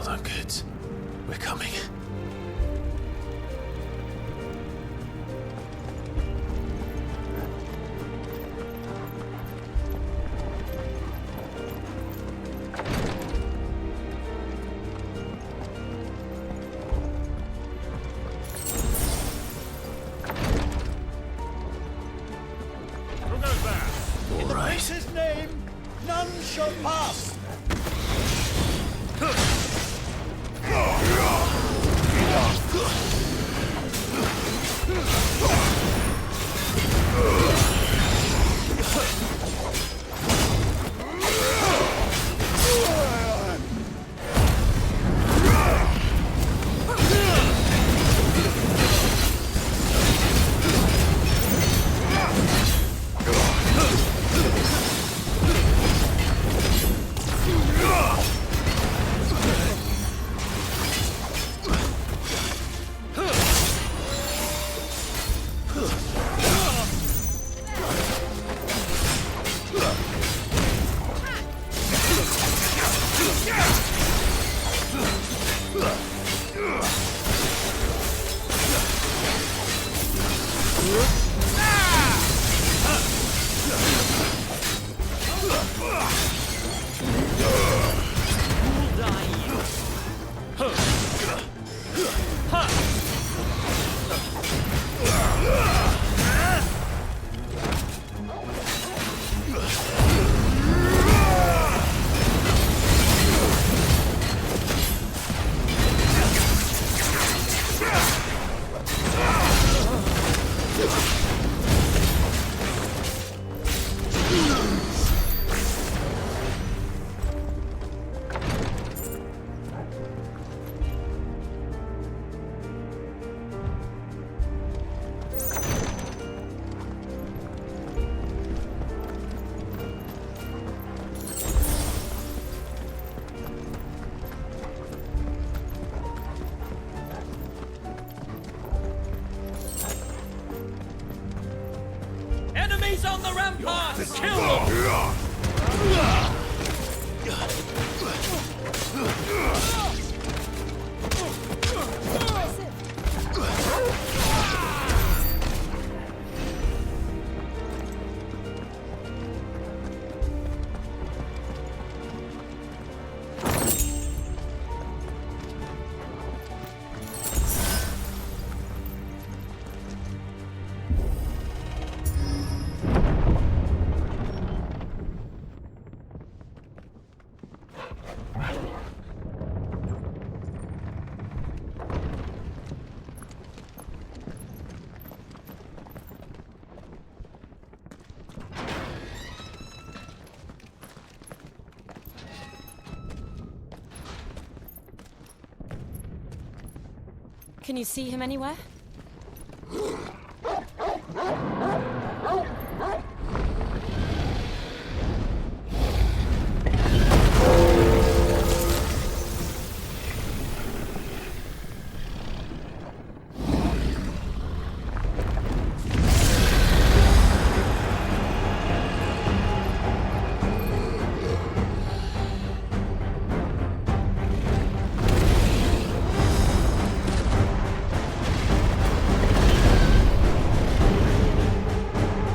that good. We're coming. His name, none shall pass. Enemies on the ramparts! Kill them! Can you see him anywhere?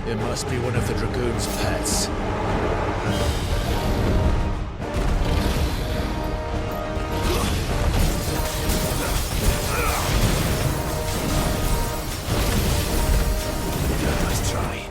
It must be one of the Dragoon's pets. Nice try.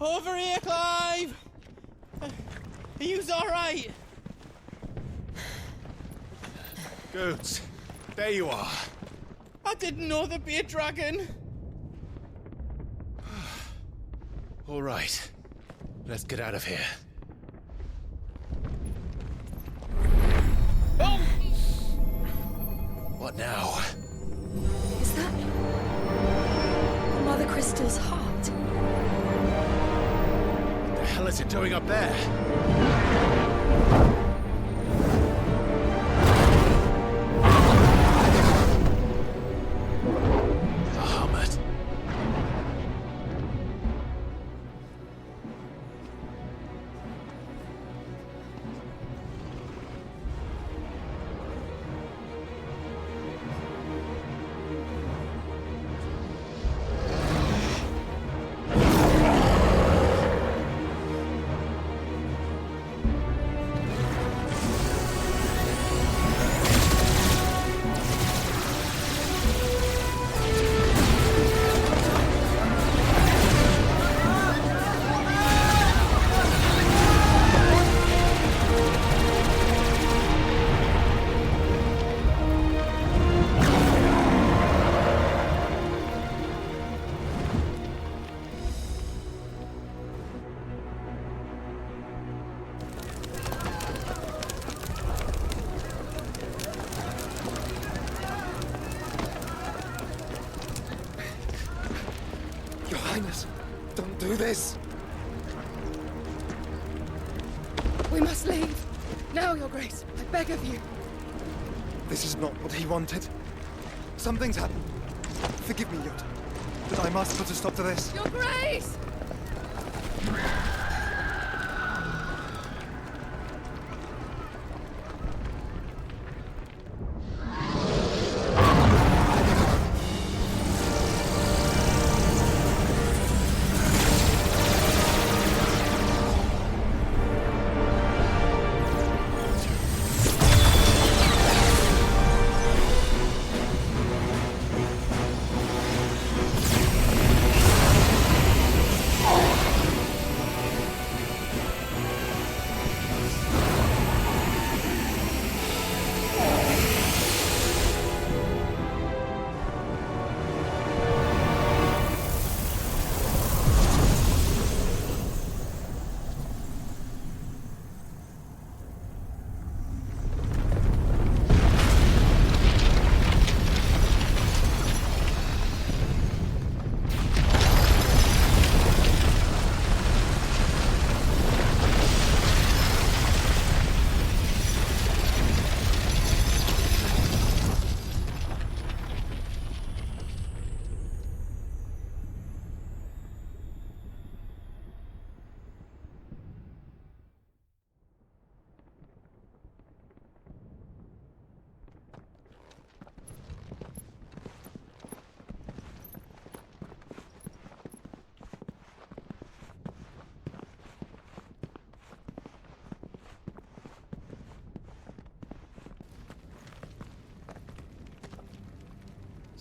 Over here, Clive! Are you alright? Goods, there you are. I didn't know there'd be a dragon. All right, let's get out of here. Oh! What now? Is that Mother Crystal's heart? What the hell is it doing up there? Bahamut. Your Highness, don't do this. We must leave. Now, Your Grace. I beg of you. This is not what he wanted. Something's happened. Forgive me, Yod, but I must put a stop to this. Your Grace!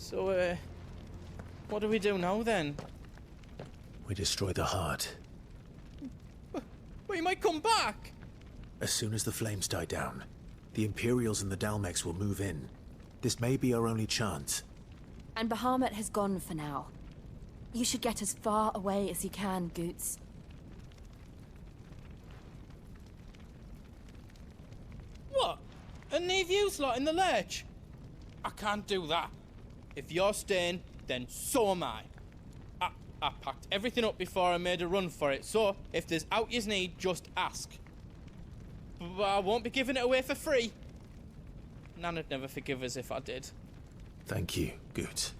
So, what do we do now then? We destroy the heart. We might come back! As soon as the flames die down, the Imperials and the Dalmex will move in. This may be our only chance. And Bahamut has gone for now. You should get as far away as you can, Goots. What? And leave you lot in the lurch? I can't do that. If you're staying, then so am I. I packed everything up before I made a run for it, so if there's out you need, just ask. But I won't be giving it away for free. Nana'd never forgive us if I did. Thank you, Goots.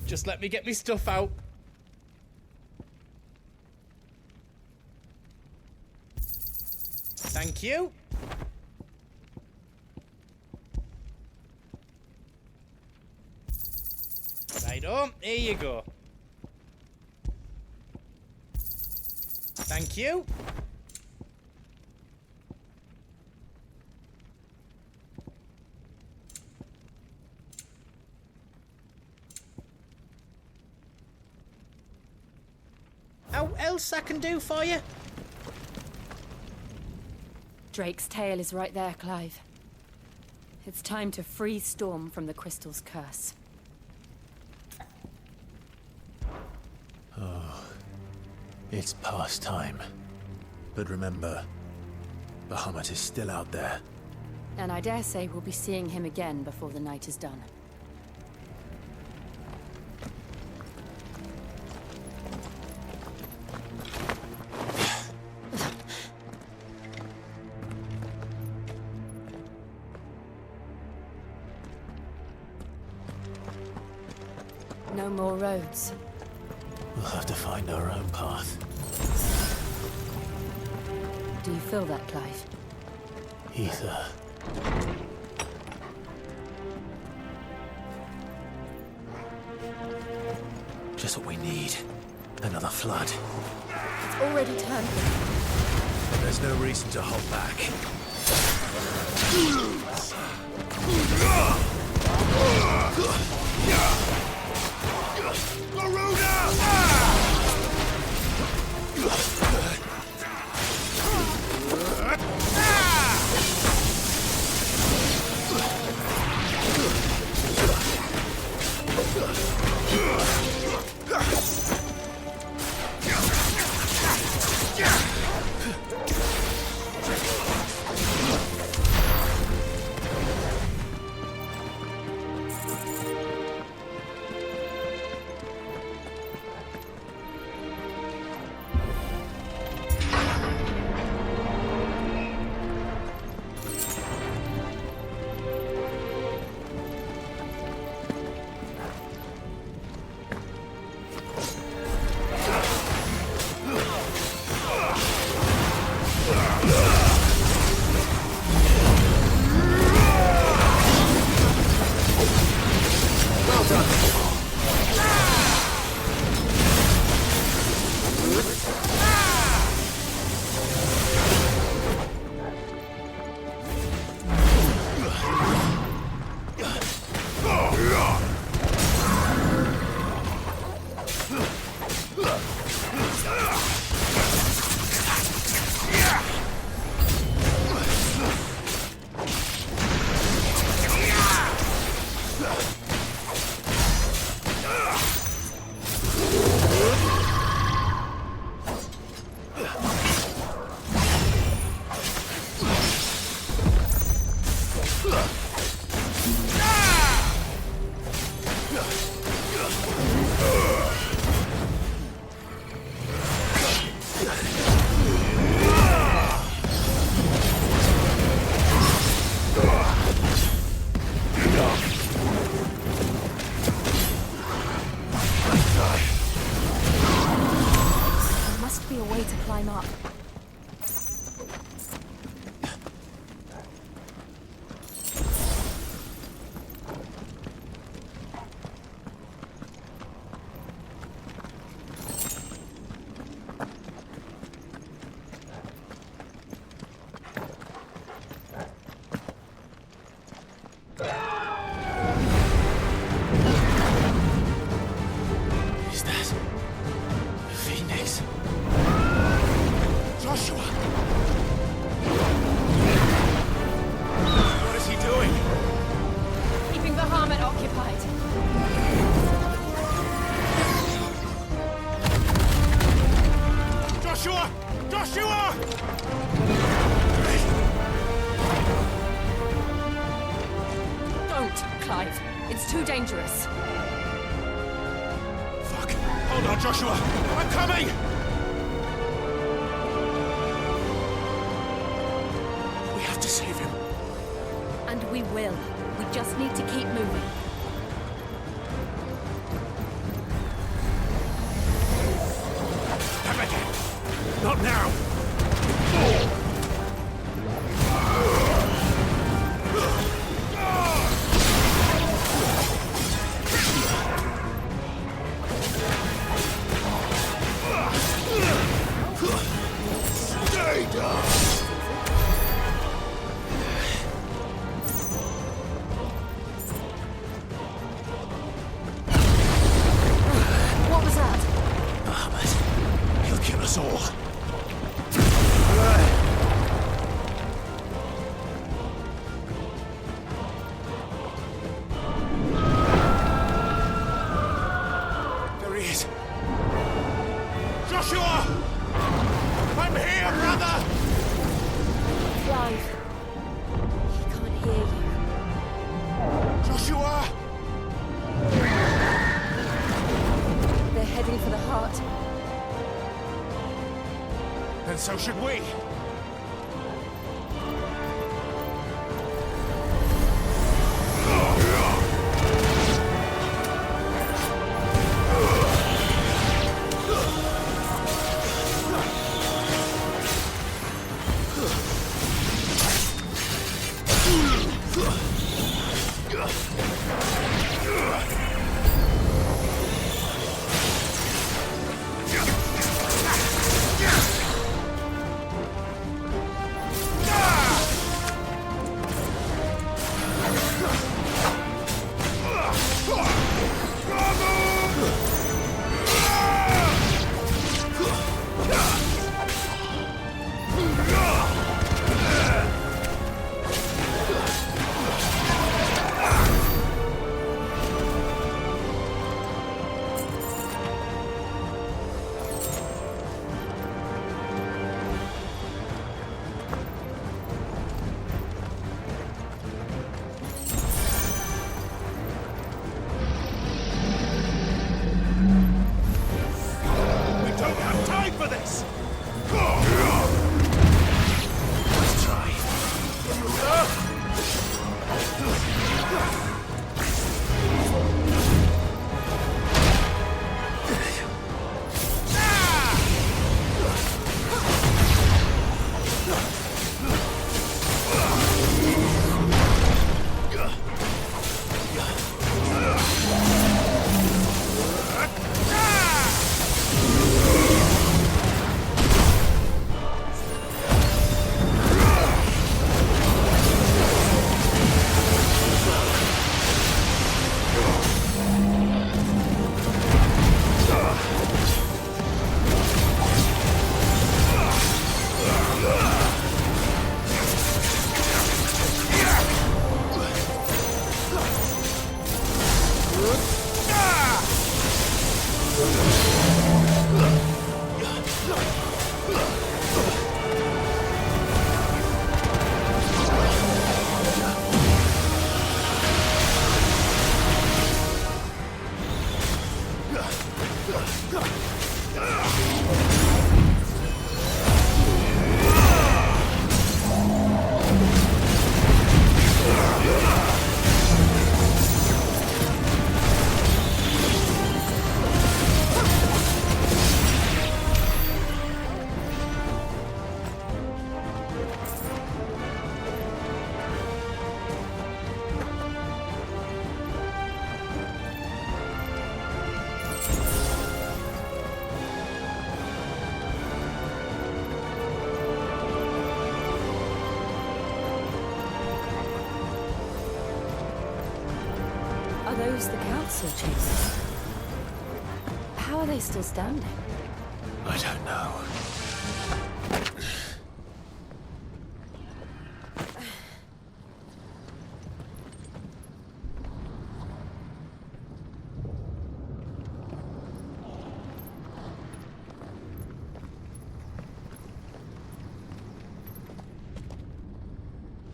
Just let me get me stuff out. Thank you. Righto, here you go. Thank you. Aught else I can do for you? Drake's tail is right there, Clive. It's time to free Storm from the crystal's curse. It's past time. But remember, Bahamut is still out there. And I dare say we'll be seeing him again before the night is done. No more roads. We'll have to find our own path. Do you feel that, Clive? Ether. Just what we need. Another flood. It's already turned. There's no reason to hold back. Too dangerous. Fuck! Hold on, Joshua! I'm coming! We have to save him. And we will. We just need to keep moving. Come again! Not now! What was that? Bahamut. He'll us all. There he is. Joshua! I'm here, brother! Clive. He can't hear you. Joshua! They're heading for the heart. And so should we. Are those the council chasers? How are they still standing? I don't know.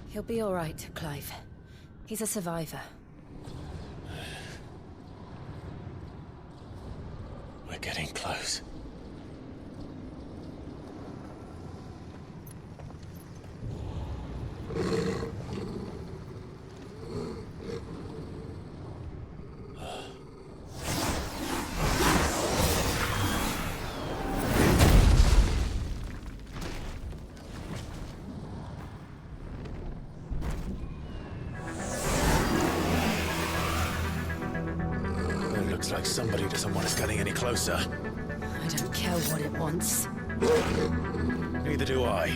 He'll be all right, Clive. He's a survivor. We're getting close. It looks like somebody doesn't want us getting any closer. I don't care what it wants. Neither do I.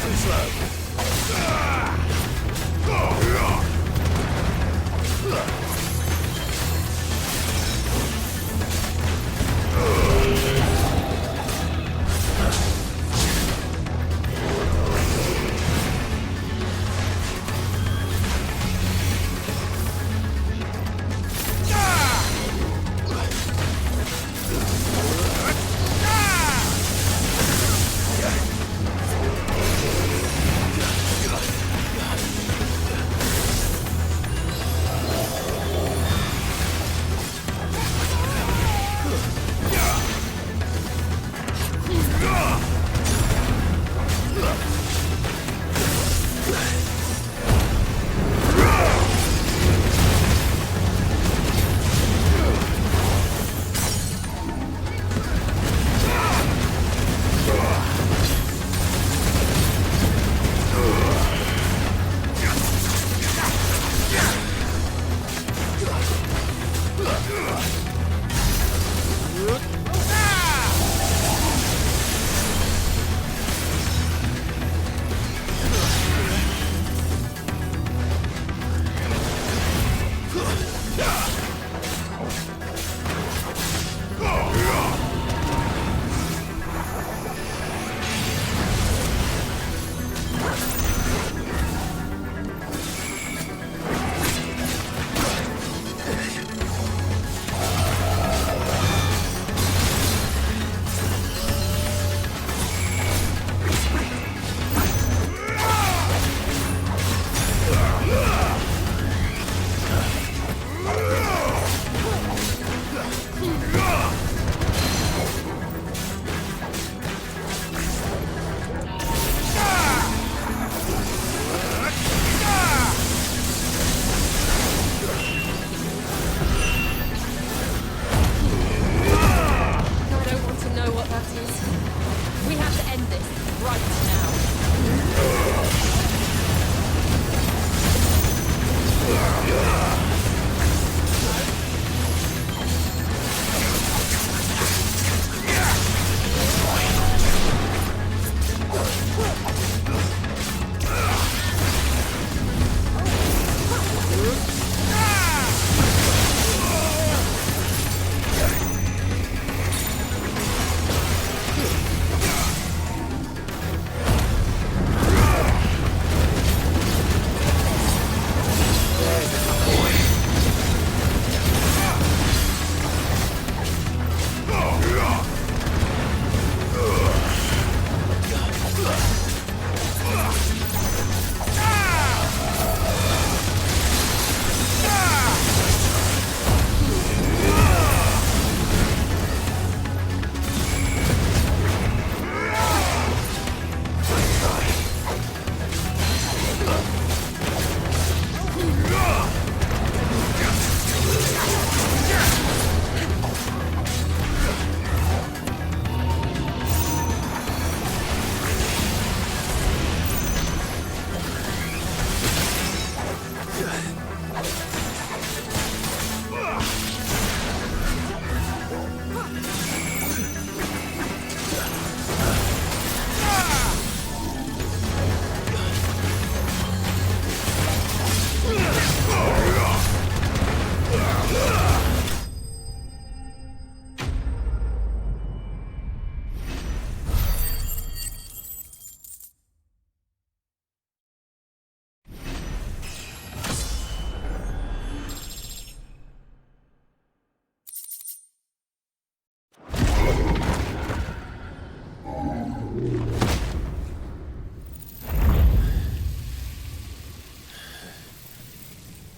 Too slow.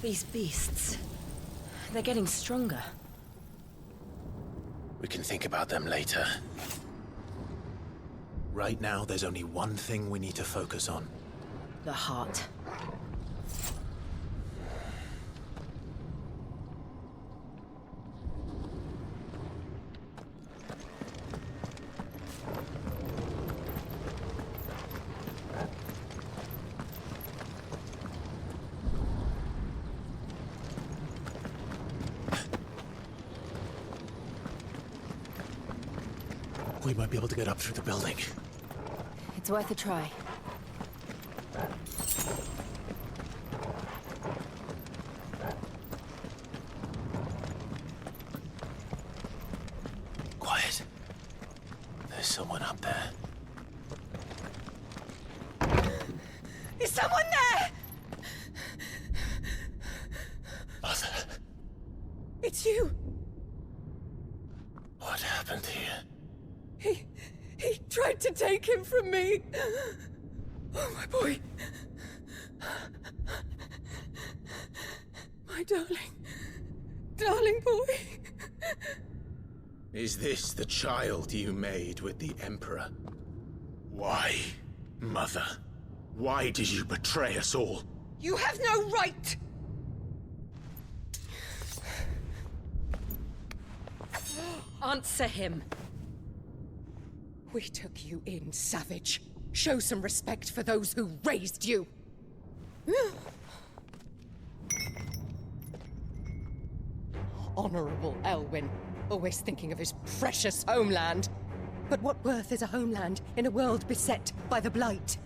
These beasts... they're getting stronger. We can think about them later. Right now, there's only one thing we need to focus on. The heart. We might be able to get up through the building. It's worth a try. Quiet. There's someone up there. Is someone there? Mother, It's you. what happened here? He tried to take him from me. Oh, my boy. My darling boy. Is this the child you made with the Emperor? Why, Mother? Why did you betray us all? You have no right! Answer him. We took you in, savage. Show some respect for those who raised you. Honorable Elwyn, always thinking of his precious homeland. But what worth is a homeland in a world beset by the Blight?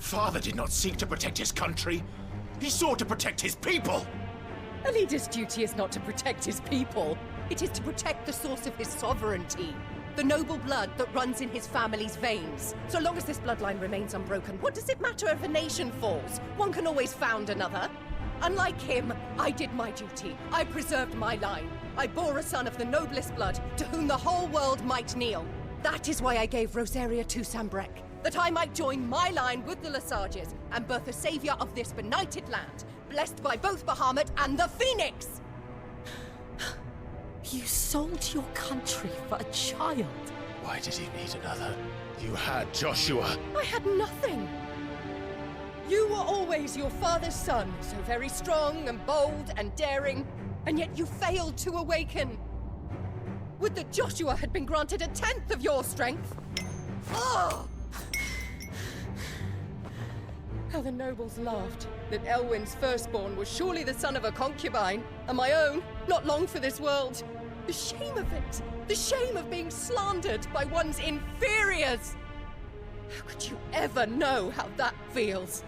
Father did not seek to protect his country. He sought to protect his people. A leader's duty is not to protect his people. It is to protect the source of his sovereignty. The noble blood that runs in his family's veins. So long as this bloodline remains unbroken, what does it matter if a nation falls? One can always found another. Unlike him, I did my duty. I preserved my line. I bore a son of the noblest blood, to whom the whole world might kneel. That is why I gave Rosaria to Sambrek, that I might join my line with the Lesages and birth a savior of this benighted land, blessed by both Bahamut and the Phoenix! You sold your country for a child. Why did he need another? You had Joshua. I had nothing. You were always your father's son, so very strong and bold and daring, and yet you failed to awaken. Would that Joshua had been granted 1/10 of your strength? Oh! How the nobles laughed that Elwyn's firstborn was surely the son of a concubine, and my own, not long for this world. The shame of it! The shame of being slandered by one's inferiors! How could you ever know how that feels?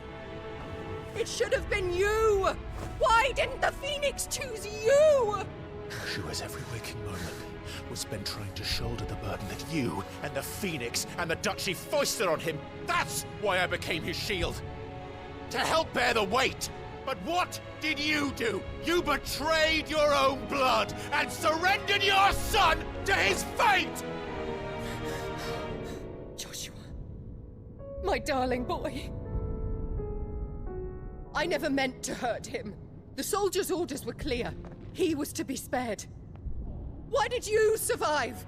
It should have been you! Why didn't the Phoenix choose you? Joshua's every waking moment was spent trying to shoulder the burden that you and the Phoenix and the Duchy foisted on him. That's why I became his shield. To help bear the weight. But what did you do? You betrayed your own blood and surrendered your son to his fate! Joshua, my darling boy. I never meant to hurt him. The soldiers' orders were clear. He was to be spared. Why did you survive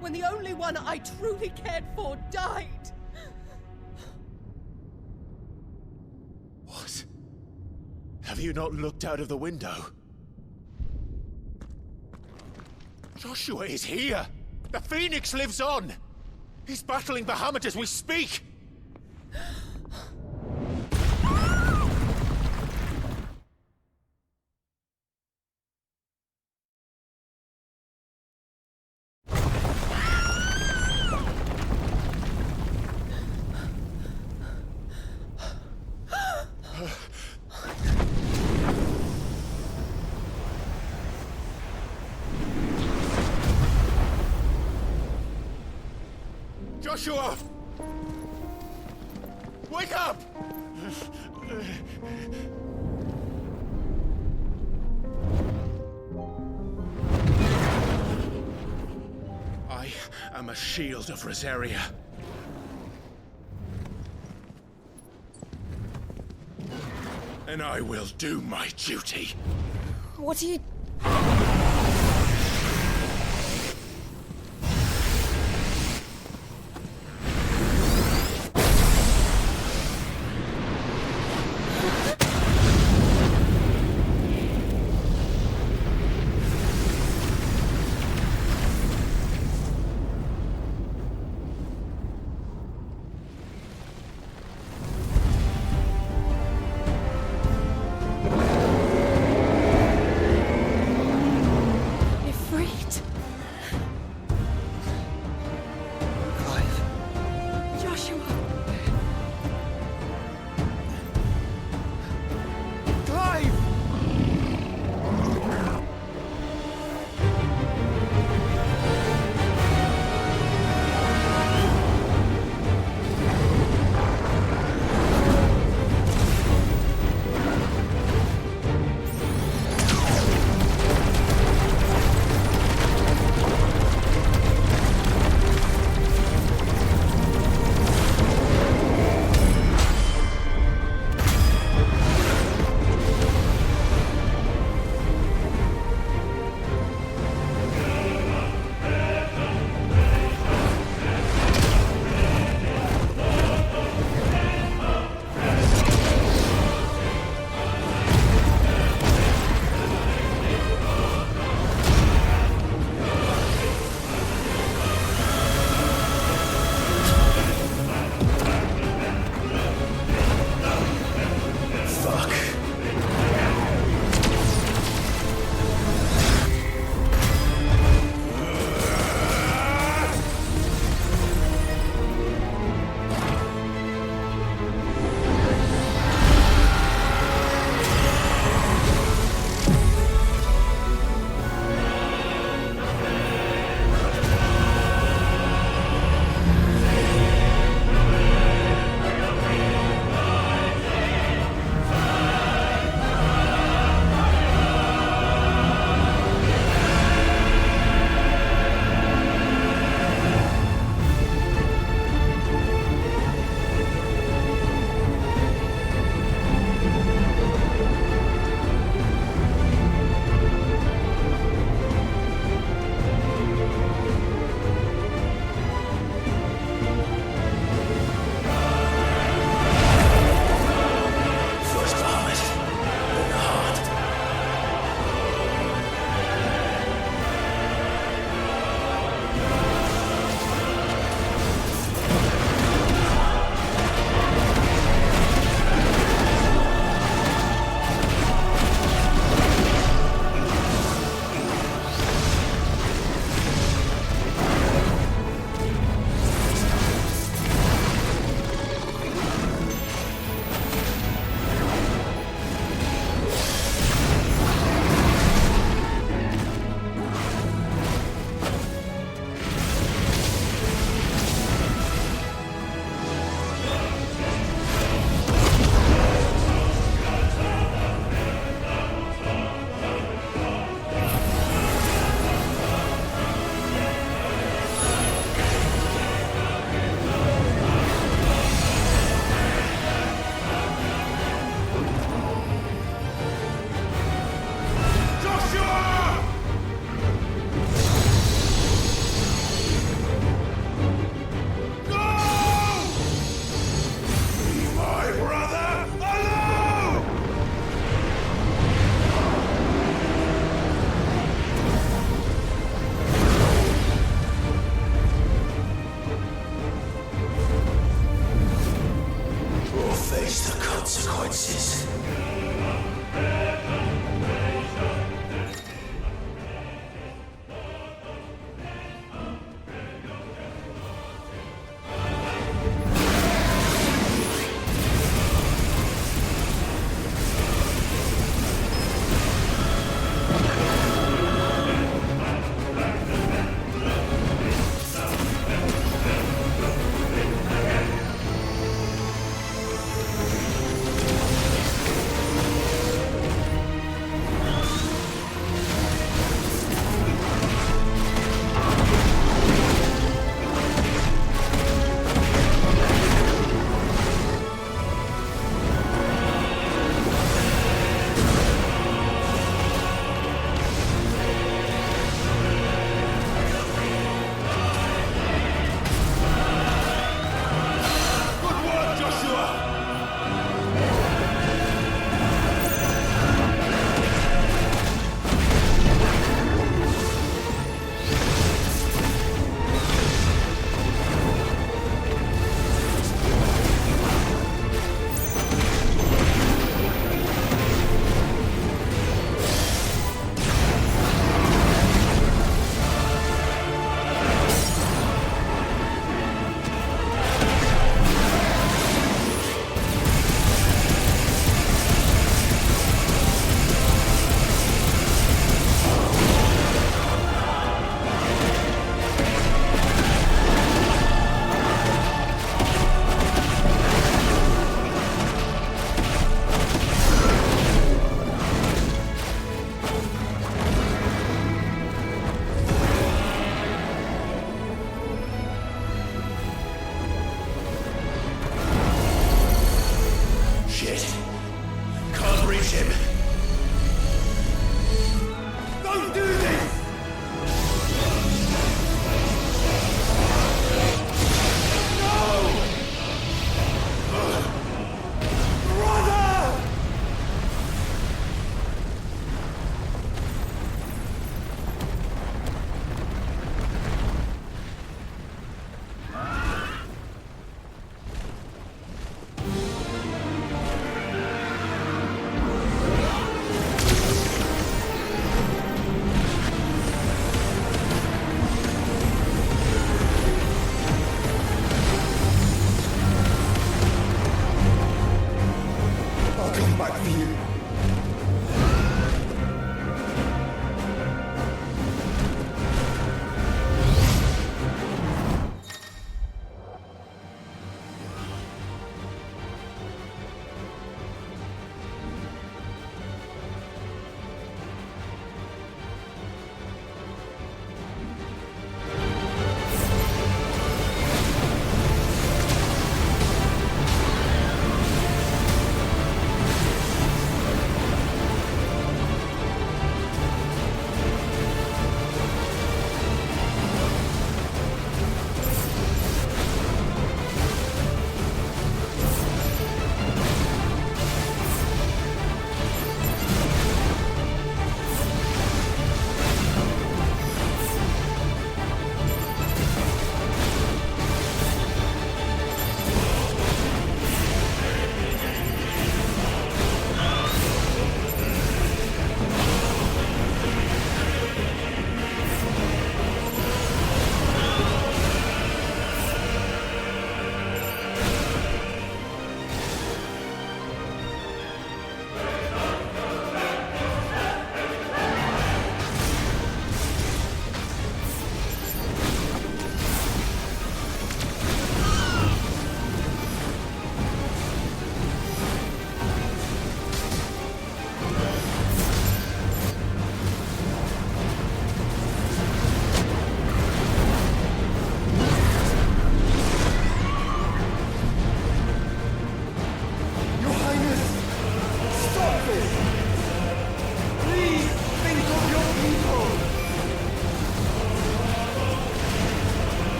when the only one I truly cared for died? What? Have you not looked out of the window? Joshua is here! The Phoenix lives on! He's battling Bahamut as we speak! Joshua! Wake up! I am a shield of Rosaria. and I will do my duty. What are you...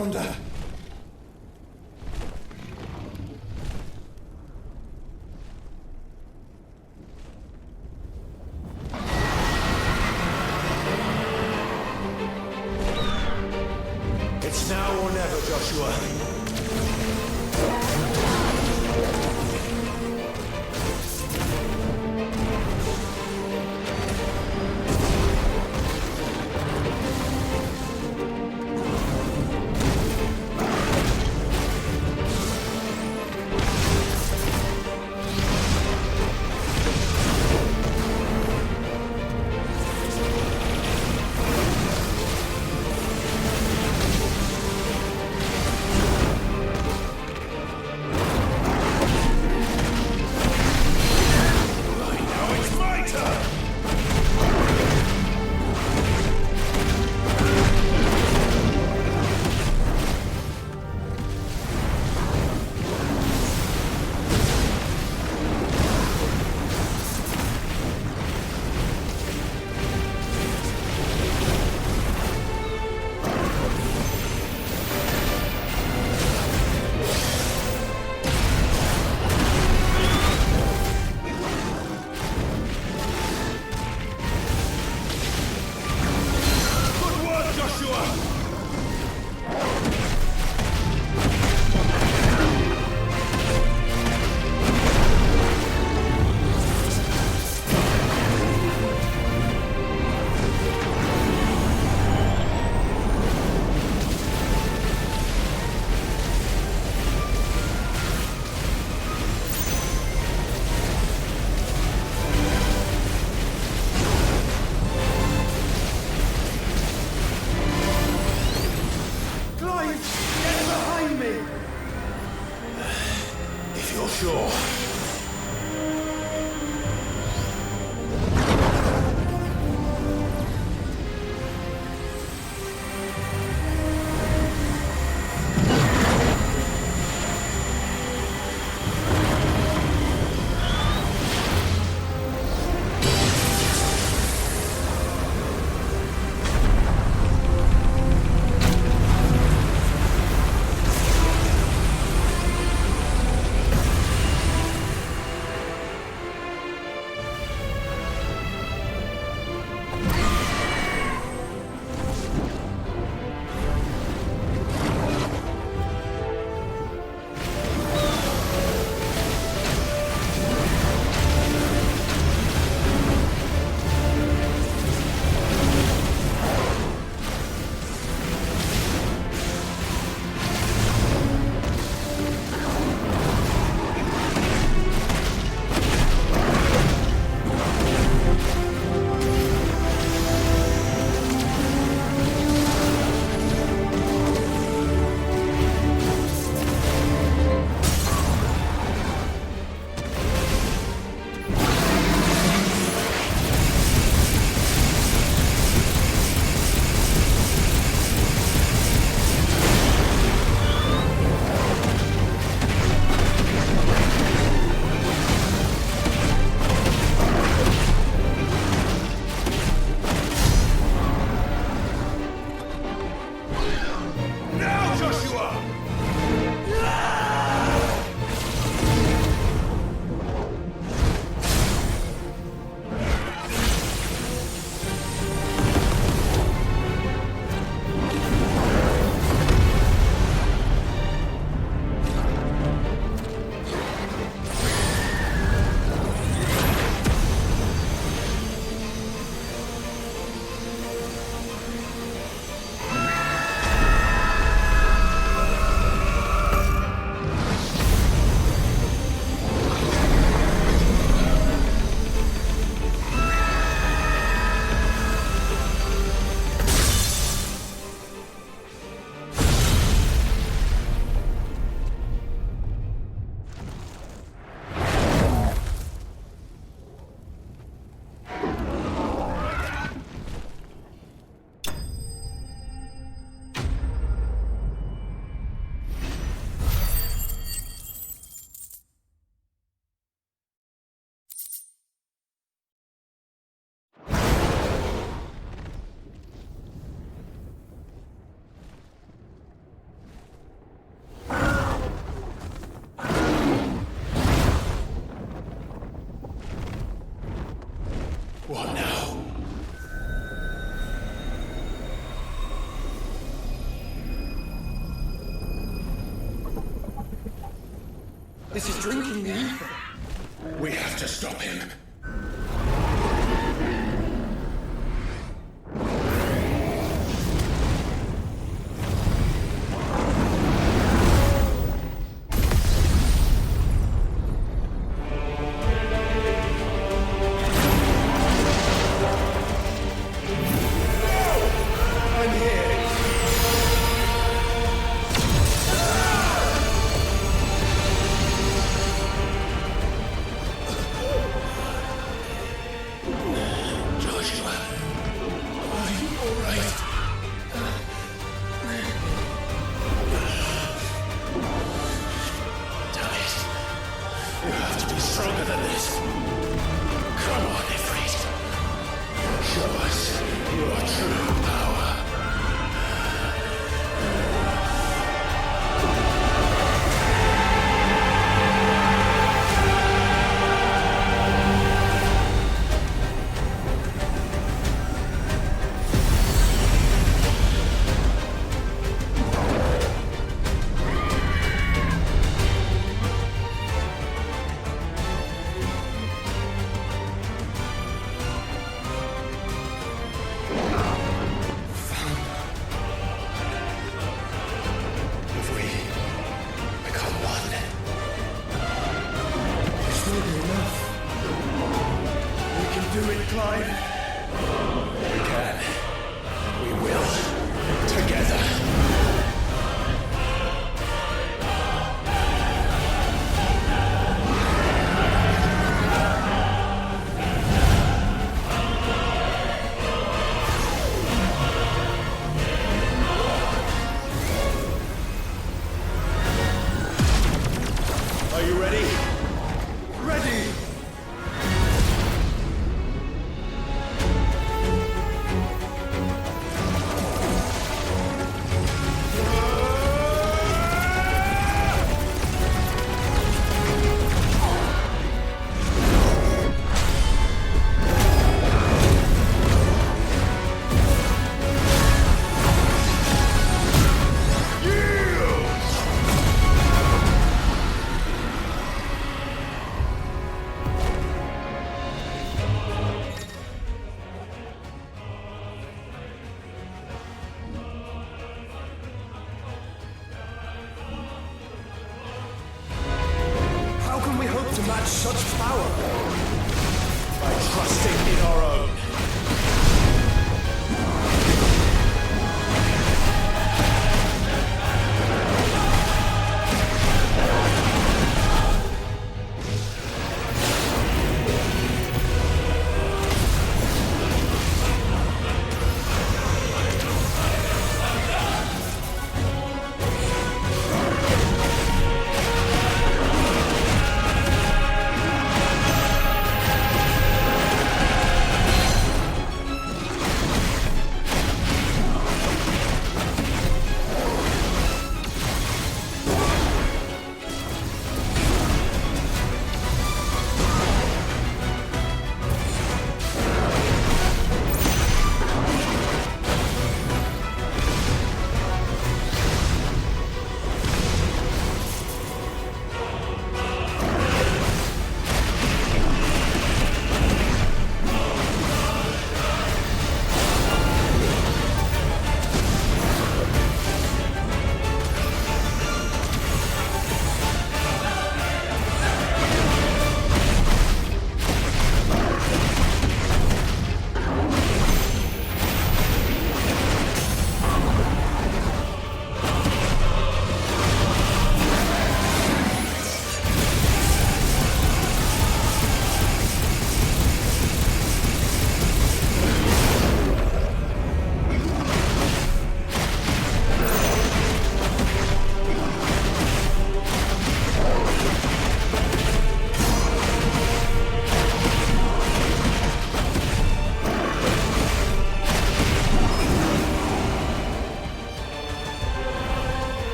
found her. It's now or never, Joshua. This is drinking the ether. We have to stop him. Stronger than this. Come on, Ifrit. Show us your true power. Are you ready? Ready! To match such power by trusting in our own.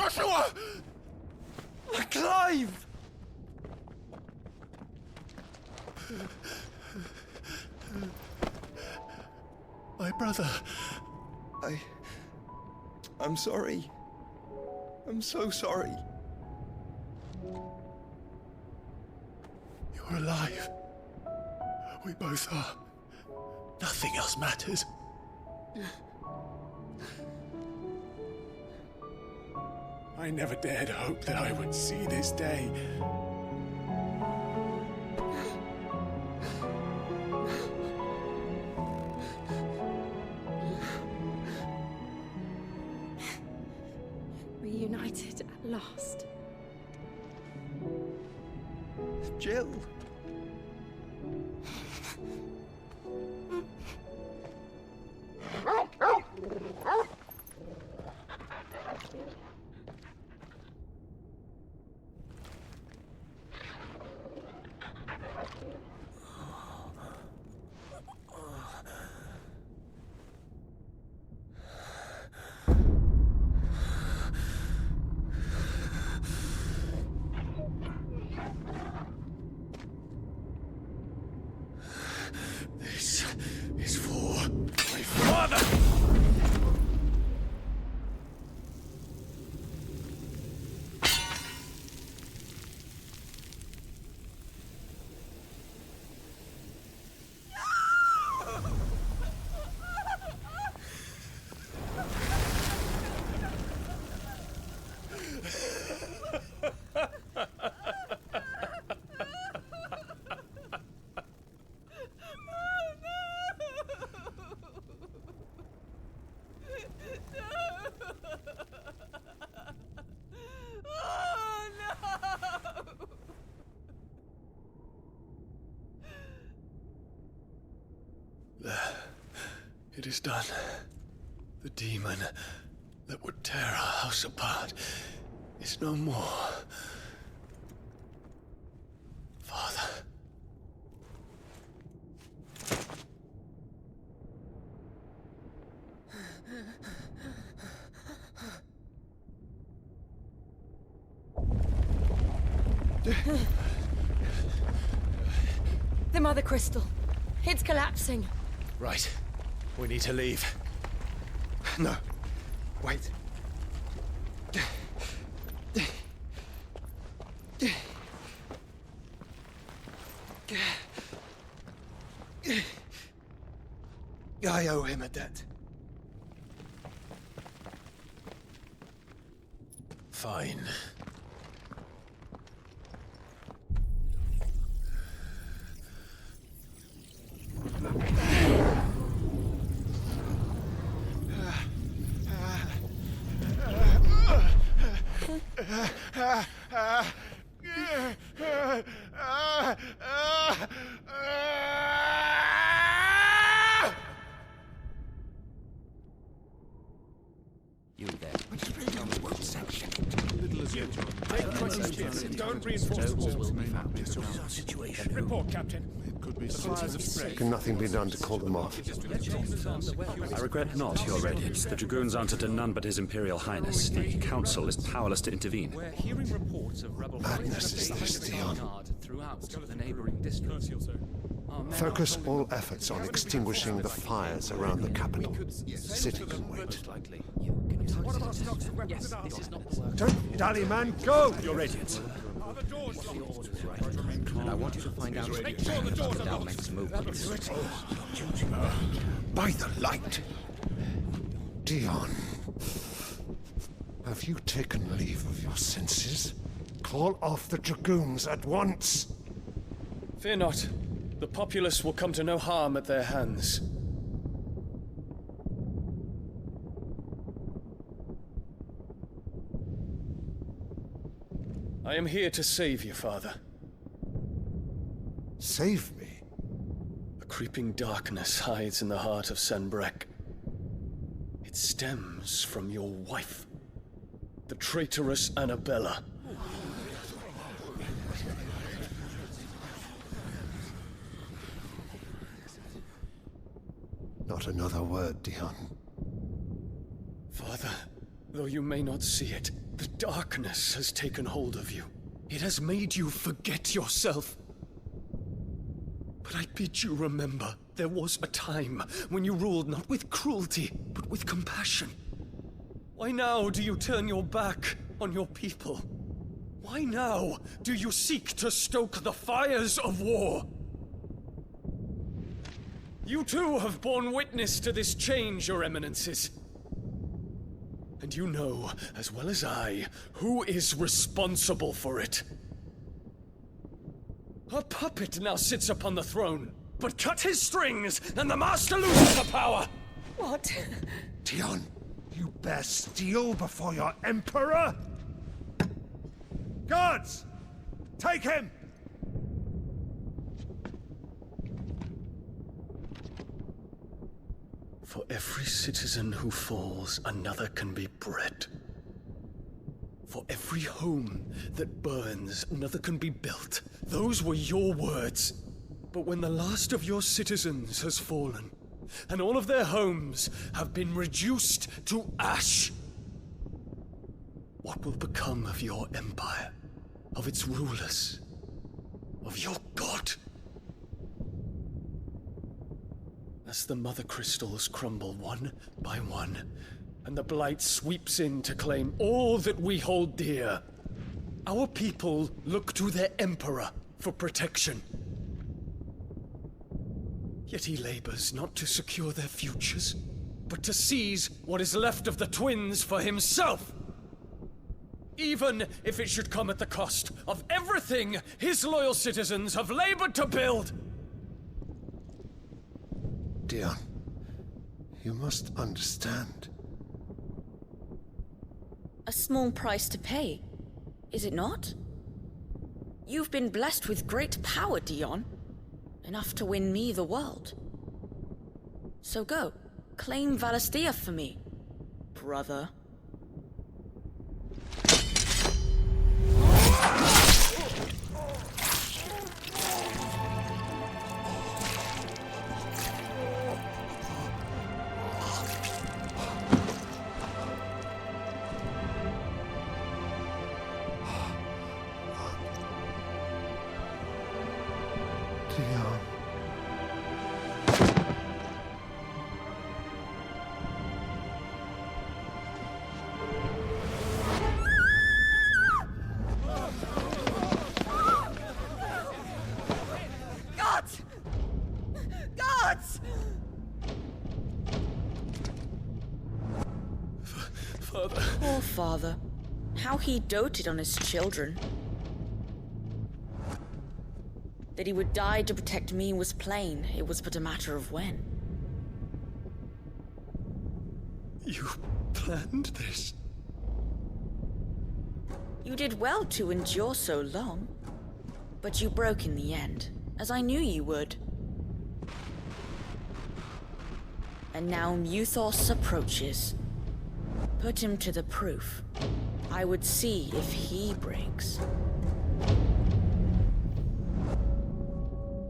Joshua! Clive! My brother. I'm sorry. I'm so sorry. You're alive. We both are. Nothing else matters. I never dared hope that I would see this day. Reunited at last. Jill. This is for my father! It is done. The demon that would tear our house apart is no more. Father. The Mother Crystal. It's collapsing. Right. We need to leave. No. Wait. I owe him a debt. Fine. You there. Don't reinforce the walls. Situation. Report, Captain. Can nothing be done to call them off? I regret not, Your Radiance. The Dragoons answer to none but His Imperial Highness. The Council is powerless to intervene. We're hearing reports of rebel Madness is this, Dion. throughout the neighboring districts. Focus all efforts on extinguishing the fires around the capital. The city can wait. Don't dally, man! Go! Your Radiance. And I want you to find out about Dalmec's movements. By the light! Dion, have you taken leave of your senses? Call off the Dragoons at once! Fear not. The populace will come to no harm at their hands. I am here to save you, Father. Save me? A creeping darkness hides in the heart of Sanbrek. It stems from your wife, the traitorous Annabella. Not another word, Dion. Father, Though you may not see it, the darkness has taken hold of you. It has made you forget yourself. But I bid you remember, there was a time when you ruled not with cruelty, but with compassion. Why now do you turn your back on your people? Why now do you seek to stoke the fires of war? You too have borne witness to this change, your eminences. And you know, as well as I, who is responsible for it. A puppet now sits upon the throne, but cut his strings, and the master loses the power! What? Dion, you bear steel before your emperor? Guards! Take him! For every citizen who falls, another can be bred. For every home that burns, another can be built. Those were your words. But when the last of your citizens has fallen, and all of their homes have been reduced to ash, what will become of your empire, of its rulers, of your god? As the mother crystals crumble one by one, and the blight sweeps in to claim all that we hold dear, our people look to their emperor for protection. Yet he labors not to secure their futures, but to seize what is left of the twins for himself. Even if it should come at the cost of everything his loyal citizens have labored to build. Dion, you must understand. A small price to pay, is it not? You've been blessed with great power, Dion. Enough to win me the world. So go, claim Valisthea for me, brother. Dion. Guards! Guards! Father. Poor father. How he doted on his children. That he would die to protect me was plain. It was but a matter of when. You planned this? You did well to endure so long. But you broke in the end, as I knew you would. And now Muthos approaches. Put him to the proof. I would see if he breaks.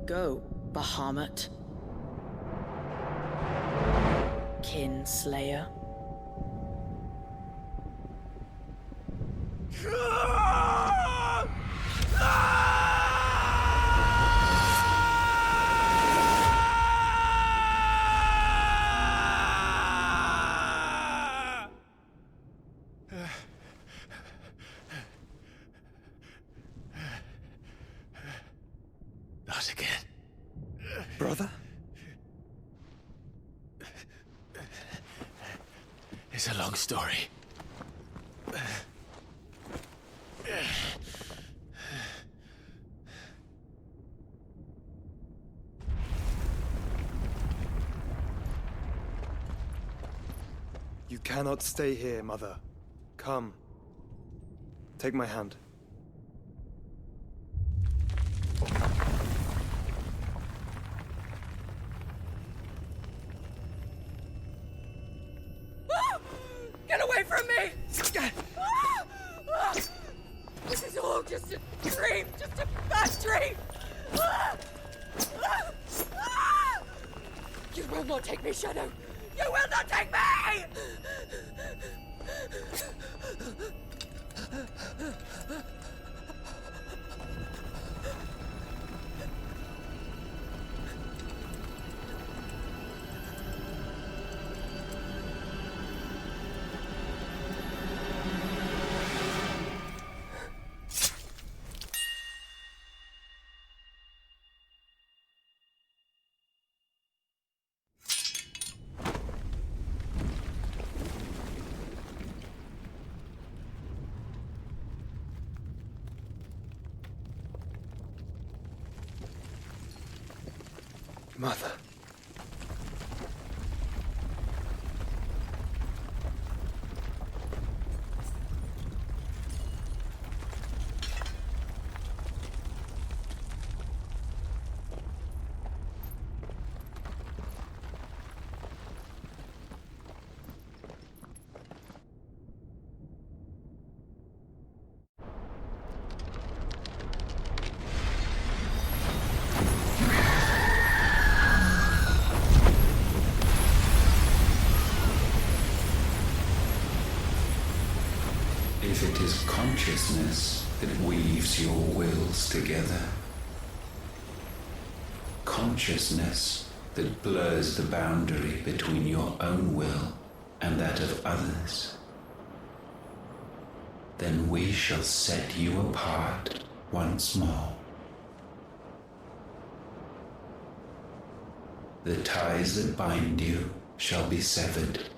Go, Bahamut. Kinslayer. Not again. Brother? It's a long story. You cannot stay here, Mother. Come. Take my hand. Get away from me! This is all just a dream, just a bad dream! You will not take me, Shadow! You will not take me! Mother. If it is consciousness that weaves your wills together, consciousness that blurs the boundary between your own will and that of others, then we shall set you apart once more. The ties that bind you shall be severed,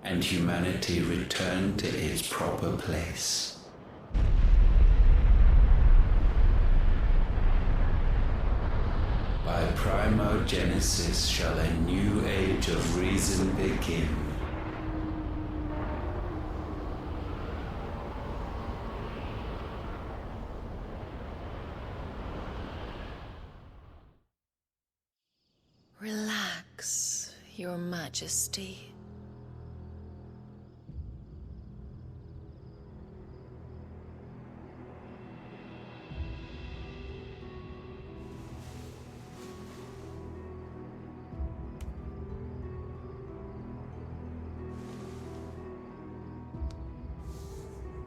and humanity return to its proper place. By primogenesis shall a new age of reason begin. Relax, Your Majesty.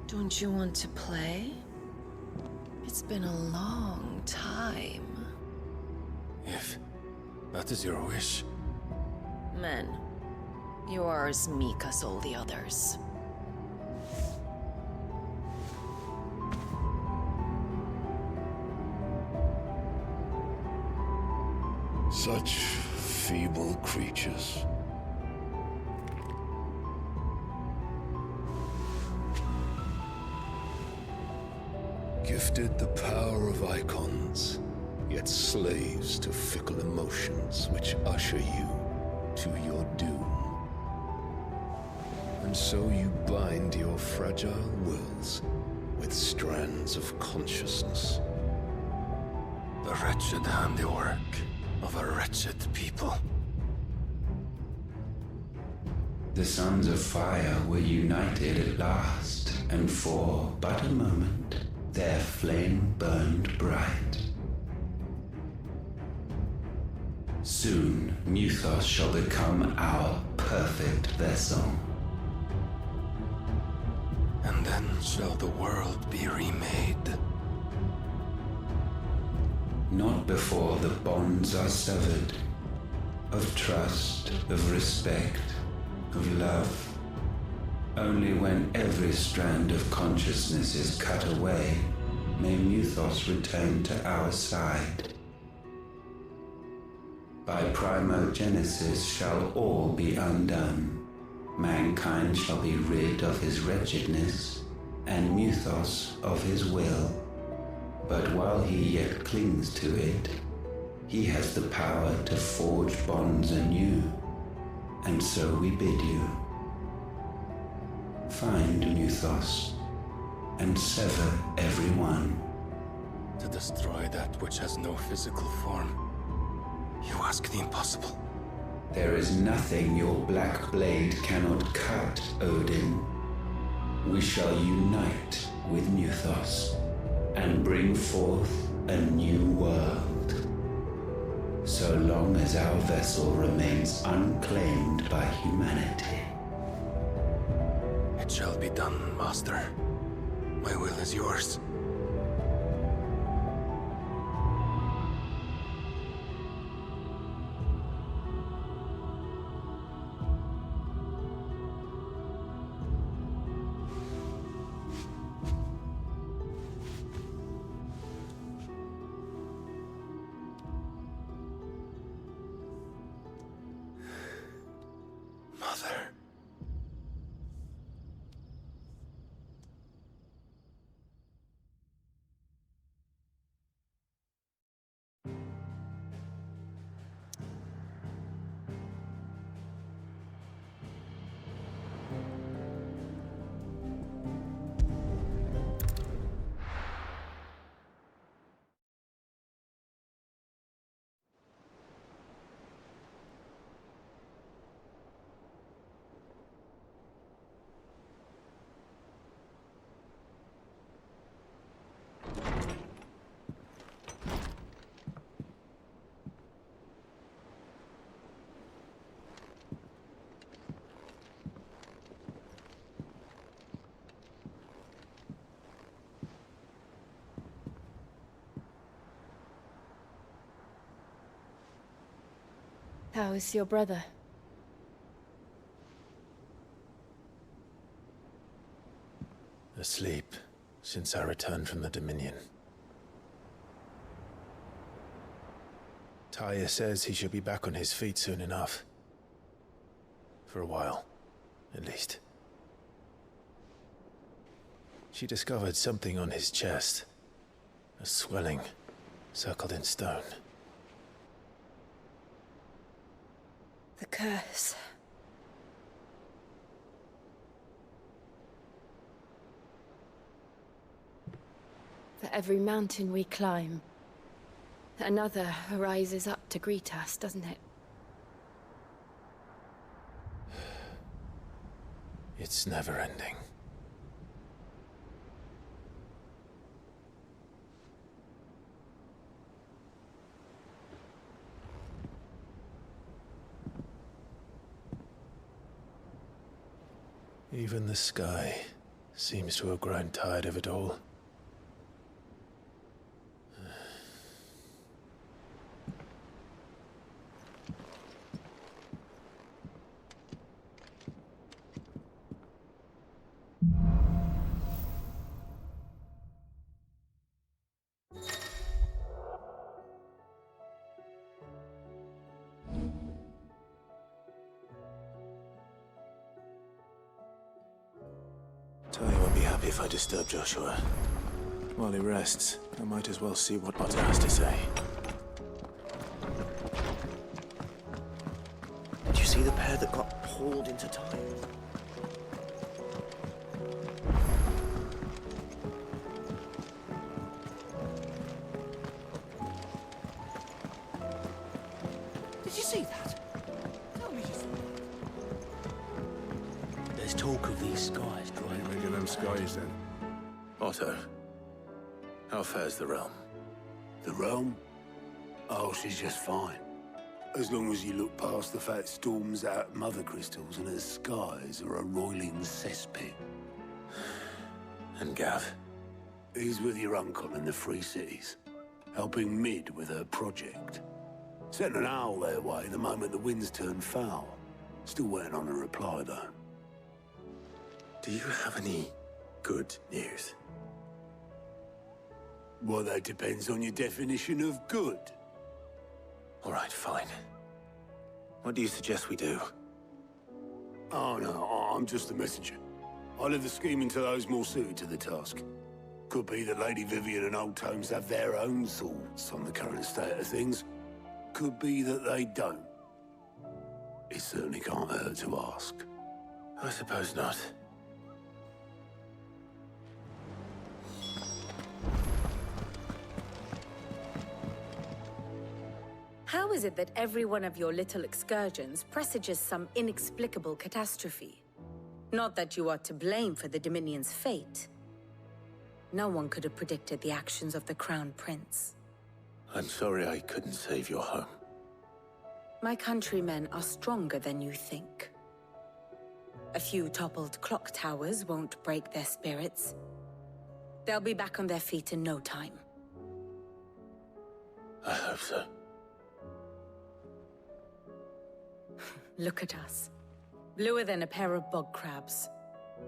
Don't you want to play? It's been a long time. If that is your wish. Men, you are as meek as all the others. Such feeble creatures. Gifted the power of icons, yet slaves to fickle emotions which usher you to your doom. And so you bind your fragile wills with strands of consciousness. The wretched handiwork of a wretched people. The sons of fire were united at last, and for but a moment their flame burned bright. Soon, Muthos shall become our perfect vessel. And then shall the world be remade. Not before the bonds are severed, of trust, of respect, of love. Only when every strand of consciousness is cut away, may Muthos return to our side. By primogenesis shall all be undone. Mankind shall be rid of his wretchedness, and Muthos of his will. But while he yet clings to it, he has the power to forge bonds anew, and so we bid you. Find Muthos, and sever every one. To destroy that which has no physical form. You ask the impossible. There is nothing your black blade cannot cut, Odin. We shall unite with Muthos, and bring forth a new world. So long as our vessel remains unclaimed by humanity. It shall be done, Master. My will is yours. Mother. How is your brother? Asleep since I returned from the Dominion. Taya says he should be back on his feet soon enough. For a while, at least. She discovered something on his chest. A swelling, circled in stone. The curse. For every mountain we climb, another rises up to greet us, doesn't it? It's never ending. Even the sky seems to have grown tired of it all. Taya won't be happy if I disturb Joshua. While he rests, I might as well see what Otter has to say. Did you see the pair that got hauled into time? Did you see that? Tell me you saw that. There's talk of these skies drying. Making them skies then. Otto, how fares the realm? The realm? Oh, she's just fine. As long as you look past the fat storms out mother crystals and her skies are a roiling cesspit. And Gav? He's with your uncle in the Free Cities, helping Mid with her project. Sent an owl their way the moment the winds turned foul. Still waiting on a reply, though. Do you have any good news? Well, that depends on your definition of good. All right, fine. What do you suggest we do? Oh, no, I'm just the messenger. I leave the scheming to those more suited to the task. Could be that Lady Vivian and Old Tomes have their own thoughts on the current state of things. Could be that they don't. It certainly can't hurt to ask. I suppose not. How is it that every one of your little excursions presages some inexplicable catastrophe? Not that you are to blame for the Dominion's fate. No one could have predicted the actions of the Crown Prince. I'm sorry I couldn't save your home. My countrymen are stronger than you think. A few toppled clock towers won't break their spirits. They'll be back on their feet in no time. I hope so. Look at us. Bluer than a pair of bog crabs.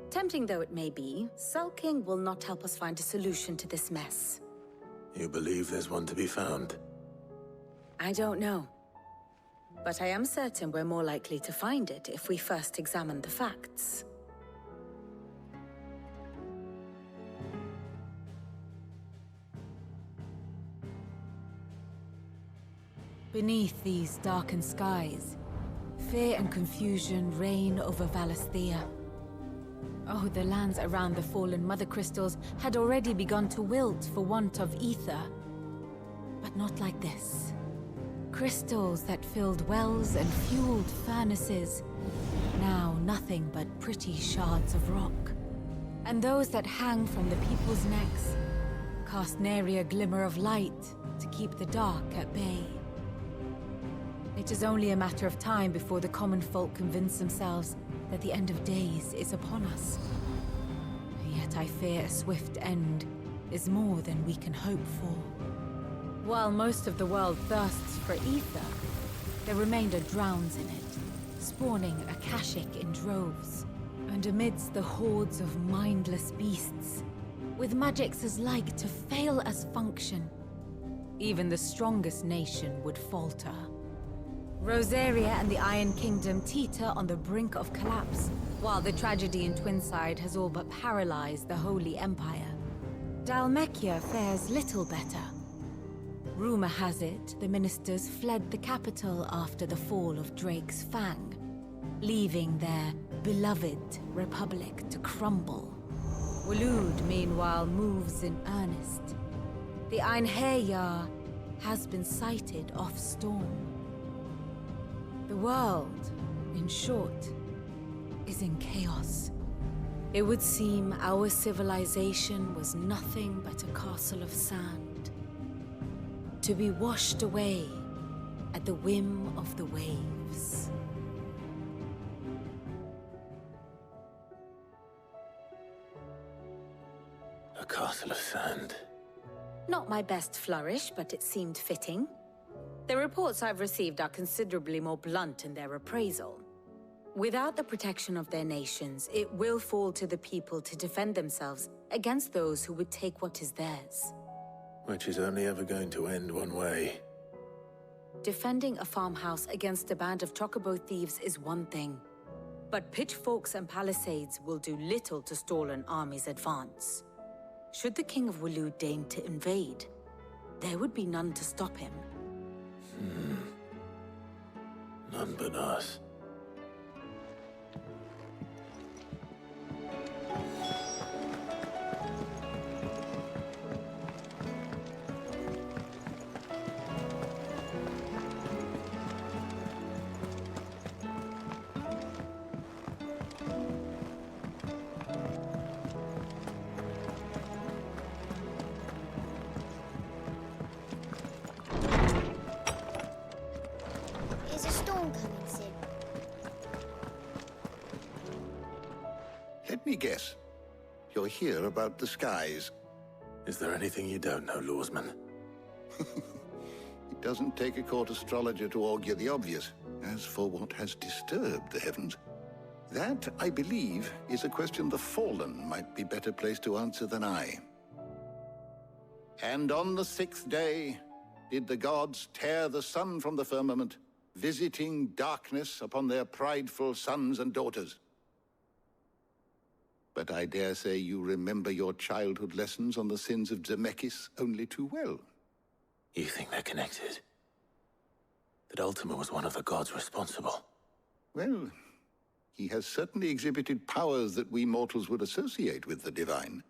Tempting though it may be, sulking will not help us find a solution to this mess. You believe there's one to be found? I don't know. But I am certain we're more likely to find it if we first examine the facts. Beneath these darkened skies, fear and confusion reign over Valisthea. Oh, the lands around the fallen Mother Crystals had already begun to wilt for want of ether. But not like this. Crystals that filled wells and fueled furnaces. Now nothing but pretty shards of rock. And those that hang from the people's necks cast nary a glimmer of light to keep the dark at bay. It is only a matter of time before the common folk convince themselves that the end of days is upon us. Yet I fear a swift end is more than we can hope for. While most of the world thirsts for ether, The remainder drowns in it, spawning Akashic in droves. And amidst the hordes of mindless beasts, with magics as like to fail as function, even the strongest nation would falter. Rosaria and the Iron Kingdom teeter on the brink of collapse, while the tragedy in Twinside has all but paralyzed the Holy Empire. Dhalmekia fares little better. Rumor has it the ministers fled the capital after the fall of Drake's Fang, leaving their beloved republic to crumble. Waloed, meanwhile, moves in earnest. The Einherjar has been sighted off Storm. The world, in short, is in chaos. It would seem our civilization was nothing but a castle of sand, to be washed away at the whim of the waves. A castle of sand. Not my best flourish, but it seemed fitting. The reports I've received are considerably more blunt in their appraisal. Without the protection of their nations, it will fall to the people to defend themselves against those who would take what is theirs. Which is only ever going to end one way. Defending a farmhouse against a band of chocobo thieves is one thing, but pitchforks and palisades will do little to stall an army's advance. Should the King of Waloed deign to invade, there would be none to stop him. None but us. Is a storm coming soon? Let me guess. You're here about the skies. Is there anything you don't know, Lawsman? It doesn't take a court astrologer to augur the obvious. As for what has disturbed the heavens, that, I believe, is a question the Fallen might be better placed to answer than I. And on the 6th day did the gods tear the sun from the firmament, visiting darkness upon their prideful sons and daughters. But I dare say you remember your childhood lessons on the sins of Zemeckis only too well. You think they're connected? That Ultima was one of the gods responsible? Well, he has certainly exhibited powers that we mortals would associate with the divine.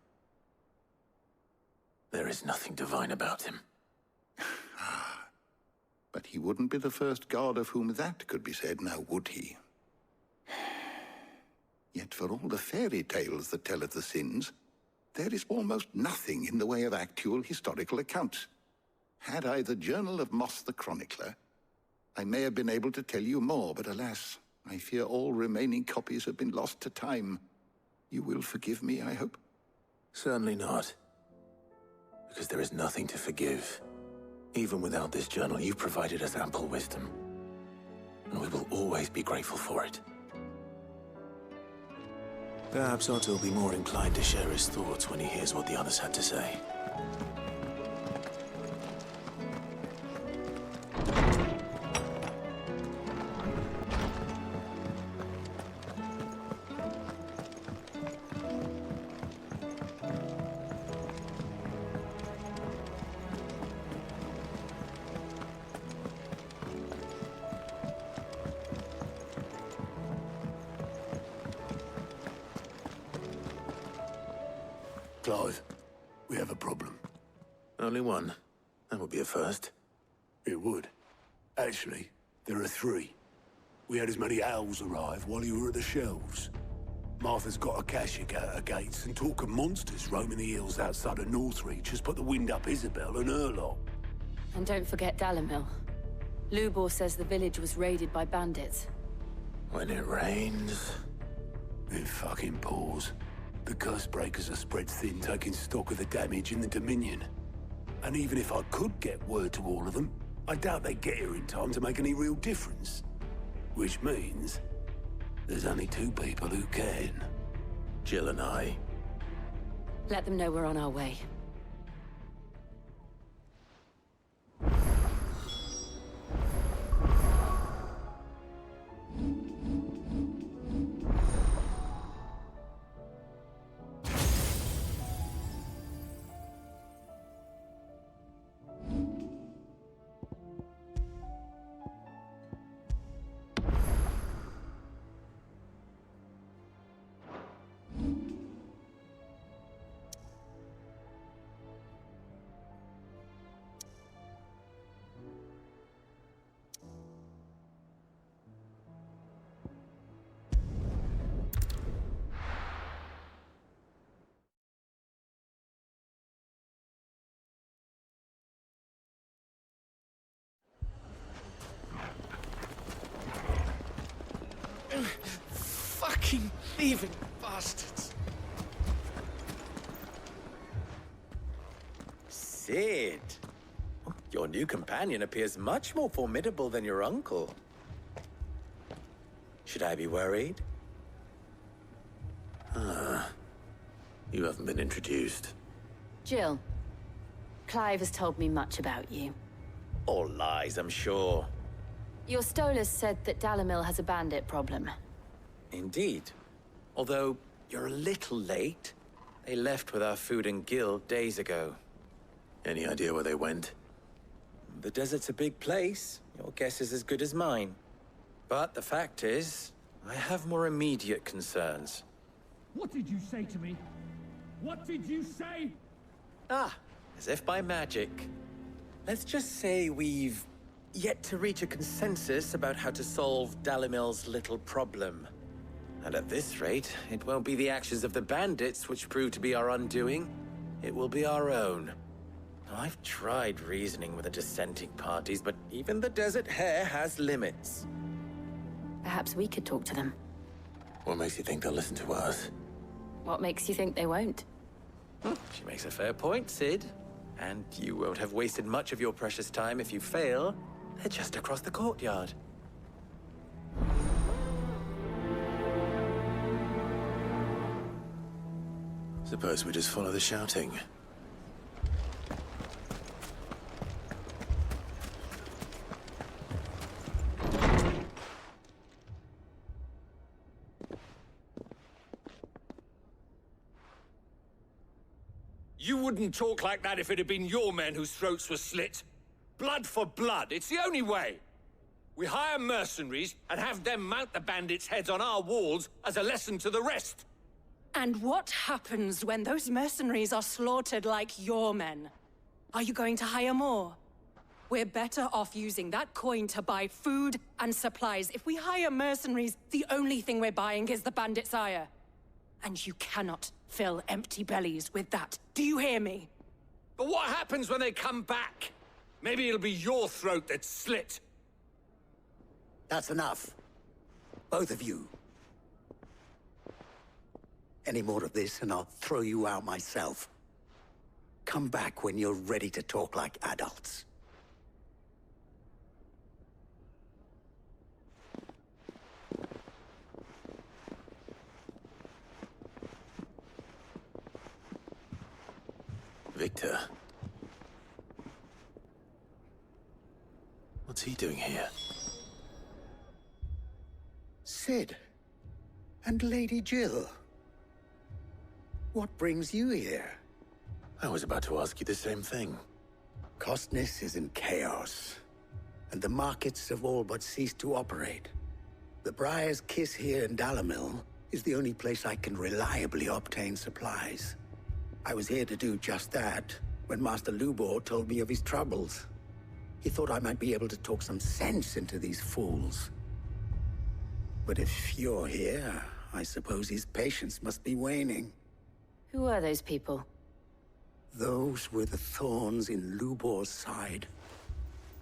There is nothing divine about him. But he wouldn't be the first god of whom that could be said, now would he? Yet for all the fairy tales that tell of the sins, there is almost nothing in the way of actual historical accounts. Had I the Journal of Moss the Chronicler, I may have been able to tell you more, but alas, I fear all remaining copies have been lost to time. You will forgive me, I hope? Certainly not. Because there is nothing to forgive. Even without this journal, you provided us ample wisdom. And we will always be grateful for it. Perhaps Otto will be more inclined to share his thoughts when he hears what the others had to say. Clive, we have a problem. Only one? That would be a first. It would. Actually, there are 3. We had as many owls arrive while you were at the shelves. Martha's got Akashic out her gates, and talk of monsters roaming the hills outside of Northreach has put the wind up Isabel and her lot. And don't forget Dalimil. Lubor says the village was raided by bandits. When it rains... it fucking pours. The curse breakers are spread thin, taking stock of the damage in the Dominion. And even if I could get word to all of them, I doubt they get here in time to make any real difference. Which means there's only two people who can. Jill and I. Let them know we're on our way. Fucking thieving bastards. Sid. Your new companion appears much more formidable than your uncle. Should I be worried? You haven't been introduced. Jill, Clive has told me much about you. All lies, I'm sure. Your Stolas said that Dalimil has a bandit problem. Indeed. Although, you're a little late. They left with our food and guild days ago. Any idea where they went? The desert's a big place. Your guess is as good as mine. But the fact is, I have more immediate concerns. What did you say to me? What did you say? As if by magic. Let's just say we've yet to reach a consensus about how to solve Dalimil's little problem. And at this rate, it won't be the actions of the bandits which prove to be our undoing. It will be our own. Now, I've tried reasoning with the dissenting parties, but even the Desert Hare has limits. Perhaps we could talk to them. What makes you think they'll listen to us? What makes you think they won't? She makes a fair point, Sid. And you won't have wasted much of your precious time if you fail. They're just across the courtyard. Suppose we just follow the shouting. You wouldn't talk like that if it had been your men whose throats were slit. Blood for blood, it's the only way. We hire mercenaries and have them mount the bandits' heads on our walls as a lesson to the rest. And what happens when those mercenaries are slaughtered like your men? Are you going to hire more? We're better off using that coin to buy food and supplies. If we hire mercenaries, the only thing we're buying is the bandit's ire. And you cannot fill empty bellies with that. Do you hear me? But what happens when they come back? Maybe it'll be your throat that's slit. That's enough. Both of you. Any more of this and I'll throw you out myself. Come back when you're ready to talk like adults. Victor. What's he doing here? Sid. And Lady Jill. What brings you here? I was about to ask you the same thing. Costness is in chaos, and the markets have all but ceased to operate. The Briar's Kiss here in Dalimil is the only place I can reliably obtain supplies. I was here to do just that when Master Lubor told me of his troubles. He thought I might be able to talk some sense into these fools. But if you're here, I suppose his patience must be waning. Who are those people? Those were the thorns in Lubor's side.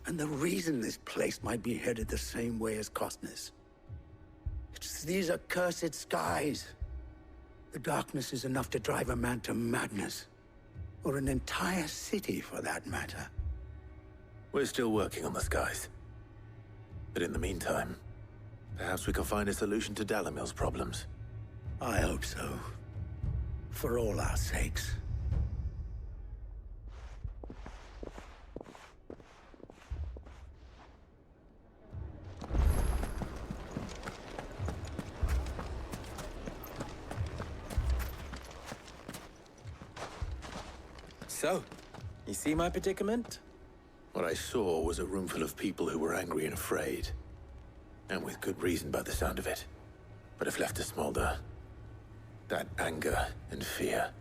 And the reason this place might be headed the same way as Costness. It's these accursed skies. The darkness is enough to drive a man to madness. Or an entire city, for that matter. We're still working on the skies. But in the meantime, perhaps we can find a solution to Dalimil's problems. I hope so. For all our sakes. So, you see my predicament? What I saw was a room full of people who were angry and afraid. And with good reason by the sound of it. But if left to smolder, that anger and fear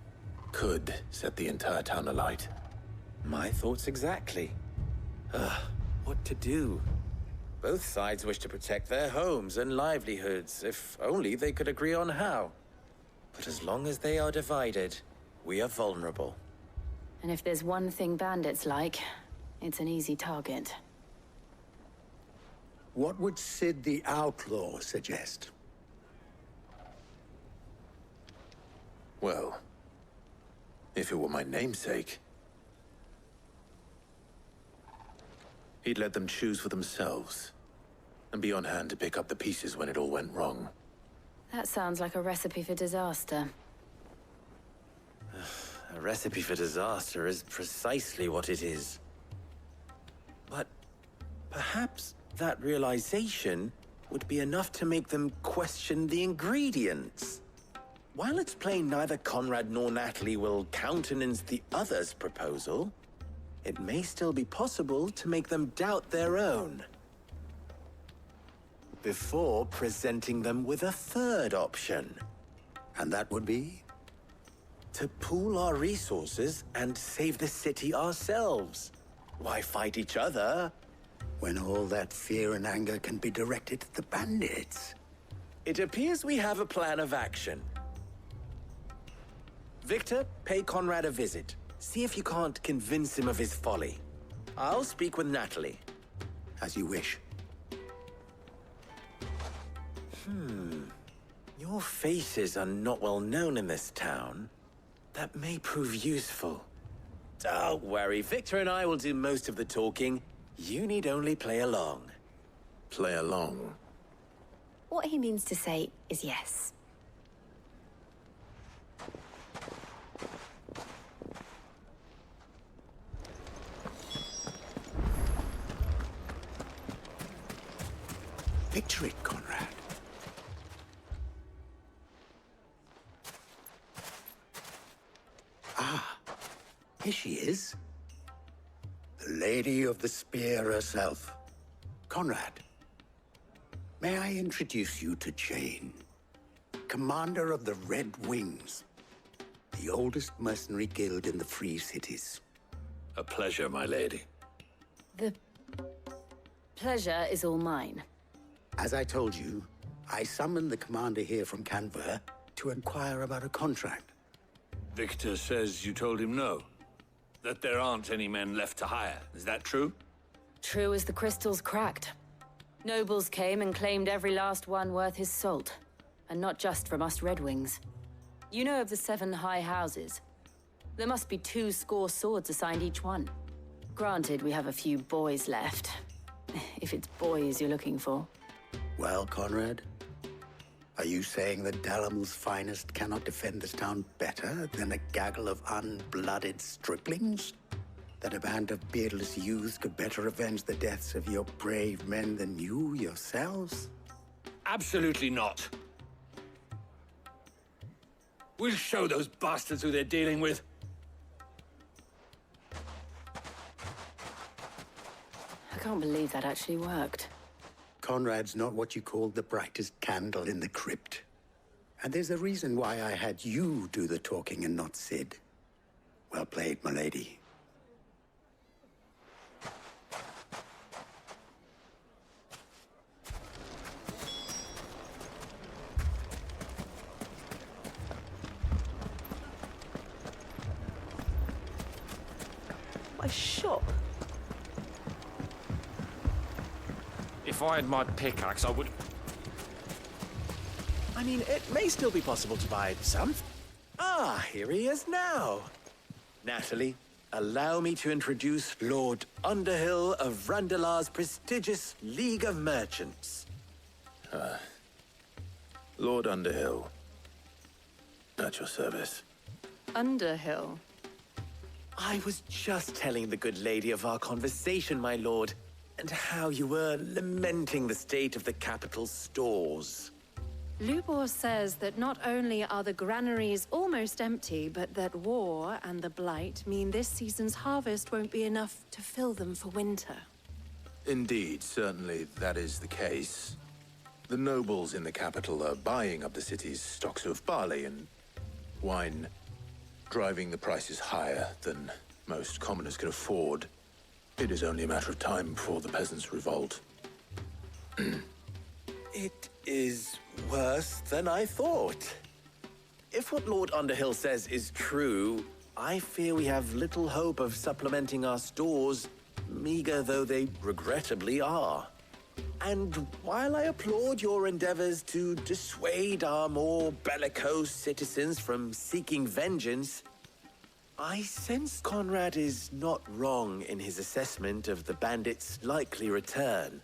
could set the entire town alight. My thoughts exactly. What to do? Both sides wish to protect their homes and livelihoods, if only they could agree on how. But as long as they are divided, we are vulnerable. And if there's one thing bandits like, it's an easy target. What would Sid the Outlaw suggest? Well, if it were my namesake, he'd let them choose for themselves, and be on hand to pick up the pieces when it all went wrong. That sounds like a recipe for disaster. A recipe for disaster is precisely what it is. But perhaps that realization would be enough to make them question the ingredients. While it's plain neither Conrad nor Natalie will countenance the other's proposal, it may still be possible to make them doubt their own. Before presenting them with a third option. And that would be? To pool our resources and save the city ourselves. Why fight each other? When all that fear and anger can be directed at the bandits. It appears we have a plan of action. Victor, pay Conrad a visit. See if you can't convince him of his folly. I'll speak with Natalie. As you wish. Your faces are not well known in this town. That may prove useful. Don't worry, Victor and I will do most of the talking. You need only play along. Play along? What he means to say is yes. Picture it, Conrad. Ah, here she is. The Lady of the Spear herself. Conrad, may I introduce you to Jane, commander of the Red Wings, the oldest mercenary guild in the Free Cities. A pleasure, my lady. The pleasure is all mine. As I told you, I summoned the commander here from Canver to inquire about a contract. Victor says you told him no. That there aren't any men left to hire. Is that true? True as the crystals cracked. Nobles came and claimed every last one worth his salt. And not just from us Red Wings. You know of the 7 high houses. There must be 2 swords assigned each one. Granted, we have a few boys left. If it's boys you're looking for. Well, Conrad, are you saying that Dalimil's finest cannot defend this town better than a gaggle of unblooded striplings? That a band of beardless youths could better avenge the deaths of your brave men than you yourselves? Absolutely not. We'll show those bastards who they're dealing with. I can't believe that actually worked. Conrad's not what you called the brightest candle in the crypt. And there's a reason why I had you do the talking and not Sid. Well played, my lady. My shop. If I had my pickaxe, I would... I mean, it may still be possible to buy some. Ah, here he is now. Natalie, allow me to introduce Lord Underhill of Randalar's prestigious League of Merchants. Lord Underhill. At your service. Underhill? I was just telling the good lady of our conversation, my lord, and how you were lamenting the state of the capital's stores. Lubor says that not only are the granaries almost empty, but that war and the Blight mean this season's harvest won't be enough to fill them for winter. Indeed, certainly that is the case. The nobles in the capital are buying up the city's stocks of barley and wine, driving the prices higher than most commoners can afford. It is only a matter of time before the peasants revolt. It is worse than I thought. If what Lord Underhill says is true, I fear we have little hope of supplementing our stores, meager though they regrettably are. And while I applaud your endeavors to dissuade our more bellicose citizens from seeking vengeance, I sense Conrad is not wrong in his assessment of the bandits' likely return.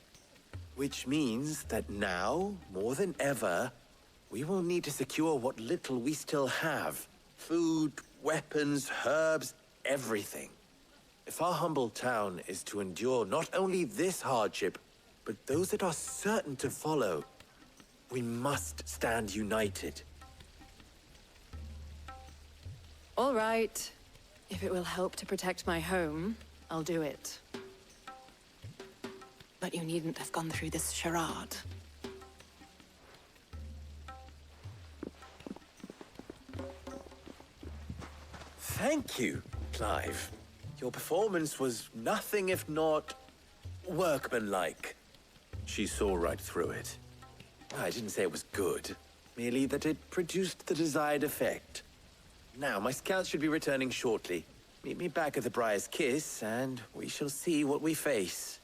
Which means that now, more than ever, we will need to secure what little we still have. Food, weapons, herbs, everything. If our humble town is to endure not only this hardship, but those that are certain to follow, we must stand united. All right. If it will help to protect my home, I'll do it. But you needn't have gone through this charade. Thank you, Clive. Your performance was nothing if not workmanlike. She saw right through it. I didn't say it was good, merely that it produced the desired effect. Now, my scouts should be returning shortly. Meet me back at the Briar's Kiss, and we shall see what we face.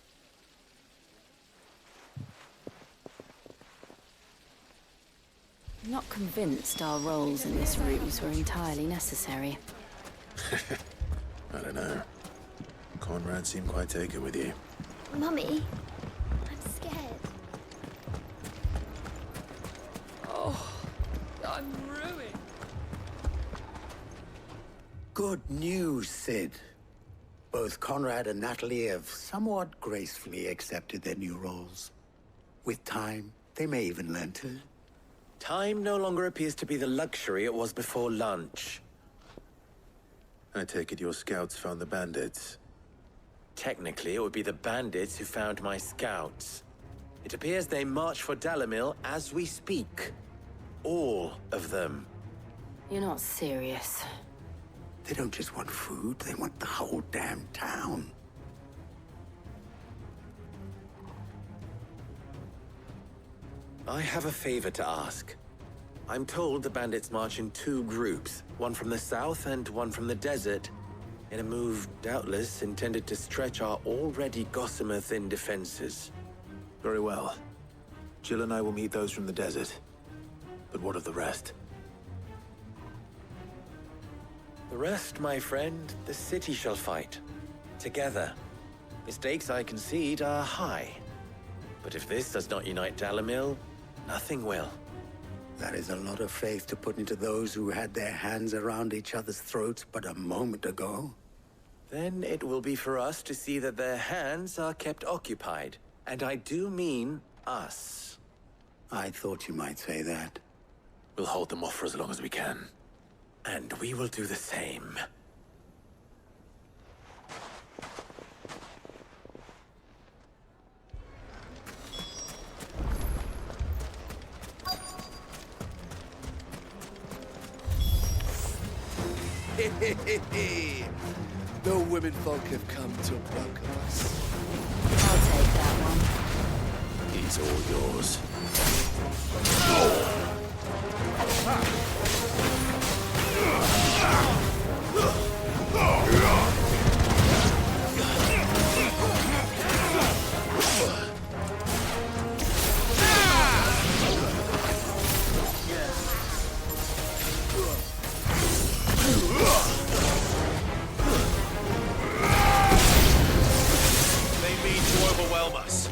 I'm not convinced our roles in this ruse were entirely necessary. I don't know. Conrad seemed quite taken with you. Mummy, I'm scared. Oh, I'm ruined. Good news, Sid. Both Conrad and Natalie have somewhat gracefully accepted their new roles. With time, they may even learn to... Time no longer appears to be the luxury it was before lunch. I take it your scouts found the bandits. Technically, it would be the bandits who found my scouts. It appears they march for Dalimil as we speak. All of them. You're not serious. They don't just want food, they want the whole damn town. I have a favor to ask. I'm told the bandits march in two groups, one from the south and one from the desert, in a move doubtless intended to stretch our already gossamer-thin defenses. Very well. Jill and I will meet those from the desert. But what of the rest? The rest, my friend, the city shall fight. Together. The stakes, I concede, are high. But if this does not unite Dalimil, nothing will. That is a lot of faith to put into those who had their hands around each other's throats but a moment ago. Then it will be for us to see that their hands are kept occupied. And I do mean us. I thought you might say that. We'll hold them off for as long as we can. And we will do the same. The women folk have come to welcome us. I'll take that one. He's all yours. from us.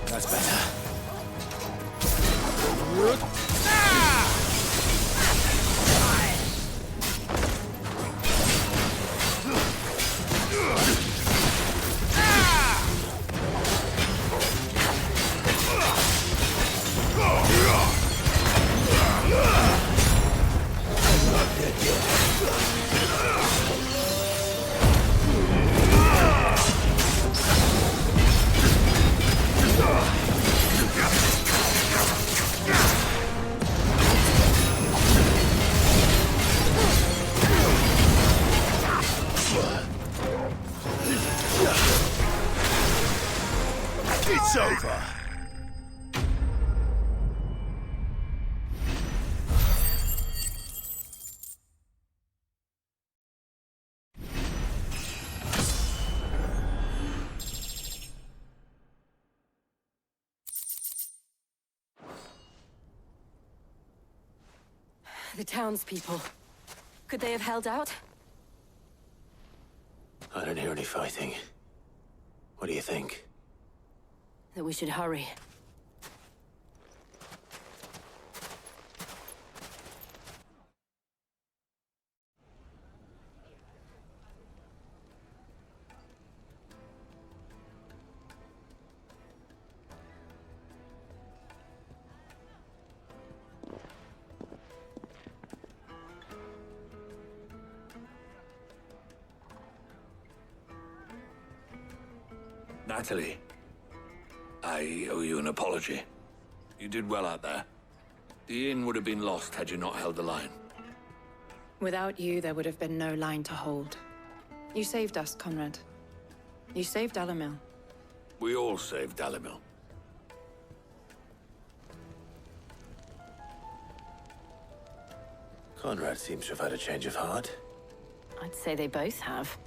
That's better. It's over. The townspeople. Could they have held out? I don't hear any fighting. What do you think? That we should hurry. Natalie, I owe you an apology. You did well out there. The inn would have been lost had you not held the line. Without you, there would have been no line to hold. You saved us, Conrad. You saved Dalimil. We all saved Dalimil. Conrad seems to have had a change of heart. I'd say they both have.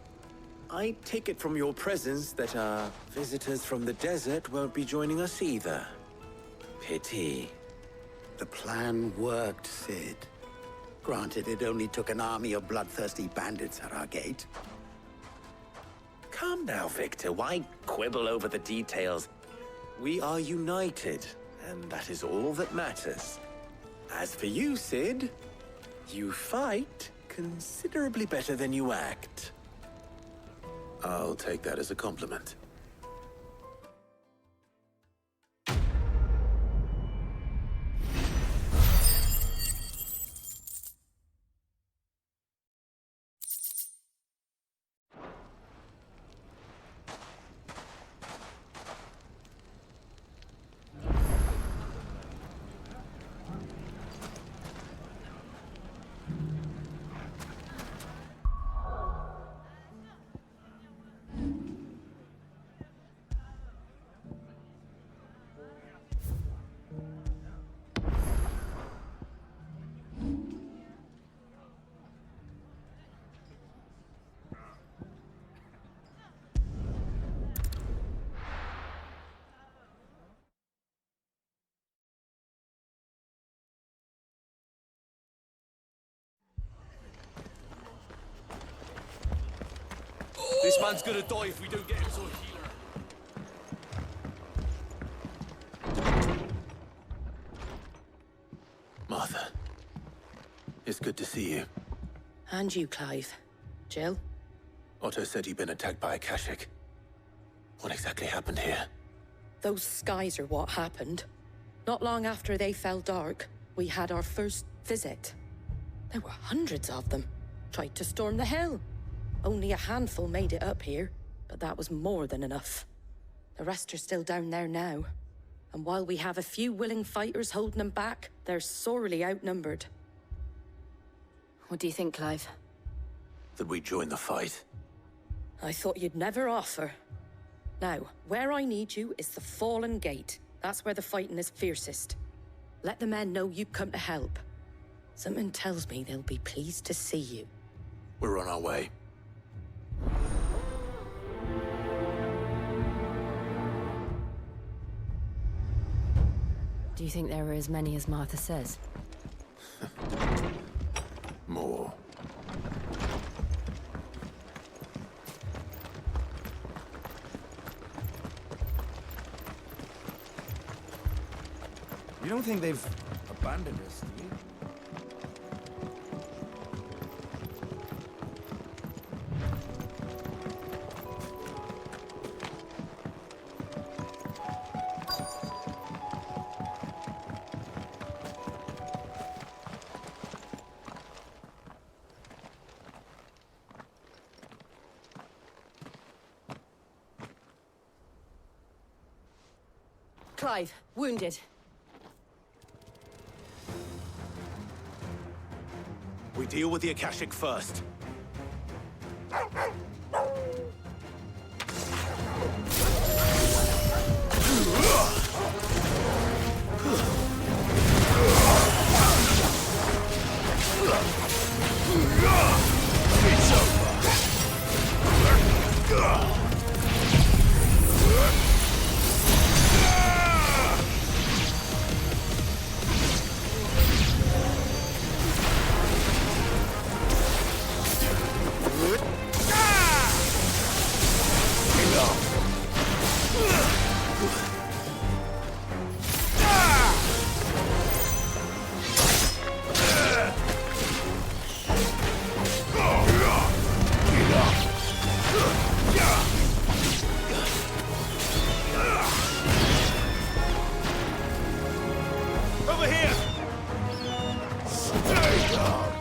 I take it from your presence that our visitors from the desert won't be joining us either. Pity. The plan worked, Sid. Granted, it only took an army of bloodthirsty bandits at our gate. Calm now, Victor. Why quibble over the details? We are united, and that is all that matters. As for you, Sid, you fight considerably better than you act. I'll take that as a compliment. This man's gonna die if we don't get him to a healer. Martha, It's good to see you. And you, Clive. Jill? Otto said you'd been attacked by Akashic. What exactly happened here? Those skies are what happened. Not long after they fell dark, we had our first visit. There were hundreds of them. Tried to storm the hill. Only a handful made it up here, but that was more than enough. The rest are still down there now. And while we have a few willing fighters holding them back, they're sorely outnumbered. What do you think, Clive? That we join the fight? I thought you'd never offer. Now, where I need you is the Fallen Gate. That's where the fighting is fiercest. Let the men know you've come to help. Something tells me they'll be pleased to see you. We're on our way. Do you think there are as many as Martha says? More. You don't think they've abandoned us, do you? Clive, wounded. We deal with the Akashic first. It's over. Over here! Stay down!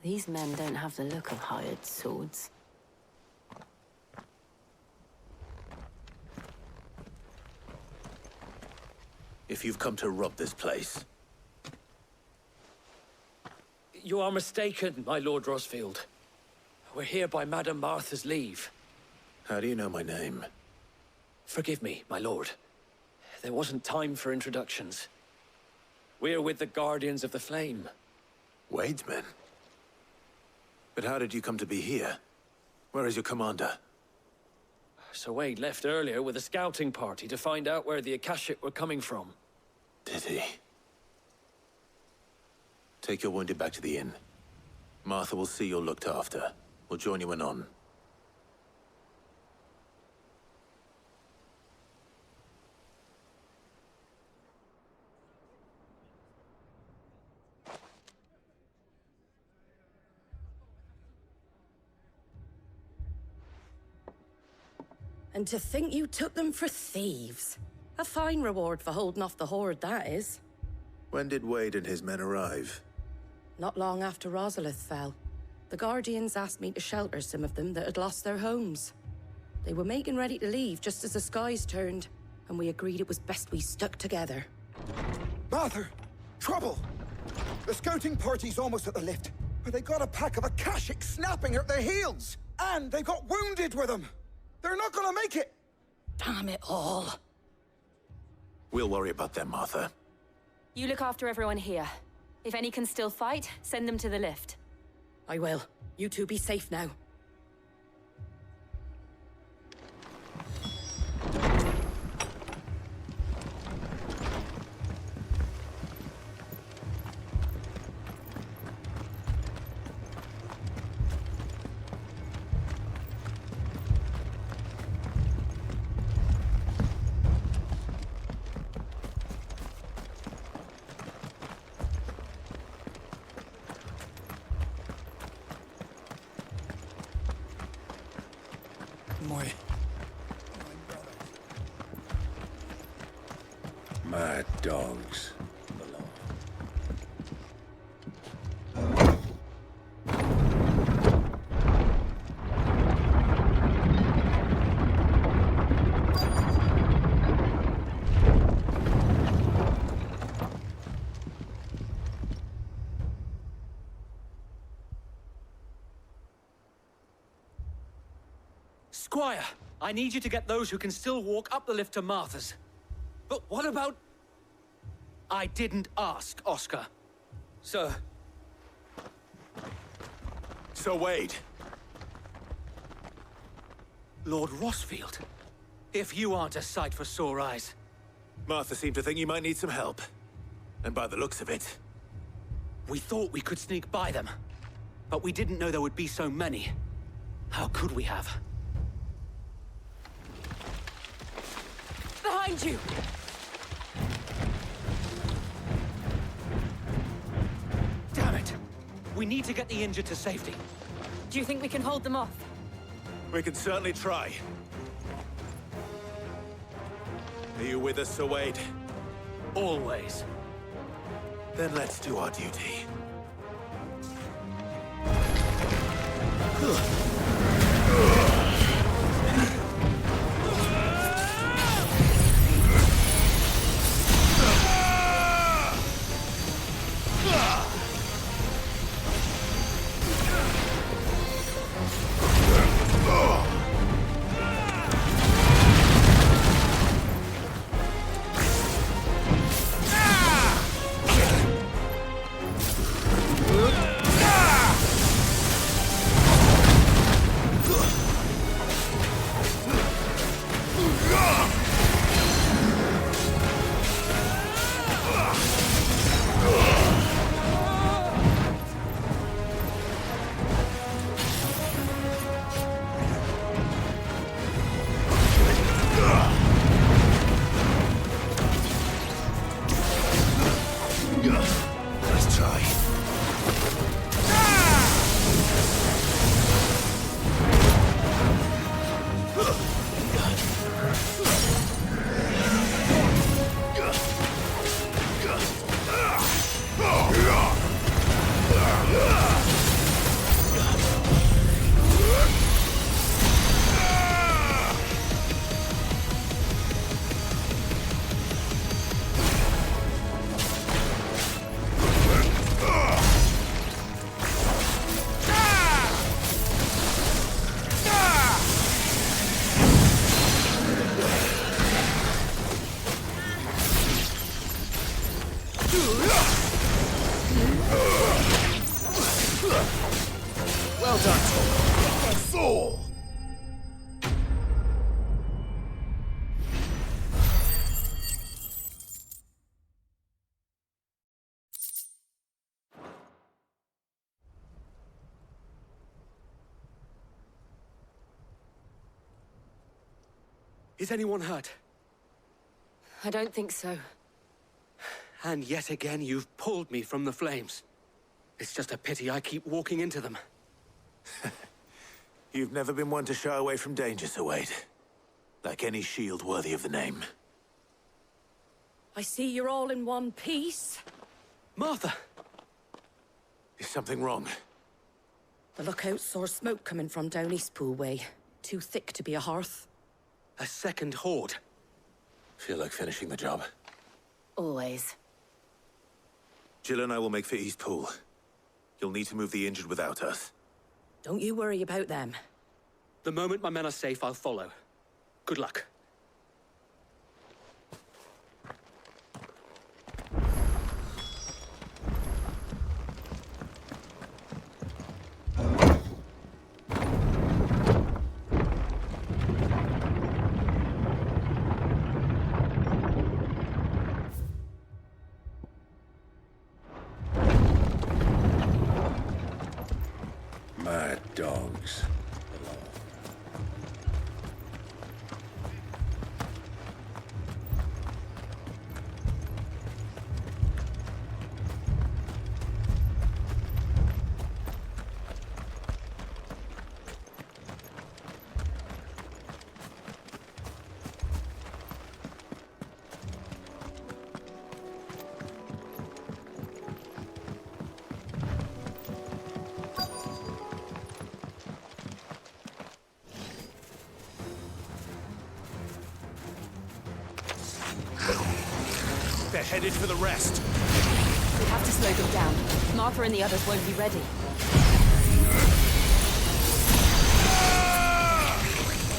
These men don't have the look of hired swords. If you've come to rob this place, You are mistaken, my Lord Rosfield. We're here by Madame Martha's leave. how do you know my name? Forgive me, my lord. There wasn't time for introductions. We're with the Guardians of the Flame. Wade's men? But how did you come to be here? Where is your commander? Sir Wade left earlier with a scouting party to find out where the Akashic were coming from. Did he? Take your wounded back to the inn. Martha will see you're looked after. We'll join you anon. And to think you took them for thieves. A fine reward for holding off the horde, that is. When did Wade and his men arrive? Not long after Rosalith fell. The Guardians asked me to shelter some of them that had lost their homes. They were making ready to leave just as the skies turned, and we agreed it was best we stuck together. Martha! Trouble! The scouting party's almost at the lift, but they got a pack of Akashic snapping at their heels! And they got wounded with them! They're not gonna make it! Damn it all. We'll worry about them, Martha. You look after everyone here. If any can still fight, send them to the lift. I will. You two be safe now. Mad dogs. Squire, I need you to get those who can still walk up the lift to Martha's. But what about... I didn't ask, Oscar. Sir. Sir Wade. Lord Rossfield. If you aren't a sight for sore eyes. Martha seemed to think you might need some help. And by the looks of it... We thought we could sneak by them. But we didn't know there would be so many. How could we have? Behind you! Damn it! We need to get the injured to safety. Do you think we can hold them off? We can certainly try. Are you with us, Sir Wade? Always. Then let's do our duty. Let's try. Well done, Tom. Soul! Is anyone hurt? I don't think so. And yet again, you've pulled me from the flames. It's just a pity I keep walking into them. You've never been one to shy away from danger, Sir Wade. Like any shield worthy of the name. I see you're all in one piece. Martha! Is something wrong? The lookout saw smoke coming from down Eastpool way. Too thick to be a hearth. A second horde. Feel like finishing the job? Always. Jill and I will make for Eastpool. You'll need to move the injured without us. Don't you worry about them. The moment my men are safe, I'll follow. Good luck. Mad dogs. They're headed for the rest. We have to slow them down. Martha and the others won't be ready.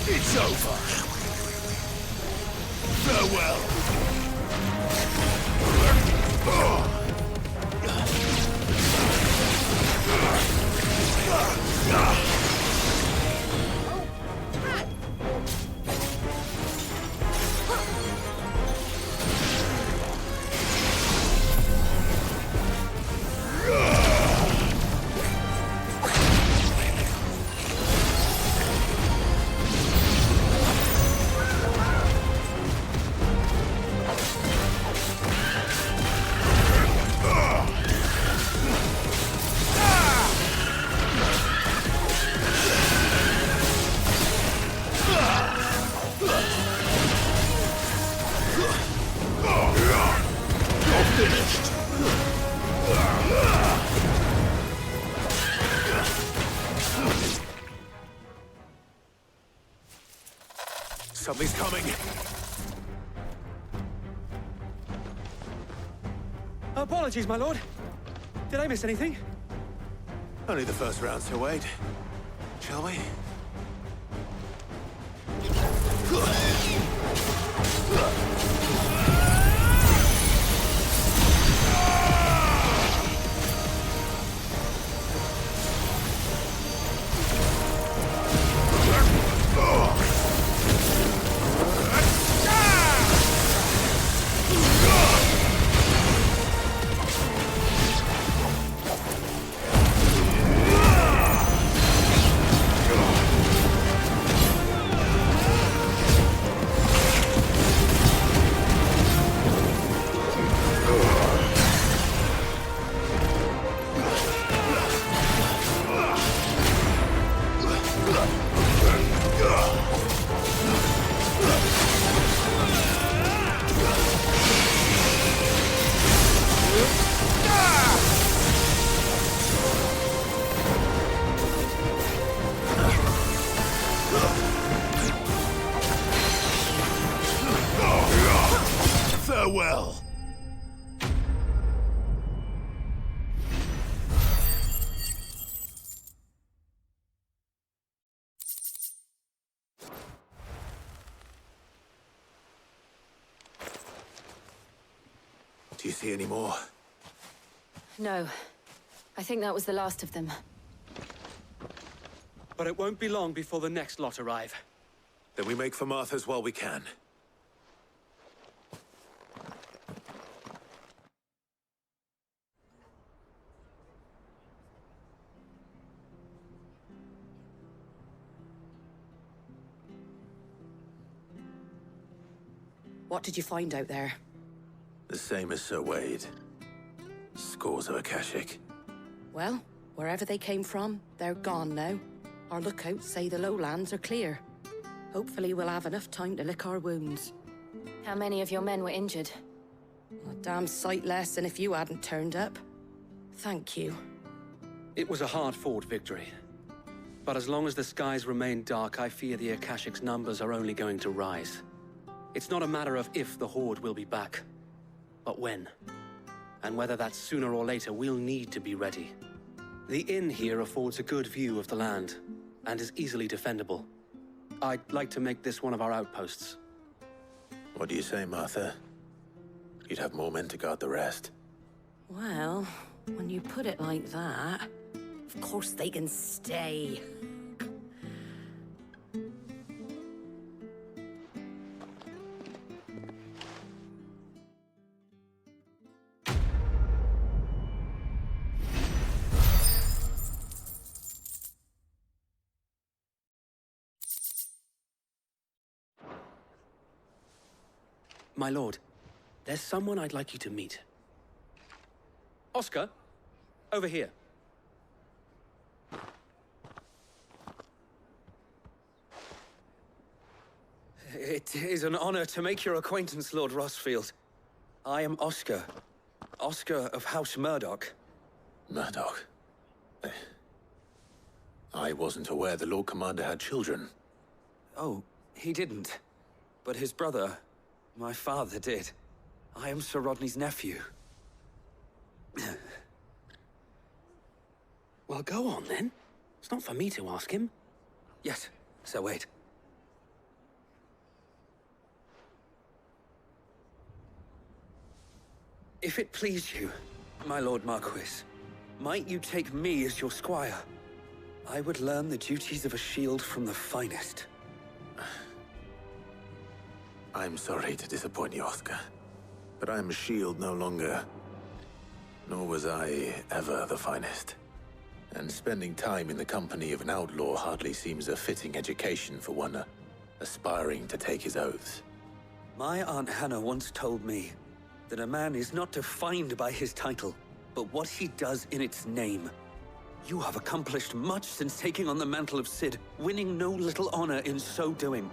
It's over. Farewell. Something's coming. Apologies, my lord. Did I miss anything? Only the first round to wait. Shall we? Farewell. Do you see any more? No. I think that was the last of them. But it won't be long before the next lot arrive. Then we make for Martha's while we can. What did you find out there? The same as Sir Wade. Scores of Akashic. Well, wherever they came from, they're gone now. Our lookouts say the lowlands are clear. Hopefully we'll have enough time to lick our wounds. How many of your men were injured? A damn sight less than if you hadn't turned up. Thank you. It was a hard-fought victory. But as long as the skies remain dark, I fear the Akashic's numbers are only going to rise. It's not a matter of if the Horde will be back, but when. And whether that's sooner or later, we'll need to be ready. The inn here affords a good view of the land, and is easily defendable. I'd like to make this one of our outposts. What do you say, Martha? You'd have more men to guard the rest. Well, when you put it like that, of course they can stay. My lord, there's someone I'd like you to meet. Oscar, over here. It is an honor to make your acquaintance, Lord Rossfield. I am Oscar. Oscar of House Murdoch. Murdoch? I wasn't aware the Lord Commander had children. Oh, he didn't. But his brother, my father, did. I am Sir Rodney's nephew. Well, go on then. It's not for me to ask him. Yes, Sir Wade. If it please you, my Lord Marquis, might you take me as your squire? I would learn the duties of a shield from the finest. I'm sorry to disappoint you, Oscar, but I'm a shield no longer. Nor was I ever the finest. And spending time in the company of an outlaw hardly seems a fitting education for one aspiring to take his oaths. My Aunt Hannah once told me that a man is not defined by his title, but what he does in its name. You have accomplished much since taking on the mantle of Cid, winning no little honor in so doing.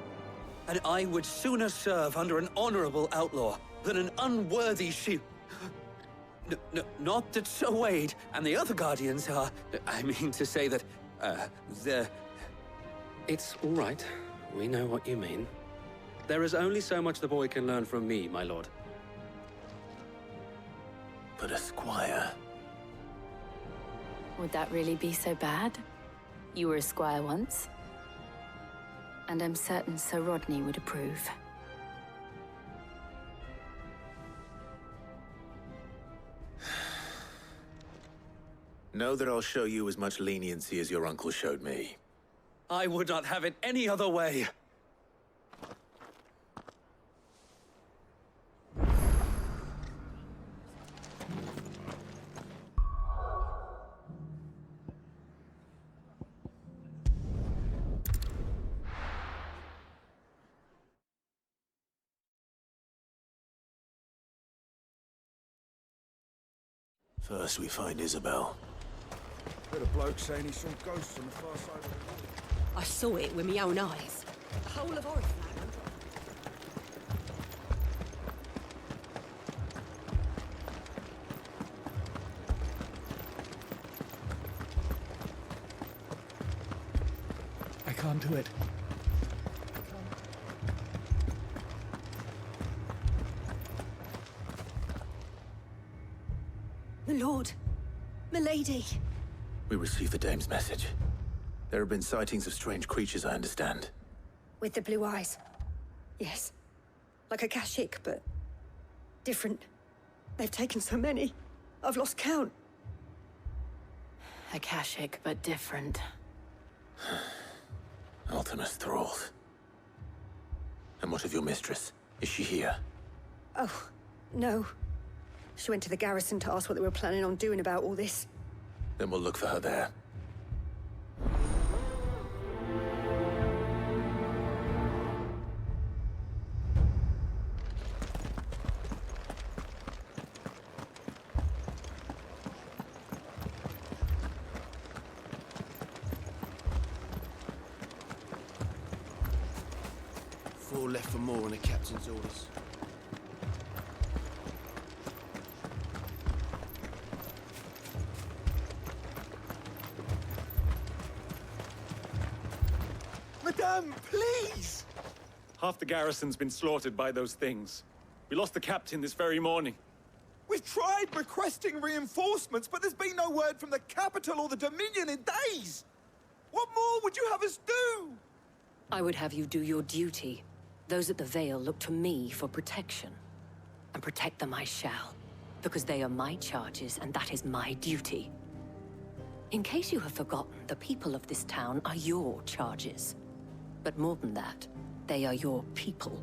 And I would sooner serve under an honorable outlaw than an unworthy shield. Not that Sir Wade and the other Guardians are... I mean to say that, they're... It's all right. We know what you mean. There is only so much the boy can learn from me, my lord. But a squire... Would that really be so bad? You were a squire once. And I'm certain Sir Rodney would approve. Know that I'll show you as much leniency as your uncle showed me. I would not have it any other way. First we find Isabel. Heard a bloke saying he saw ghosts on the far side of the road. I saw it with my own eyes. The whole of Oriflamme. I can't do it. My lord. Milady. We received the dame's message. There have been sightings of strange creatures, I understand. With the blue eyes. Yes. Like a Kashik, but different. They've taken so many. I've lost count. Akashic, but different. Ultimus thralls. And what of your mistress? Is she here? Oh, no. She went to the garrison to ask what they were planning on doing about all this. Then we'll look for her there. Four left for more on the captain's orders. Madame, please! Half the garrison's been slaughtered by those things. We lost the captain this very morning. We've tried requesting reinforcements, but there's been no word from the capital or the Dominion in days! What more would you have us do? I would have you do your duty. Those at the Vale look to me for protection. And protect them I shall. Because they are my charges, and that is my duty. In case you have forgotten, the people of this town are your charges. But more than that, they are your people.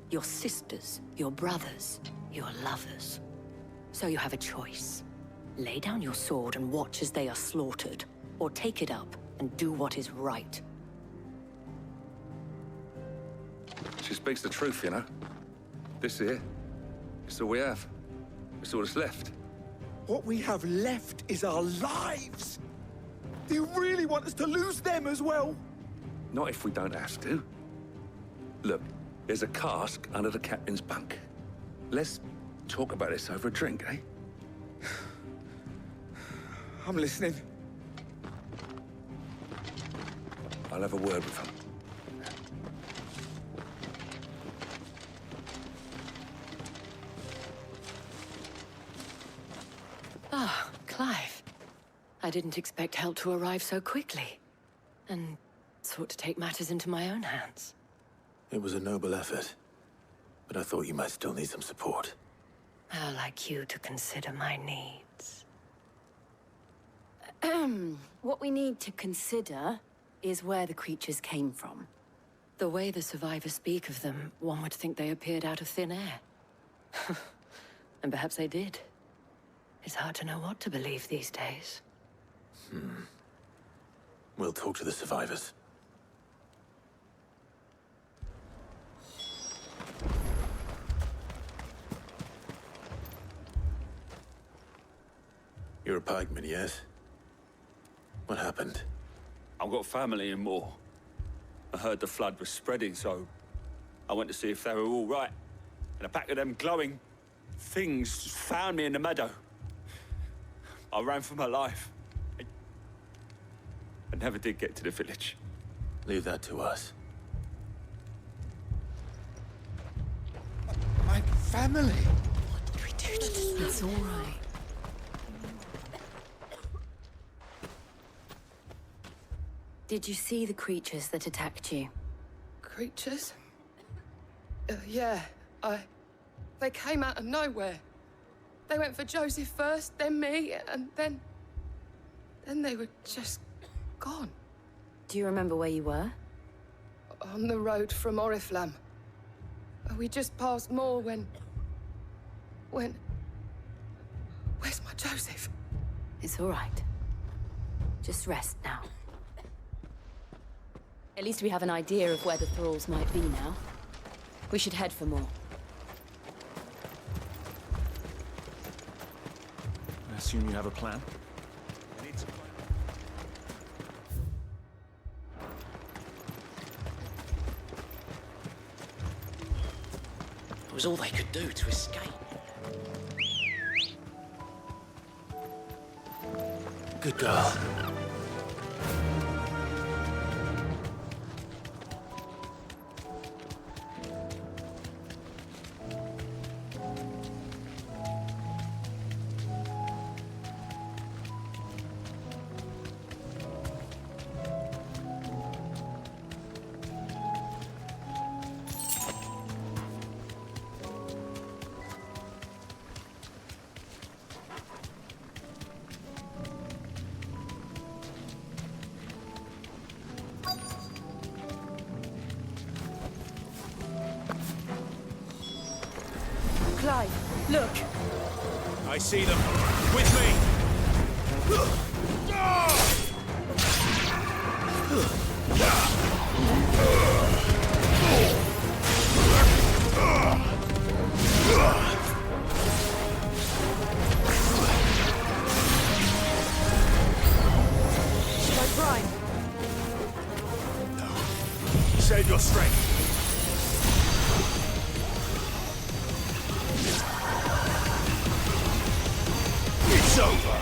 Your sisters, your brothers, your lovers. So you have a choice. Lay down your sword and watch as they are slaughtered, or take it up and do what is right. She speaks the truth, you know. This here, it's all we have. It's all that's left. What we have left is our lives! Do you really want us to lose them as well? Not if we don't have to. Look, there's a cask under the captain's bunk. Let's talk about this over a drink, eh? I'm listening. I'll have a word with him. I didn't expect help to arrive so quickly, and sought to take matters into my own hands. It was a noble effort, but I thought you might still need some support. How like you to consider my needs. What we need to consider is where the creatures came from. The way the survivors speak of them, one would think they appeared out of thin air. And perhaps they did. It's hard to know what to believe these days. We'll talk to the survivors. You're a pikeman, yes? What happened? I've got family in Moor. I heard the flood was spreading, so I went to see if they were all right. And a pack of them glowing things found me in the meadow. I ran for my life. I never did get to the village. Leave that to us. My family! What did we do to this? It's all right. Did you see the creatures that attacked you? Creatures? Yeah, They came out of nowhere. They went for Joseph first, then me, and then they were just gone. Do you remember where you were? On the road from Oriflamme. We just passed Moor when... Where's my Joseph? It's all right. Just rest now. At least we have an idea of where the thralls might be now. We should head for more. I assume you have a plan? It was all they could do to escape. Good girl. Clive, look. I see them. With me! Should I prime? No. Save your strength. It's over!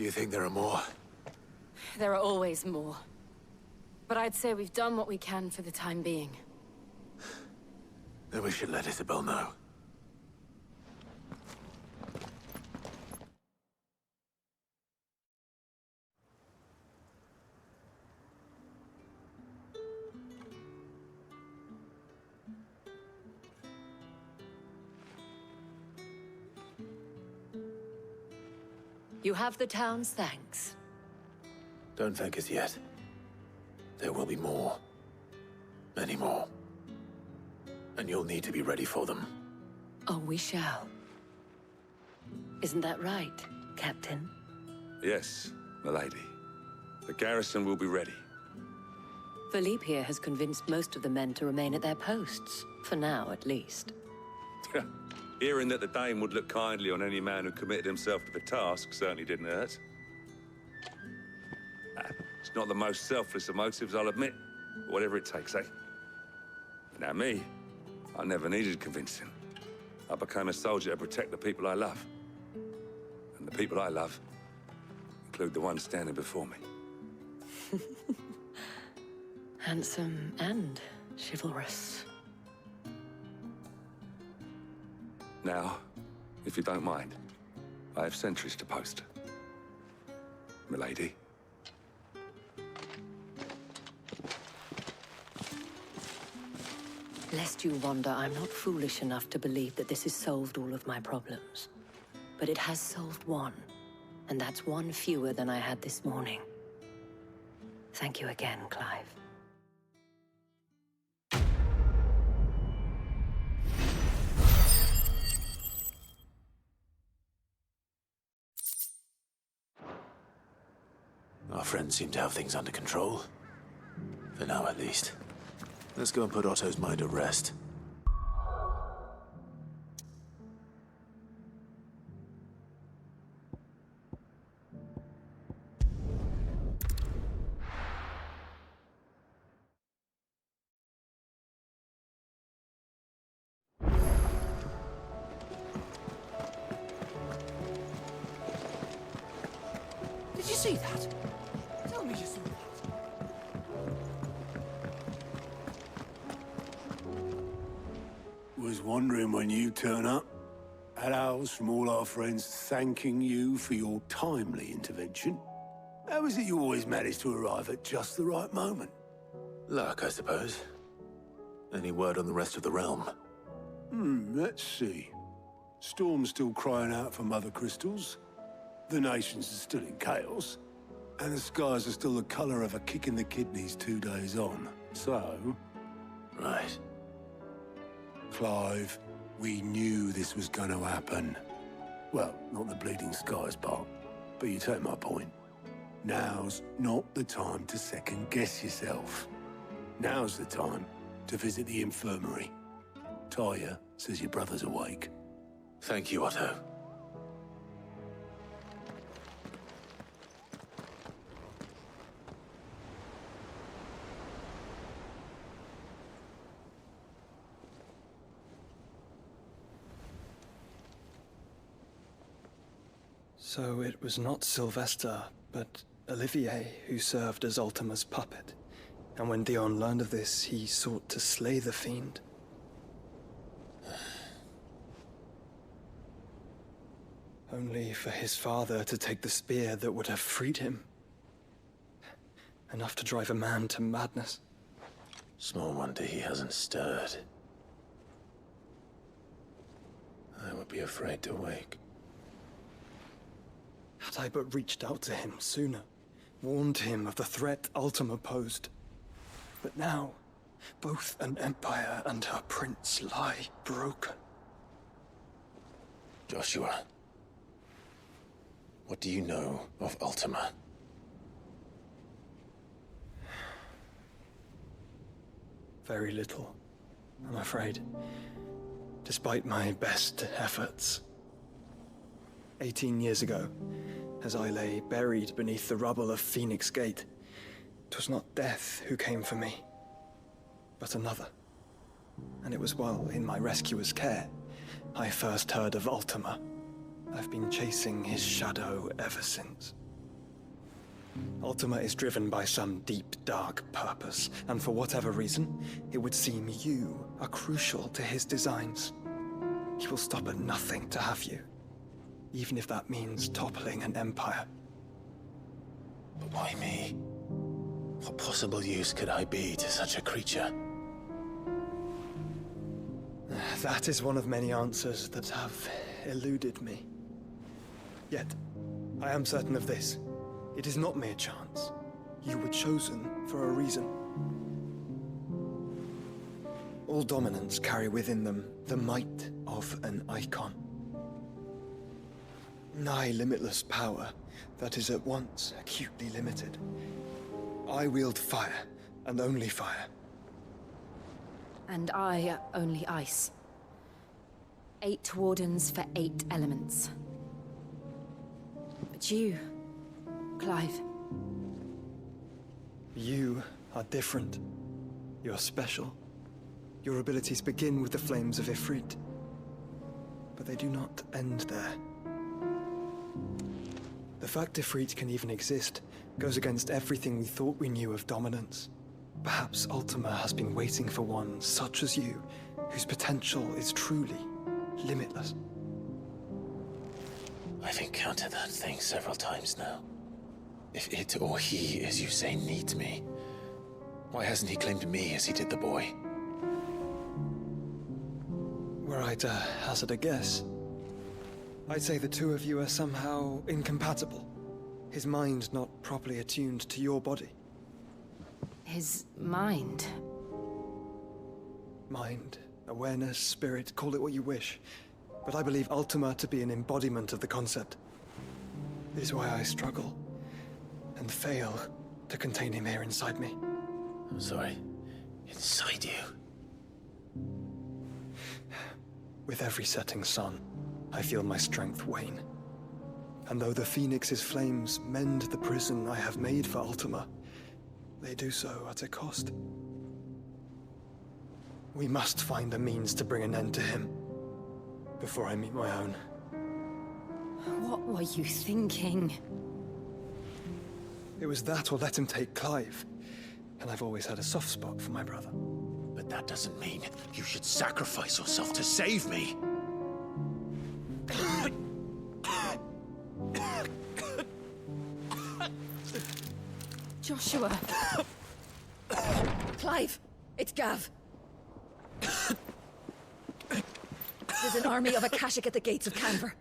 Do you think there are more? There are always more. But I'd say we've done what we can for the time being. Then we should let Isabel know. You have the town's thanks. Don't thank us yet. There will be more. Many more. And you'll need to be ready for them. Oh, we shall. Isn't that right, Captain? Yes, milady. The garrison will be ready. Philippe here has convinced most of the men to remain at their posts. For now, at least. Hearing that the Dane would look kindly on any man who committed himself to the task certainly didn't hurt. It's not the most selfless of motives, I'll admit. But whatever it takes, eh? Now me, I never needed convincing. I became a soldier to protect the people I love. And the people I love include the ones standing before me. Handsome and chivalrous. Now, if you don't mind, I have sentries to post. Milady. Lest you wonder, I'm not foolish enough to believe that this has solved all of my problems. But it has solved one, and that's one fewer than I had this morning. Thank you again, Clive. Our friends seem to have things under control. For now, at least. Let's go and put Otto's mind at rest. Did you see that? Tell me you saw that. Was wondering when you turn up. Had owls from all our friends thanking you for your timely intervention. How is it you always manage to arrive at just the right moment? Luck, I suppose. Any word on the rest of the realm? Let's see. Storm's still crying out for Mother Crystals. The nations are still in chaos. And the skies are still the color of a kick in the kidneys 2 days on. So... Right. Clive, we knew this was going to happen. Well, not the bleeding skies part, but you take my point. Now's not the time to second-guess yourself. Now's the time to visit the infirmary. Talia says your brother's awake. Thank you, Otto. So it was not Sylvester, but Olivier who served as Ultima's puppet. And when Dion learned of this, he sought to slay the fiend. Only for his father to take the spear that would have freed him. Enough to drive a man to madness. Small wonder he hasn't stirred. I would be afraid to wake. Had I but reached out to him sooner, warned him of the threat Ultima posed. But now, both an empire and her prince lie broken. Joshua, what do you know of Ultima? Very little, I'm afraid. Despite my best efforts. 18 years ago, as I lay buried beneath the rubble of Phoenix Gate, 'twas not death who came for me, but another. And it was while in my rescuer's care, I first heard of Ultima. I've been chasing his shadow ever since. Ultima is driven by some deep, dark purpose, and for whatever reason, it would seem you are crucial to his designs. He will stop at nothing to have you, even if that means toppling an empire. But why me? What possible use could I be to such a creature? That is one of many answers that have eluded me. Yet, I am certain of this. It is not mere chance. You were chosen for a reason. All dominants carry within them the might of an icon. Nigh limitless power that is at once acutely limited. I wield fire, and only fire. And I only ice. 8 wardens for 8 elements. But you, Clive. You are different. You're special. Your abilities begin with the flames of Ifrit. But they do not end there. The fact Ifrit can even exist goes against everything we thought we knew of dominance. Perhaps Ultima has been waiting for one such as you, whose potential is truly limitless. I've encountered that thing several times now. If it or he, as you say, needs me, why hasn't he claimed me as he did the boy? Were I to hazard a guess, I'd say the two of you are somehow incompatible. His mind not properly attuned to your body. His mind? Mind, awareness, spirit, call it what you wish. But I believe Ultima to be an embodiment of the concept. This is why I struggle and fail to contain him here inside me. I'm sorry. Inside you? With every setting sun, I feel my strength wane. And though the Phoenix's flames mend the prison I have made for Ultima, they do so at a cost. We must find a means to bring an end to him before I meet my own. What were you thinking? It was that or let him take Clive. And I've always had a soft spot for my brother. But that doesn't mean you should sacrifice yourself to save me. Joshua. Clive, it's Gav. There's an army of Akashic at the gates of Canver.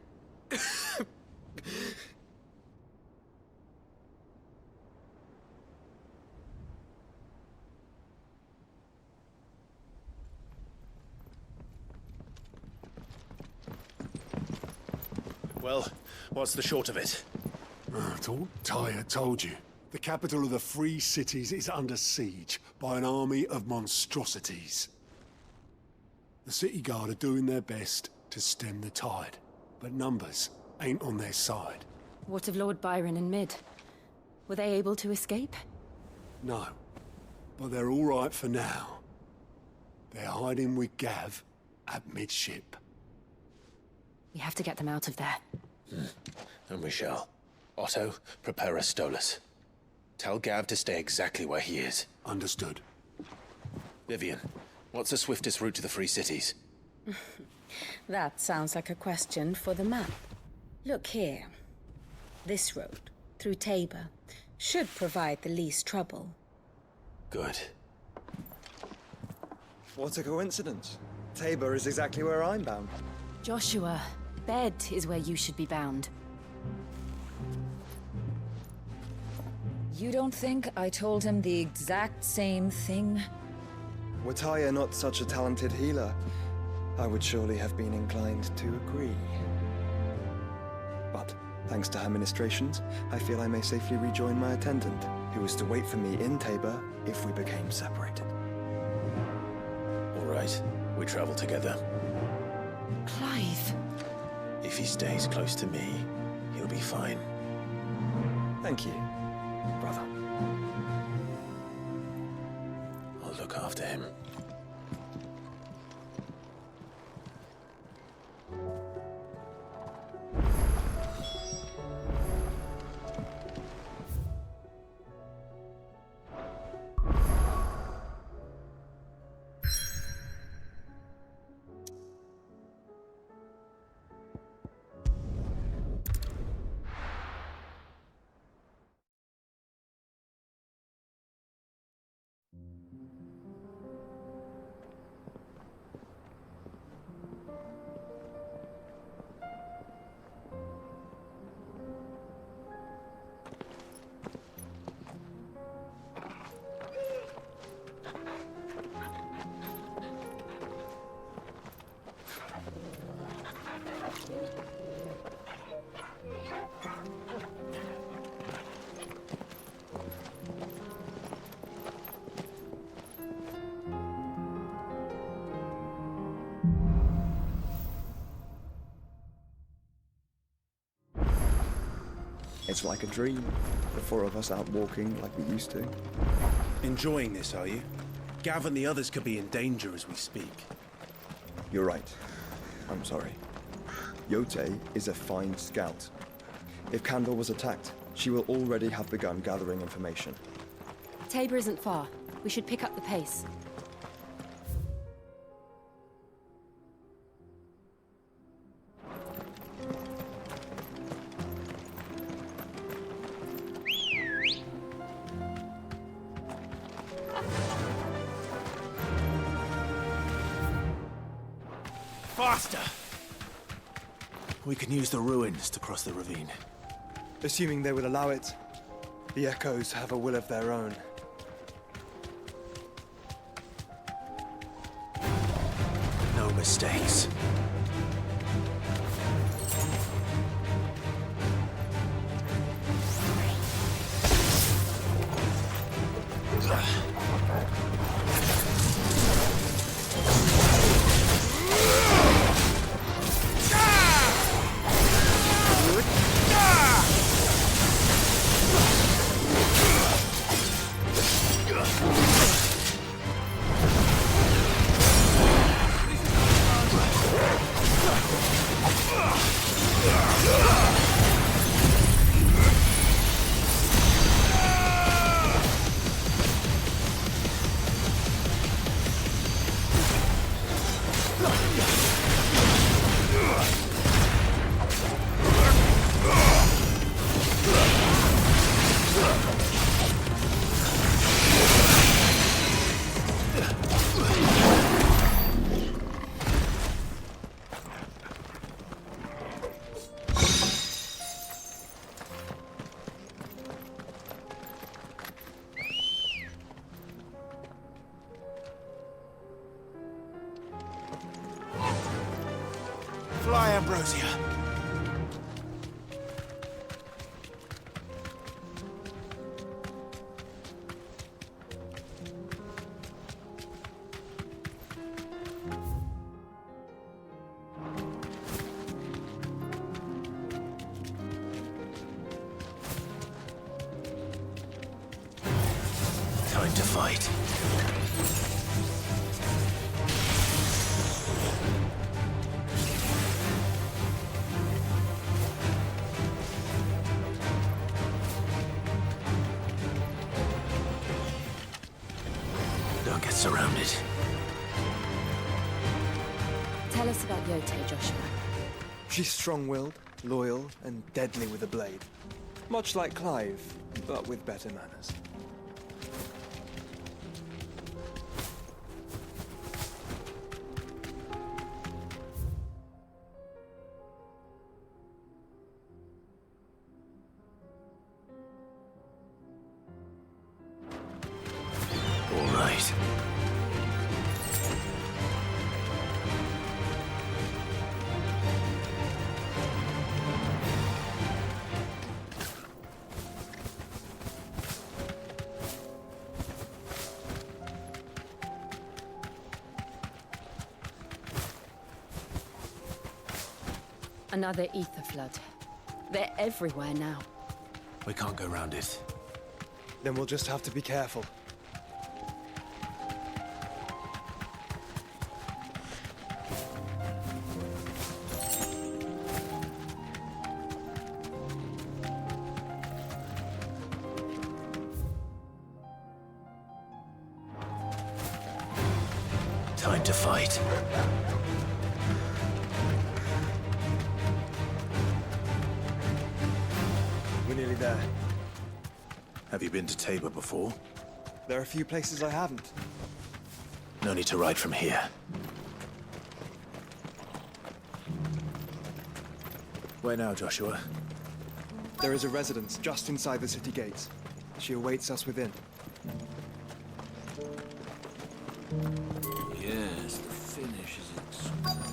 Well, what's the short of it? I thought Tyre told you. The capital of the Free Cities is under siege by an army of monstrosities. The city guard are doing their best to stem the tide, but numbers ain't on their side. What of Lord Byron and Mid? Were they able to escape? No, but they're all right for now. They're hiding with Gav at midship. We have to get them out of there. And we shall. Otto, prepare a Stolas. Tell Gav to stay exactly where he is. Understood. Vivian, what's the swiftest route to the Free Cities? That sounds like a question for the map. Look here. This road, through Tabor, should provide the least trouble. Good. What a coincidence. Tabor is exactly where I'm bound. Joshua, bed is where you should be bound. You don't think I told him the exact same thing? Were Tyre not such a talented healer, I would surely have been inclined to agree. But, thanks to her ministrations, I feel I may safely rejoin my attendant, who is to wait for me in Tabor if we became separated. All right, we travel together. Clive! If he stays close to me, he'll be fine. Thank you, brother. I'll look after him. It's like a dream. The four of us out walking like we used to. Enjoying this, are you? Gav and the others could be in danger as we speak. You're right. I'm sorry. Yote is a fine scout. If Kandor was attacked, she will already have begun gathering information. Tabor isn't far. We should pick up the pace. Faster! We can use the ruins to cross the ravine. Assuming they would allow it. The Echoes have a will of their own. No mistakes. Fly, Ambrosia. Time to fight. Don't get surrounded. Tell us about Yote, Joshua. She's strong-willed, loyal, and deadly with a blade. Much like Clive, but with better manners. All right. Another ether flood. They're everywhere now. We can't go round it. Then we'll just have to be careful. Time to fight. We're nearly there. Have you been to Tabor before? There are a few places I haven't. No need to ride from here. Where now, Joshua? There is a residence just inside the city gates. She awaits us within. Yes, the finish is exquisite.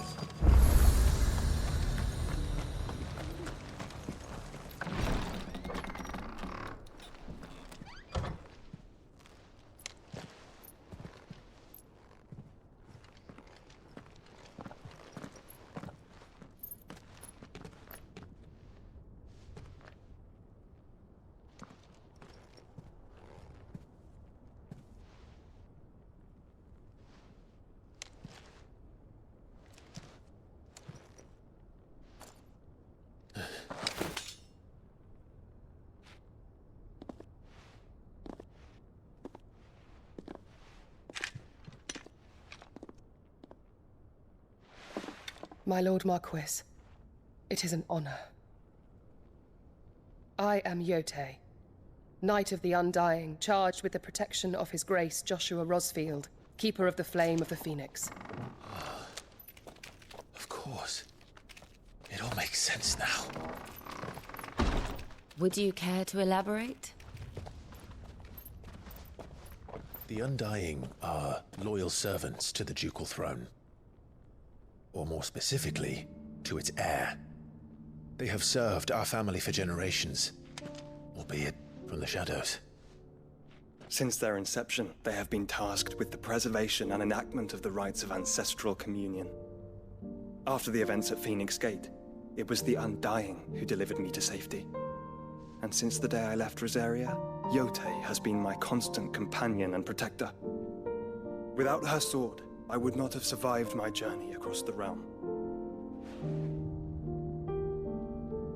My Lord Marquis, it is an honor. I am Yote, Knight of the Undying, charged with the protection of His Grace Joshua Rosfield, Keeper of the Flame of the Phoenix. Of course. It all makes sense now. Would you care to elaborate? The Undying are loyal servants to the ducal throne. Or more specifically, to its heir. They have served our family for generations, albeit from the shadows. Since their inception, they have been tasked with the preservation and enactment of the rites of ancestral communion. After the events at Phoenix Gate, it was the Undying who delivered me to safety. And since the day I left Rosaria, Yote has been my constant companion and protector. Without her sword, I would not have survived my journey across the realm.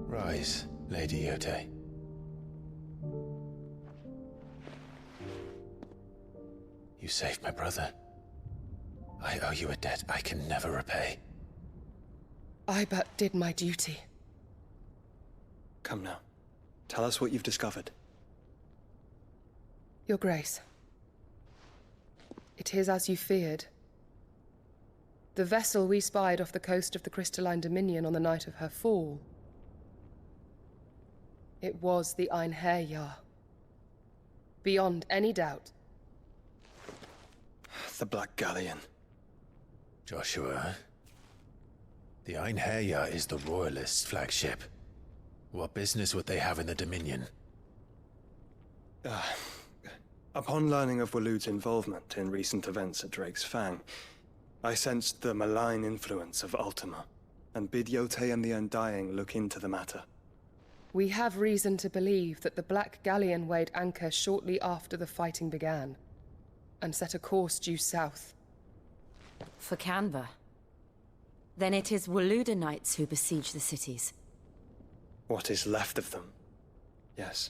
Rise, Lady Yote. You saved my brother. I owe you a debt I can never repay. I but did my duty. Come now. Tell us what you've discovered. Your Grace. It is as you feared. The vessel we spied off the coast of the Crystalline Dominion on the night of her fall. It was the Einherjar. Beyond any doubt. The Black Galleon. Joshua, the Einherjar is the Royalists' flagship. What business would they have in the Dominion? Upon learning of Waloed's involvement in recent events at Drake's Fang, I sensed the malign influence of Ultima, and bid Yote and the Undying look into the matter. We have reason to believe that the Black Galleon weighed anchor shortly after the fighting began, and set a course due south. For Canva. Then it is Waloed knights who besiege the cities. What is left of them? Yes.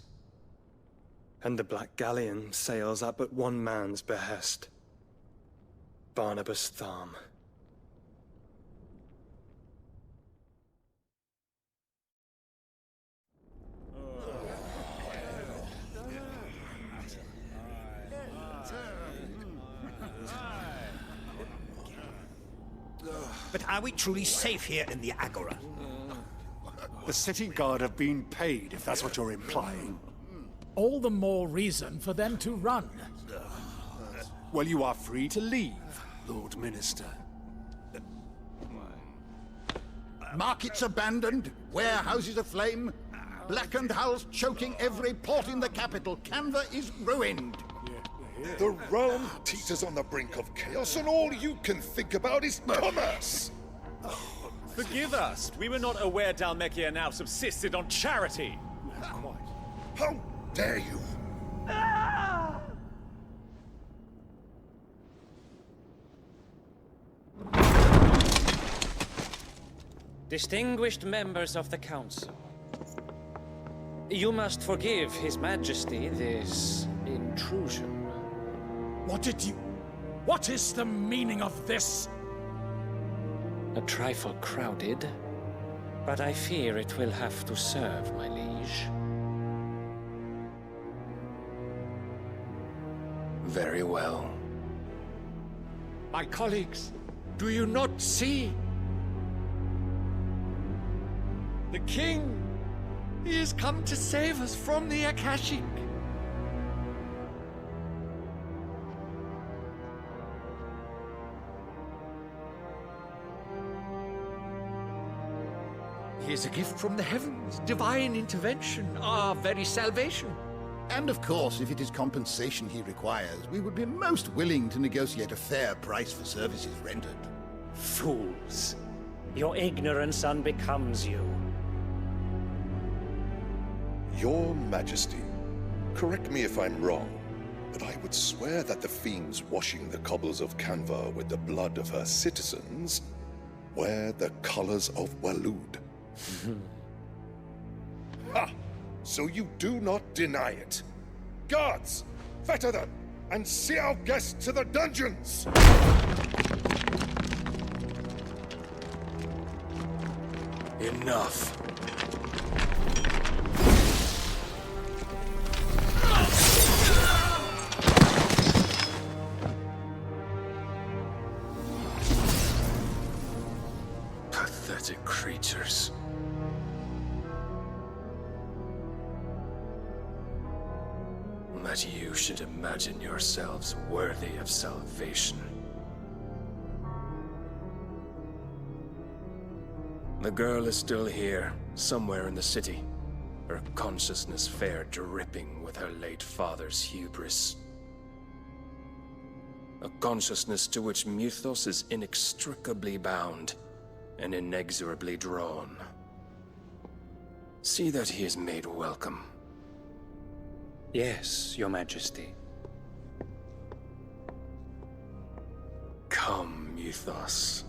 And the Black Galleon sails at but one man's behest. Barnabas Tharm. But are we truly safe here in the Agora? The city guard have been paid, if that's what you're implying. All the more reason for them to run. Well, you are free to leave, Lord Minister. Markets abandoned, warehouses aflame, blackened hulls choking every port in the capital. Canva is ruined. The realm teeters on the brink of chaos, and all you can think about is commerce! Forgive us. We were not aware Dhalmekia now subsisted on charity. How dare you! Distinguished members of the Council, you must forgive His Majesty this intrusion. What is the meaning of this? A trifle crowded, but I fear it will have to serve, my liege. Very well. My colleagues, do you not see? The King! He has come to save us from the Akashic! He is a gift from the heavens, divine intervention, our very salvation. And of course, if it is compensation he requires, we would be most willing to negotiate a fair price for services rendered. Fools. Your ignorance unbecomes you. Your Majesty, correct me if I'm wrong, but I would swear that the fiends washing the cobbles of Canva with the blood of her citizens wear the colors of Waloed. Ha! So you do not deny it. Guards, fetter them, and see our guests to the dungeons! Enough. Pathetic creatures. That you should imagine yourselves worthy of salvation. The girl is still here, somewhere in the city. Her consciousness fair dripping with her late father's hubris. A consciousness to which Mythos is inextricably bound and inexorably drawn. See that he is made welcome. Yes, Your Majesty. Come, Mythos.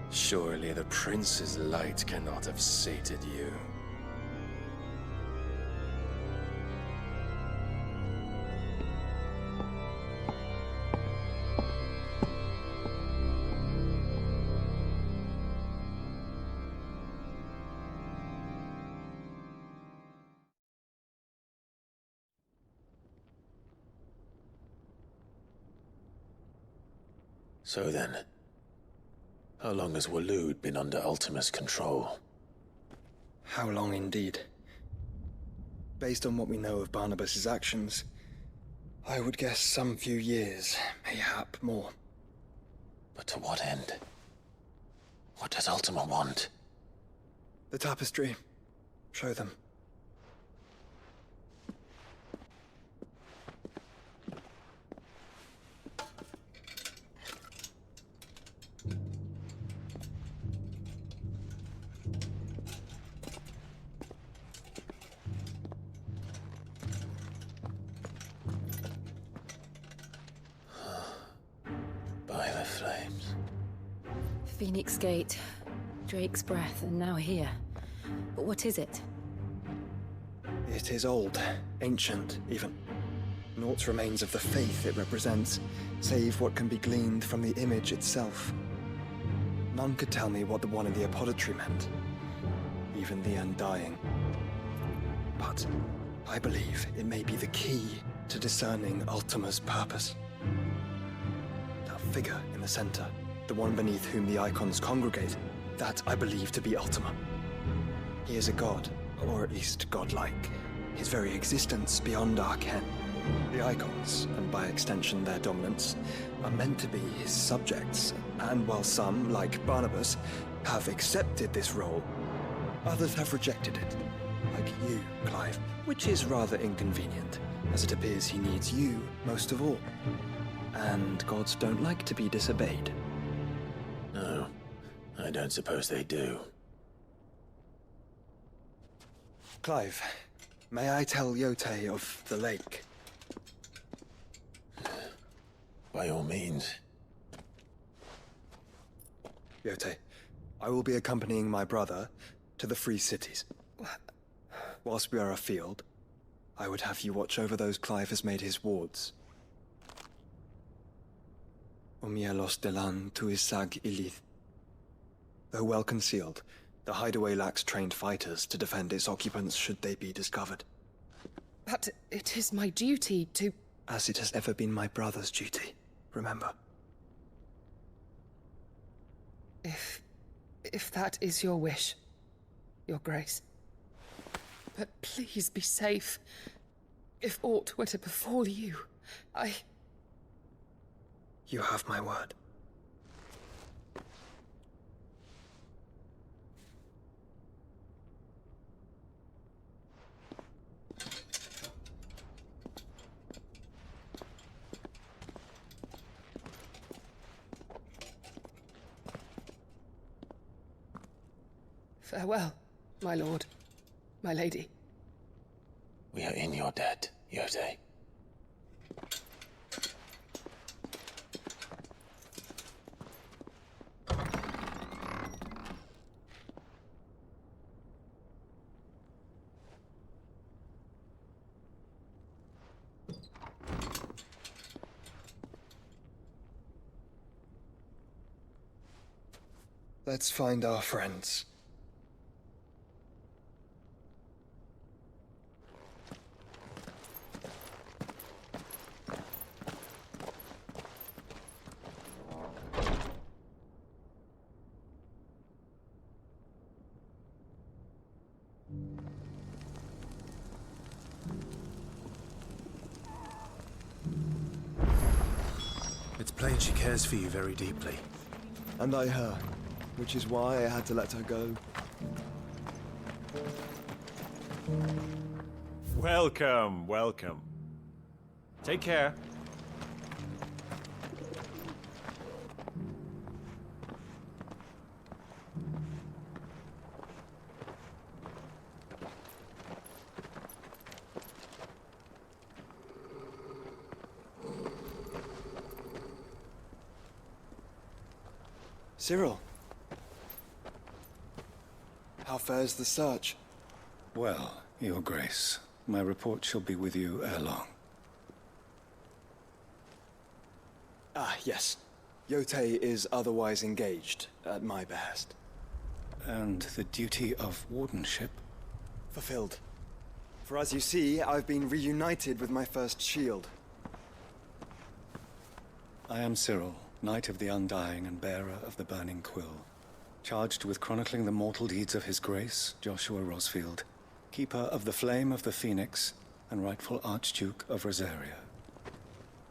Surely the prince's light cannot have sated you. So then, how long has Waloed been under Ultima's control? How long indeed? Based on what we know of Barnabas's actions, I would guess some few years, mayhap more. But to what end? What does Ultima want? The tapestry. Show them. By the flames. Phoenix Gate, Drake's Breath, and now here. But what is it? It is old, ancient, even. Naught remains of the faith it represents, save what can be gleaned from the image itself. None could tell me what the one in the apothecary meant, even the Undying. But I believe it may be the key to discerning Ultima's purpose. That figure in the center, the one beneath whom the icons congregate, that I believe to be Ultima. He is a god, or at least godlike. His very existence beyond our ken. The icons, and by extension their dominance, are meant to be his subjects, and while some, like Barnabas, have accepted this role, others have rejected it. Like you, Clive, which is rather inconvenient, as it appears he needs you most of all. And gods don't like to be disobeyed. No, I don't suppose they do. Clive, may I tell Yote of the lake? By all means. Yote, I will be accompanying my brother to the Free Cities. Whilst we are afield, I would have you watch over those Clive has made his wards. Omielos delan tuisag ilith. Though well concealed, the hideaway lacks trained fighters to defend its occupants should they be discovered. But it is my duty to... As it has ever been my brother's duty, remember. If that is your wish, Your Grace. But please be safe. If aught were to befall you, You have my word. Farewell, my lord, my lady. We are in your debt, Yote. Let's find our friends. It's plain she cares for you very deeply. And I her, which is why I had to let her go. Welcome, welcome. Take care. Cyril. How fares the search? Well, Your Grace, my report shall be with you ere long. Ah, yes. Yotei is otherwise engaged, at my behest. And the duty of wardenship? Fulfilled. For as you see, I've been reunited with my first shield. I am Cyril, Knight of the Undying and bearer of the Burning Quill, charged with chronicling the mortal deeds of His Grace, Joshua Rosfield, Keeper of the Flame of the Phoenix, and rightful Archduke of Rosaria.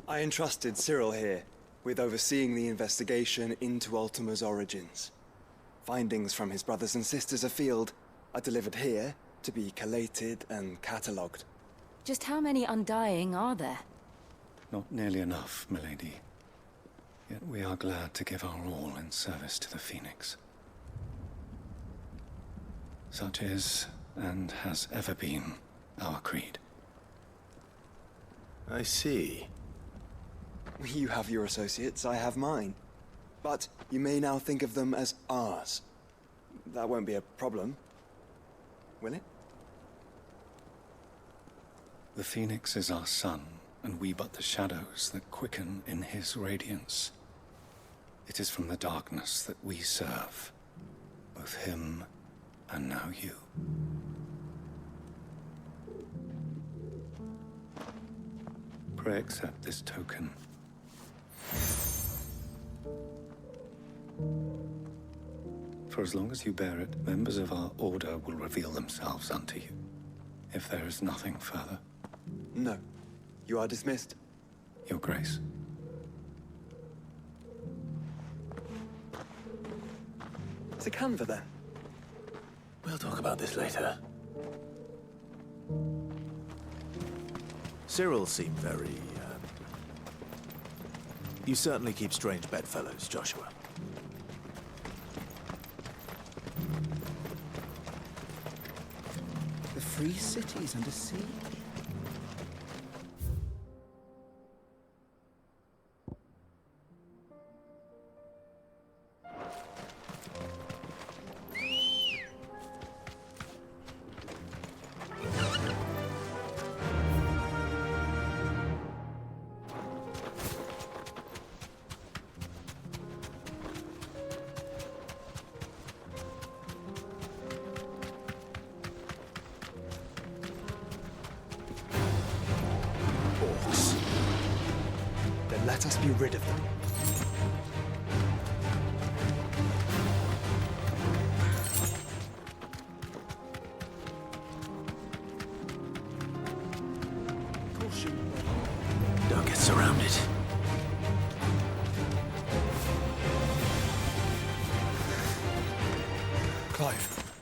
I entrusted Cyril here with overseeing the investigation into Ultima's origins. Findings from his brothers and sisters afield are delivered here to be collated and catalogued. Just how many Undying are there? Not nearly enough, milady. Yet we are glad to give our all in service to the Phoenix. Such is, and has ever been, our creed. I see. You have your associates, I have mine. But you may now think of them as ours. That won't be a problem, will it? The Phoenix is our sun, and we but the shadows that quicken in his radiance. It is from the darkness that we serve, both him and now you. Pray accept this token. For as long as you bear it, members of our order will reveal themselves unto you. If there is nothing further. No. You are dismissed. Your Grace. It's a Canva, then. We'll talk about this later. Cyril seemed very, You certainly keep strange bedfellows, Joshua. The free cities under siege. Let us be rid of them. Don't get surrounded. Clive.